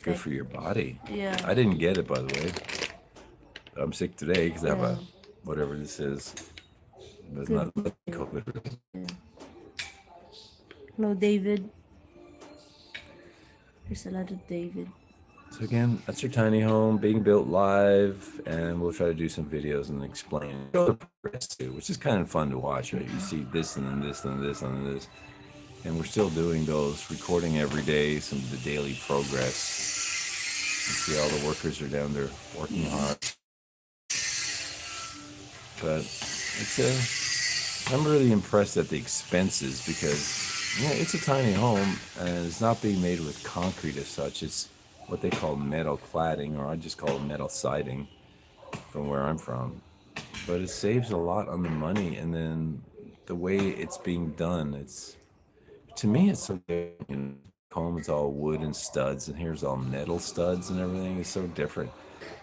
Good for your body. yeah, I didn't get it, by the way. I'm sick today because I have yeah. a whatever this is. But it's Good. not COVID. Yeah. Hello, David. There's a lot of David. So again, that's your tiny home being built live, and we'll try to do some videos and explain the progress too, which is kind of fun to watch. Right? You see this and then this and this and this, and we're still doing those, recording every day some of the daily progress. You see all the workers are down there working hard, but I'm really impressed at the expenses because it's a tiny home and it's not being made with concrete as such. It's what they call metal cladding, or I just call it metal siding from where I'm from. But it saves a lot on the money, and then the way it's being done, to me it's so different. Home is all wood and studs, and here's all metal studs and everything. It's so different.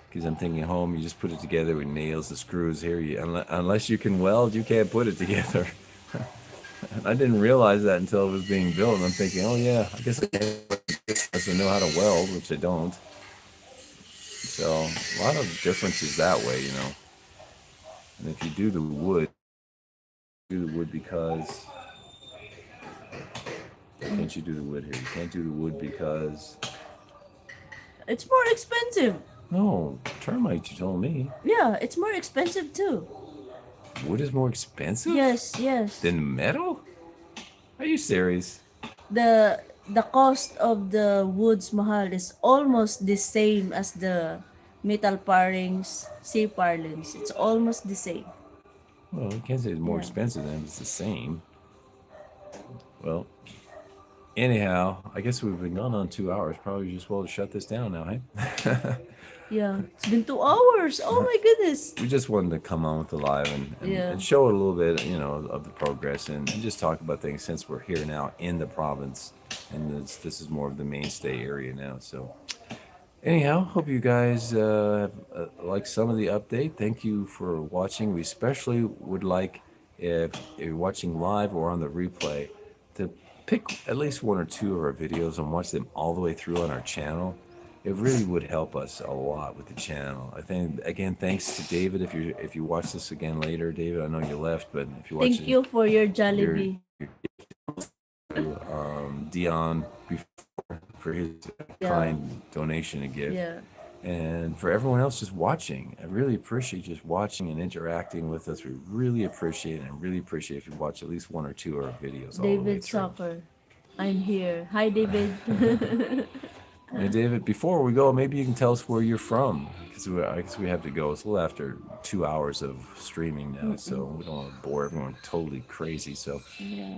Because I'm thinking home, you just put it together with nails, the screws here. Unless you can weld, you can't put it together. I didn't realize that until it was being built, and I'm thinking, oh yeah, I guess I know how to weld, which I don't. So a lot of differences that way, And if you do the wood because can't you do the wood here? You can't do the wood because It's more expensive. no termite. You told me Yeah, it's more expensive too. wood is more expensive. Yes. Than metal? Are you serious? The cost of the woods mahal is almost the same as the metal parings, sea parlings. It's almost the same. Well, you can't say it's more Yeah. expensive than it's the same. Well, anyhow, I guess we've been gone on 2 hours. Probably just well to shut this down now, hey? Yeah, it's been 2 hours. Oh my goodness. We just wanted to come on with the live and show a little bit, of the progress and just talk about things since we're here now in the province, and this is more of the mainstay area now. So, anyhow, hope you guys like some of the update. Thank you for watching. We especially would like if you're watching live or on the replay to pick at least one or two of our videos and watch them all the way through on our channel. It really would help us a lot with the channel. I think again, thanks to David. If you watch this again later, David, I know you left, but if you watch Thank you for your Jollibee. Dion before for his kind donation and gift. Yeah. And for everyone else just watching, I really appreciate just watching and interacting with us. We really appreciate it, and really appreciate if you watch at least one or two of our videos. David Soccer. I'm here. Hi, David. Hey, David, before we go, maybe you can tell us where you're from, because I guess we have to go. It's a little after 2 hours of streaming now, so we don't want to bore everyone totally crazy. So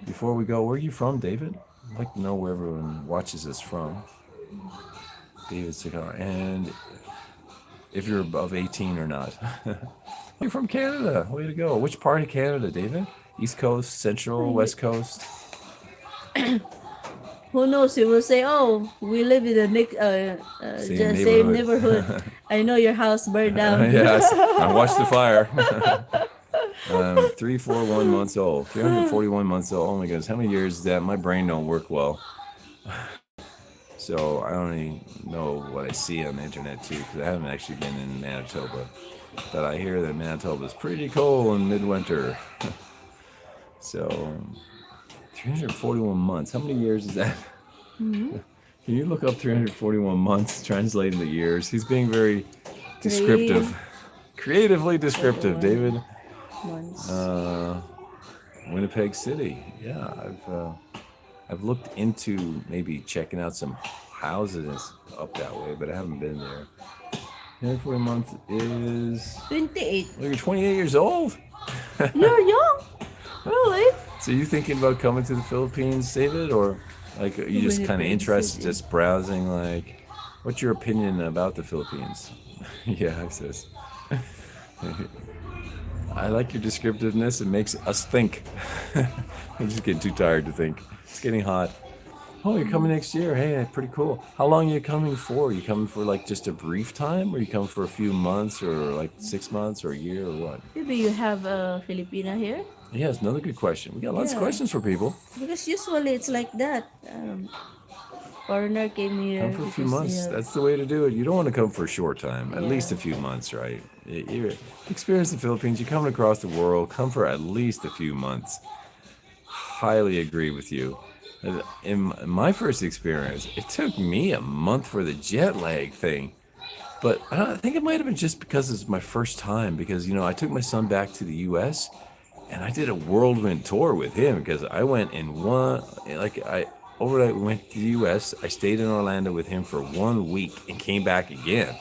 before we go, where are you from, David? I'd like to know where everyone watches us from. David Cigar. And if you're above 18 or not. You're from Canada. Way to go. Which part of Canada, David? East Coast, Central, West Coast? Who knows? He will say, "Oh, we live in the same neighborhood." I know your house burned down. Yes, I watched the fire. 341 months old, 341 months old. Oh my goodness, how many years is that? My brain don't work well. So I only know what I see on the internet too, because I haven't actually been in Manitoba. But I hear that Manitoba is pretty cold in midwinter. So 341 months. How many years is that? Mm-hmm. Can you look up 341 months, translate into years? He's being very descriptive. Creatively descriptive, David. Winnipeg City. Yeah, I've looked into maybe checking out some houses up that way, but I haven't been there. 340 months is 28. Well, you're 28 years old. You're young, really? So you thinking about coming to the Philippines, David, or like are you just kind of interested, just browsing? Like, what's your opinion about the Philippines? Yeah, it says. I like your descriptiveness. It makes us think. I'm just getting too tired to think. It's getting hot. Oh, you're coming next year. Hey, pretty cool. How long are you coming for? You coming for like just a brief time, or you coming for a few months, or like 6 months, or a year, or what? Maybe you have a Filipina here? Yeah, it's another good question. We got lots of Yeah. questions for people. Because usually it's like that. Foreigner came Come here for a few because they months. have. That's the way to do it. You don't want to come for a short time. At least Yeah. a few months, right? You experience the Philippines. You're coming across the world. Come for at least a few months. Highly agree with you. In my first experience, it took me a month for the jet lag thing. But I think it might have been just because it's my first time. Because, I took my son back to the U.S. and I did a whirlwind tour with him because I went in overnight we went to the U.S. I stayed in Orlando with him for 1 week and came back again.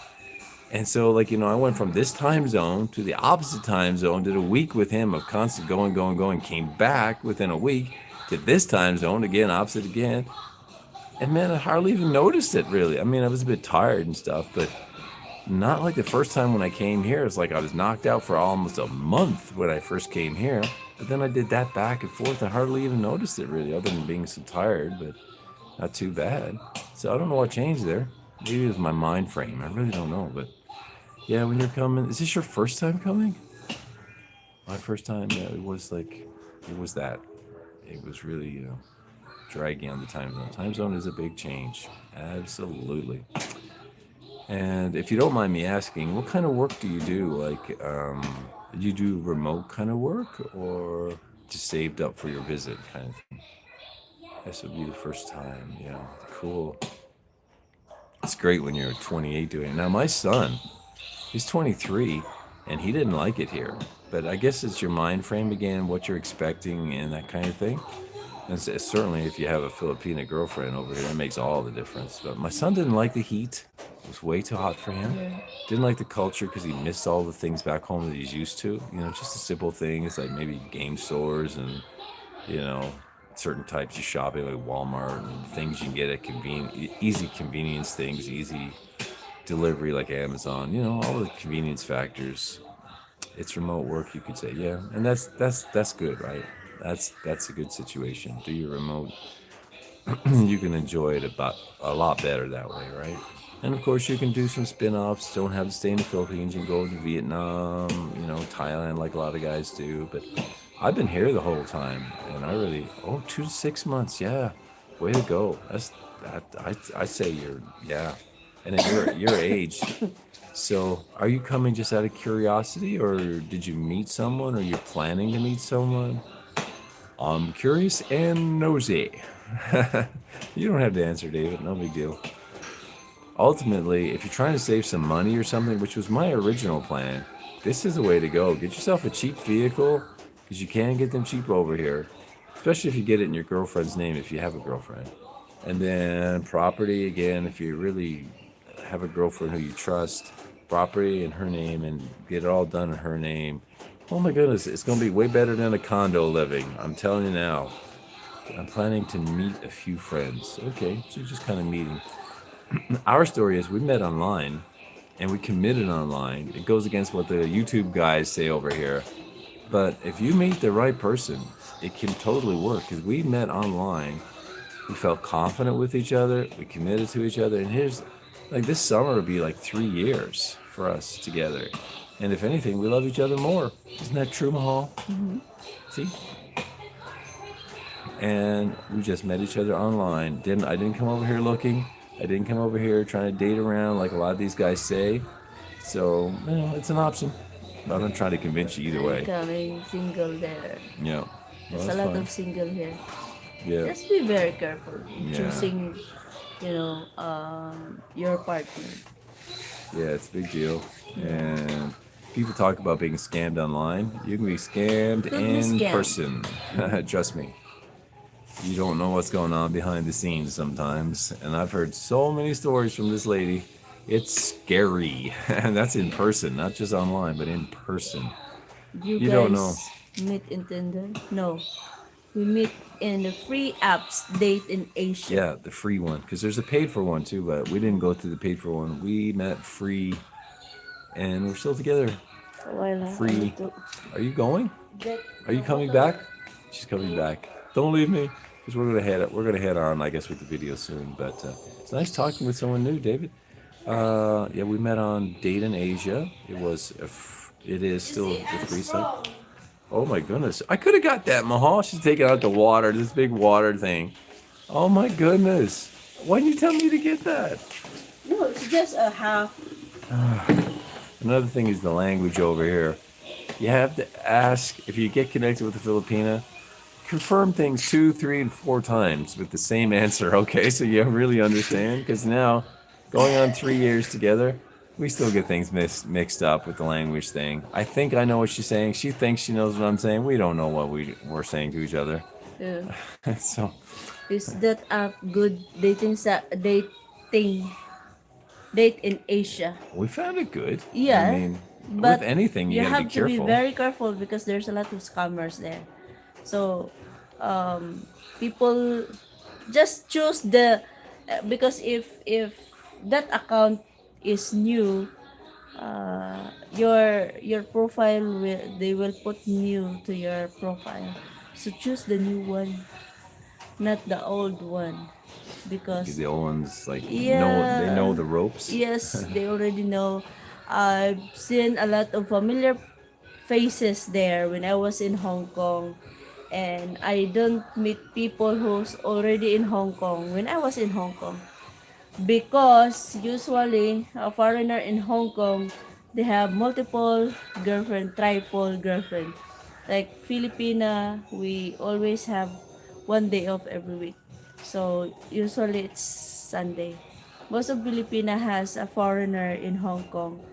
And so, I went from this time zone to the opposite time zone, did a week with him of constant going, going, going, came back within a week to this time zone again, opposite again. And man, I hardly even noticed it really. I mean, I was a bit tired and stuff, but not like the first time when I came here. It's like I was knocked out for almost a month when I first came here. But then I did that back and forth. I hardly even noticed it really, other than being so tired, but not too bad. So I don't know what changed there. Maybe it was my mind frame. I really don't know, but yeah, when you're coming, is this your first time coming? My first time, yeah, it was that. It was really, dragging on the time zone. Time zone is a big change. Absolutely. And if you don't mind me asking, what kind of work do you do? Like, do you do remote kind of work or just saved up for your visit kind of thing? This would be the first time. Yeah, cool. It's great when you're 28 doing it. Now, my son, he's 23, and he didn't like it here. But I guess it's your mind frame again, what you're expecting, and that kind of thing. And certainly, if you have a Filipina girlfriend over here, that makes all the difference. But my son didn't like the heat; it was way too hot for him. Yeah. Didn't like the culture because he missed all the things back home that he's used to. Just the simple things like maybe game stores and you know certain types of shopping like Walmart and things you can get at easy convenience things, easy delivery like Amazon. All the convenience factors. It's remote work, you could say, yeah, and that's good, right? That's a good situation. Do your remote, you can enjoy it about a lot better that way, right? And of course, you can do some spin-offs. Don't have to stay in the Philippines. You can go to Vietnam, Thailand, like a lot of guys do. But I've been here the whole time, and I really 2 to 6 months, yeah, way to go. I say yeah, and at your age. So, are you coming just out of curiosity, or did you meet someone, or you're planning to meet someone? I'm curious and nosy. You don't have to answer, David. No big deal. Ultimately, if you're trying to save some money or something, which was my original plan, this is the way to go. Get yourself a cheap vehicle, because you can get them cheap over here, especially if you get it in your girlfriend's name, if you have a girlfriend. And then property, again, if you really have a girlfriend who you trust, property in her name and get it all done in her name. Oh my goodness, it's going to be way better than a condo living. I'm telling you now. I'm planning to meet a few friends. Okay, so just kind of meeting. Our story is we met online and we committed online. It goes against what the YouTube guys say over here. But if you meet the right person, it can totally work. Because we met online, we felt confident with each other, we committed to each other, and here's like this summer will be like 3 years for us together. And if anything, we love each other more. Isn't that true, Mahal? Mm-hmm. See? And we just met each other online. I didn't come over here looking. I didn't come over here trying to date around like a lot of these guys say. So, it's an option. I'm not trying to convince you either way. Coming single there. Yeah. There's Well, a lot fine. of single here. Yeah. Just be very careful Yeah. choosing, your partner. Yeah, it's a big deal. And people talk about being scammed online. You can be scammed Don't be in scammed. person. Trust me. You don't know what's going on behind the scenes sometimes. And I've heard so many stories from this lady. It's scary. And that's in person, not just online, but in person. You You guys don't know. meet in Tinder? No. We meet in the free apps Date in Asia. Yeah, the free one. Because there's a paid for one too, but we didn't go through the paid for one. We met free. And we're still together. While Free. I need to Are you going? get Are you coming back? She's coming back. Don't leave me. because we're gonna head on, I guess, with the video soon. But it's nice talking with someone new, David. Yeah, we met on Date in Asia. It is still the free site. Oh my goodness, I could have got that, Mahal. She's taking out the water, this big water thing. Oh my goodness, why didn't you tell me to get that? No, it's just a half. Another thing is the language over here. You have to ask, if you get connected with the Filipina, confirm things 2, 3, and 4 times with the same answer, okay? So you really understand? Because now, going on 3 years together, we still get things mixed up with the language thing. I think I know what she's saying. She thinks she knows what I'm saying. We don't know what we're saying to each other. Yeah. So, Is that a good date in Asia? we found it good. Yeah, I mean, but with anything, you gotta have be to be careful. very careful because there's a lot of scammers there. So, people just choose because if that account is new, your profile they will put new to your profile. So choose the new one, not the old one, because The old ones, like, they know yeah, the ropes. yes, they already know. I've seen a lot of familiar faces there when I was in Hong Kong, and I don't meet people who's already in Hong Kong when I was in Hong Kong, because usually a foreigner in Hong Kong, they have multiple girlfriend, triple girlfriend. Like Filipina, we always have 1 day off every week. So usually it's Sunday. Most of Filipina has a foreigner in Hong Kong.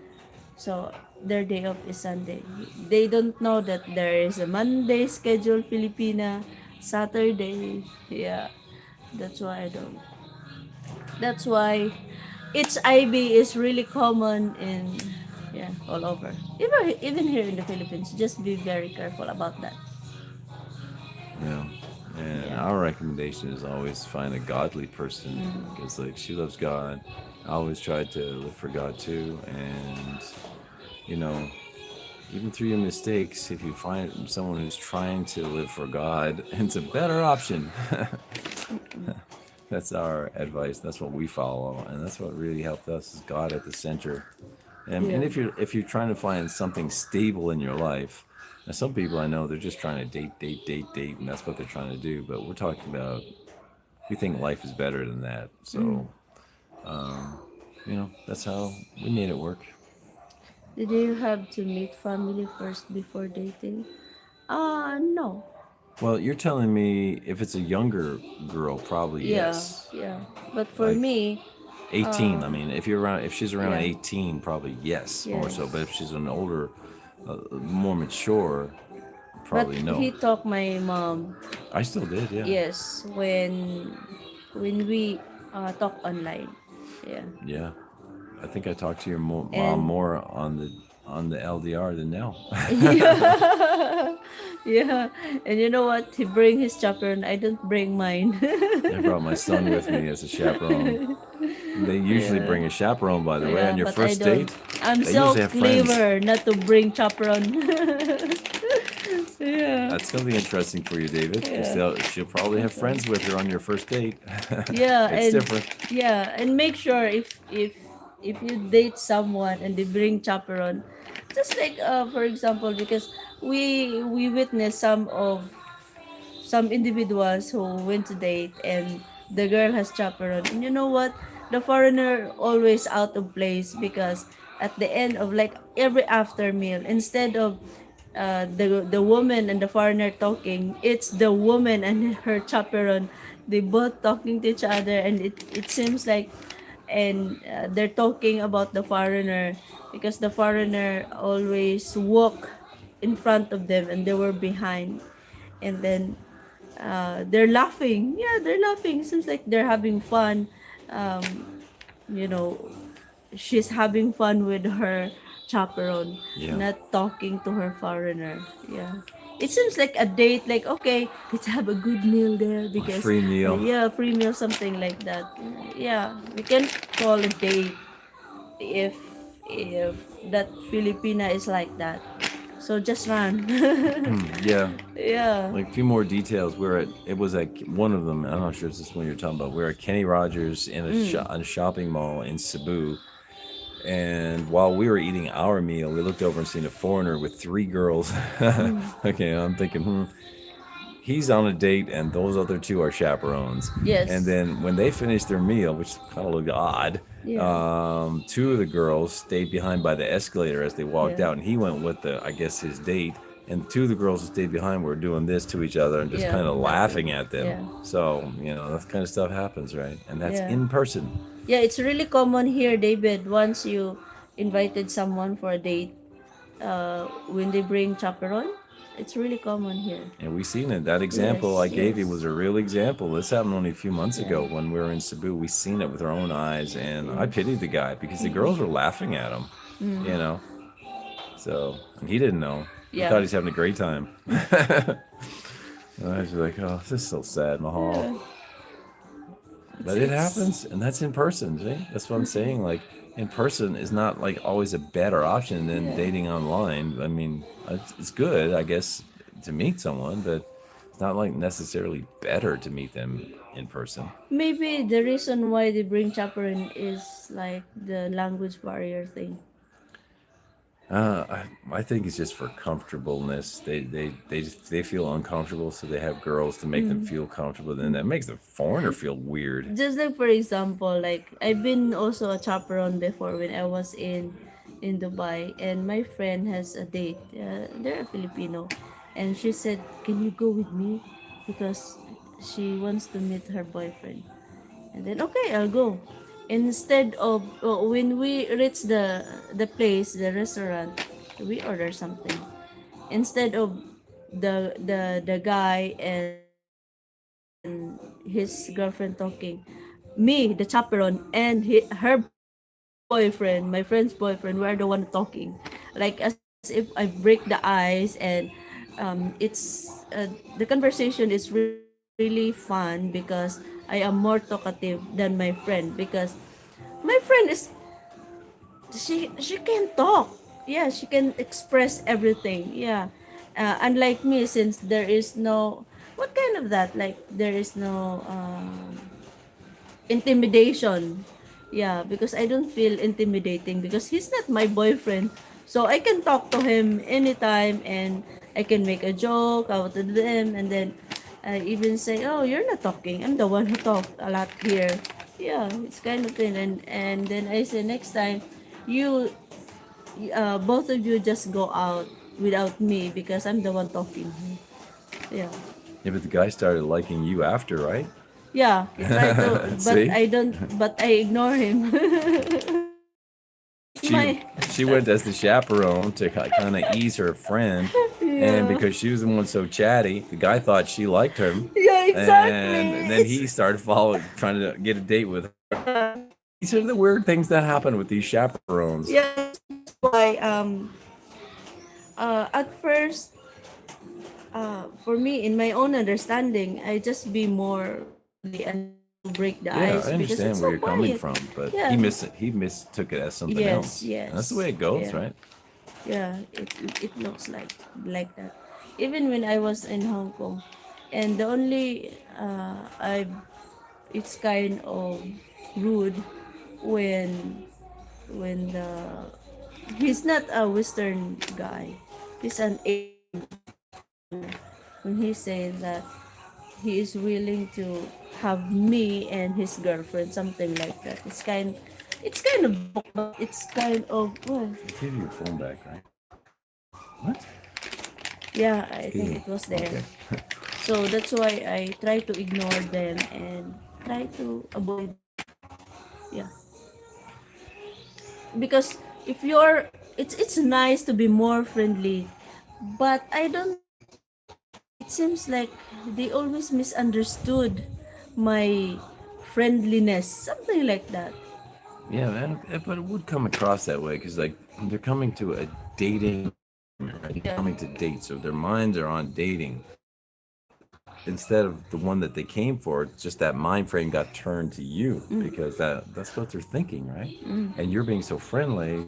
So their day off is Sunday. They don't know that there is a Monday schedule Filipina, Saturday. Yeah. That's why I don't. That's why HIV is really common in, yeah, all over. Even here in the Philippines. Just be very careful about that. Yeah. And Yeah. our recommendation is always find a godly person, because, like, she loves God. I always try to live for God too. And, you know, even through your mistakes, if you find someone who's trying to live for God, it's a better option. That's our advice. That's what we follow, and that's what really helped us, is God at the center. And Yeah. if you're trying to find something stable in your life, now some people I know, they're just trying to date, and that's what they're trying to do. But we're talking about, we think life is better than that. So, that's how we made it work. Did you have to meet family first before dating? No. Well, you're telling me if it's a younger girl, probably Yeah, yes. yeah. But for Like me, 18. I mean, if she's around yeah, 18, probably yes, more so. But yes. if she's an older, more mature, But probably no. he talked my mom, I still did, yeah. yes, when we talk online. Yeah. Yeah. I think I talked to your mom And more on the LDR than now. yeah. Yeah. And you know what? He bring his chaperone. I don't bring mine. I brought my son with me as a chaperone. They usually Yeah. bring a chaperone, by the way, Yeah, on your but I first don't. date. I'm They so usually have friends. clever not to bring chaperone. Yeah. That's gonna be interesting for you, David, because Yeah. she'll probably have friends with her on your first date. Yeah, It's and different. yeah, and make sure if you date someone and they bring chaperone, just like for example, because we witness some individuals who went to date and the girl has chaperone, and you know what, the foreigner always out of place, because at the end of like every after meal, instead of the woman and the foreigner talking, it's the woman and her chaperone, they both talking to each other, and it seems like, and they're talking about the foreigner, because the foreigner always walk in front of them and they were behind, and then they're laughing. Yeah, they're laughing. Seems like they're having fun. You know, she's having fun with her chaperone, Yeah. not talking to her foreigner. Yeah. It seems like a date, like, okay, let's have a good meal there, A because, free meal. yeah, free meal, something like that. Yeah, we can call a date if if that Filipina is like that. So just run. Yeah. Yeah. Like a few more details. It was at one of them. I'm not sure if this is one you're talking about. We're at Kenny Rogers in a shopping mall in Cebu. And while we were eating our meal, we looked over and seen a foreigner with three girls. Okay, I'm thinking, he's on a date and those other two are chaperones. Yes. And then when they finished their meal, which kind of looked odd, two of the girls stayed behind by the escalator as they walked out, and he went with I guess his date. And two of the girls who stayed behind were doing this to each other and just kind of laughing at them. Yeah. So, that kind of stuff happens, right? And that's Yeah. in person. Yeah, it's really common here, David. Once you invited someone for a date, when they bring chaperone, it's really common here. And we seen it. That example I gave you yes. was a real example. This happened only a few months ago when we were in Cebu. We seen it with our own eyes, and I pitied the guy because the girls were laughing at him, So and he didn't know. He thought he's having a great time. And I was like, oh, this is so sad, Mahal. Yeah. But it happens, and that's in person. See? That's what I'm saying. Like, in person is not like always a better option than dating online. I mean, it's good, I guess, to meet someone, but it's not like necessarily better to meet them in person. Maybe the reason why they bring chaperone is like the language barrier thing. I think it's just for comfortableness. They feel uncomfortable, so they have girls to make them feel comfortable. Then that makes the foreigner feel weird. Just like for example, like I've been also a chaperone before when I was in Dubai, and my friend has a date. They're a Filipino, and she said, "Can you go with me?" Because she wants to meet her boyfriend. And then okay, I'll go. Instead of when we reach the place, the restaurant, we order something. Instead of the guy and his girlfriend talking, me, the chaperone, and her boyfriend, my friend's boyfriend, we're the one talking, like as if I break the ice, and it's the conversation is really fun because I am more talkative than my friend, because my friend is she can talk. Yeah, she can express everything. Yeah. Unlike me, since there is no what kind of that, like there is no intimidation. Yeah, because I don't feel intimidating because he's not my boyfriend. So I can talk to him anytime, and I can make a joke out of them, and then I even say, "Oh, you're not talking. I'm the one who talk a lot here." Yeah, it's kind of thing. And then I say, next time, you both of you just go out without me because I'm the one talking. Yeah. Yeah, but the guy started liking you after, right? Yeah, he tried to, but See? I don't. But I ignore him. She went as the chaperone to kind of ease her friend, and because she was the one so chatty, the guy thought she liked him. Yeah, exactly. And then he started trying to get a date with her. These are the weird things that happen with these chaperones. Yeah, that's why at first, for me, in my own understanding, I just be more friendly and break the Yeah, ice I because understand it's where so you're coming quiet. from, but Yeah. he mistook it as something Yes, else. yes. And that's the way it goes, Yeah. right? Yeah, it looks like that. Even when I was in Hong Kong, and the only I it's kind of rude when the he's not a Western guy, he's an Asian. When he says that he is willing to have me and his girlfriend, something like that. It's kind of but it's kind of well, Give you your phone back, right? What? yeah, I think it was there. Okay. So that's why I try to ignore them and try to avoid. Yeah, because if you're, it's nice to be more friendly, but I don't. It seems like they always misunderstood my friendliness, something like that. Yeah, man, but it would come across that way because, like, they're coming to a dating, right? They're coming to date, so their minds are on dating instead of the one that they came for. It's just that mind frame got turned to you because that's what they're thinking, right? And you're being so friendly,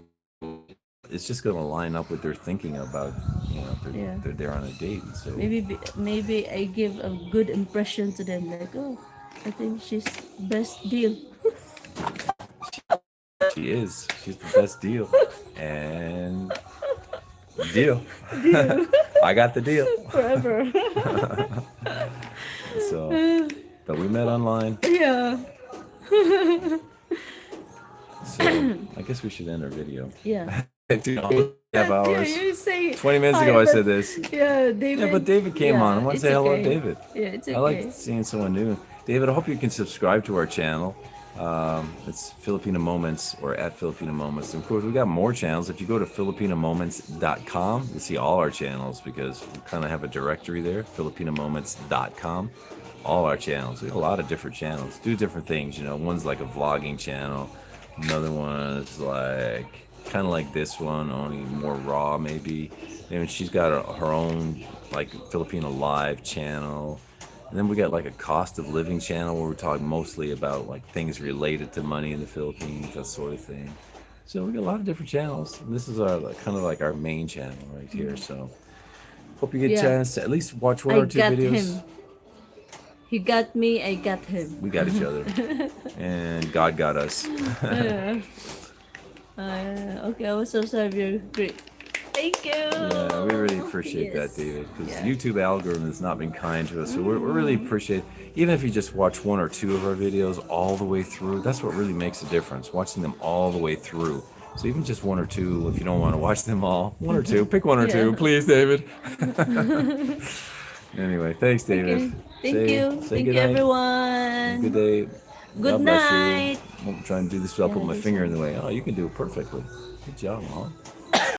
it's just going to line up with their thinking about, Yeah. they're there on a date. And so Maybe I give a good impression to them, like, oh, I think she's best deal. she's the best deal, and deal. I got the deal. Forever. So, but we met online. Yeah. So I guess we should end our video. Yeah. 2.5 hours. Yeah, you say 20 minutes hi, ago I but- said this. Yeah, David. Yeah, but David came yeah, on. I want to it's say hello okay. to David. Yeah, it's okay. I like seeing someone new. David, I hope you can subscribe to our channel. It's Filipina Moments or at Filipina Moments. And of course, we got more channels. If you go to filipinamoments.com, you'll see all our channels because we kind of have a directory there, filipinamoments.com. All our channels. We have a lot of different channels. Do different things. You know, one's like a vlogging channel. Another one is like kind of like this one, only more raw maybe. And she's got her own like Filipino live channel. And then we got like a cost of living channel where we talk mostly about like things related to money in the Philippines, that sort of thing. So we got a lot of different channels. And this is our like, kind of like our main channel right here. So hope you get a chance to at least watch one I or two got videos. him. He got me, I got him. We got each other. And God got us. Okay, I was so sorry. You're great. Thank you. Yeah, we really appreciate that, David, because YouTube algorithm has not been kind to us. So we really appreciate, even if you just watch one or two of our videos all the way through, that's what really makes a difference, watching them all the way through. So even just one or two, if you don't want to watch them all, one or two, pick one or two, please, David. Anyway, thanks, David. Okay. Thank you. Thank you, everyone. Good day. Good God bless night. you. I'm trying to do this without putting my finger in the way. Oh, you can do it perfectly. Good job, Mom.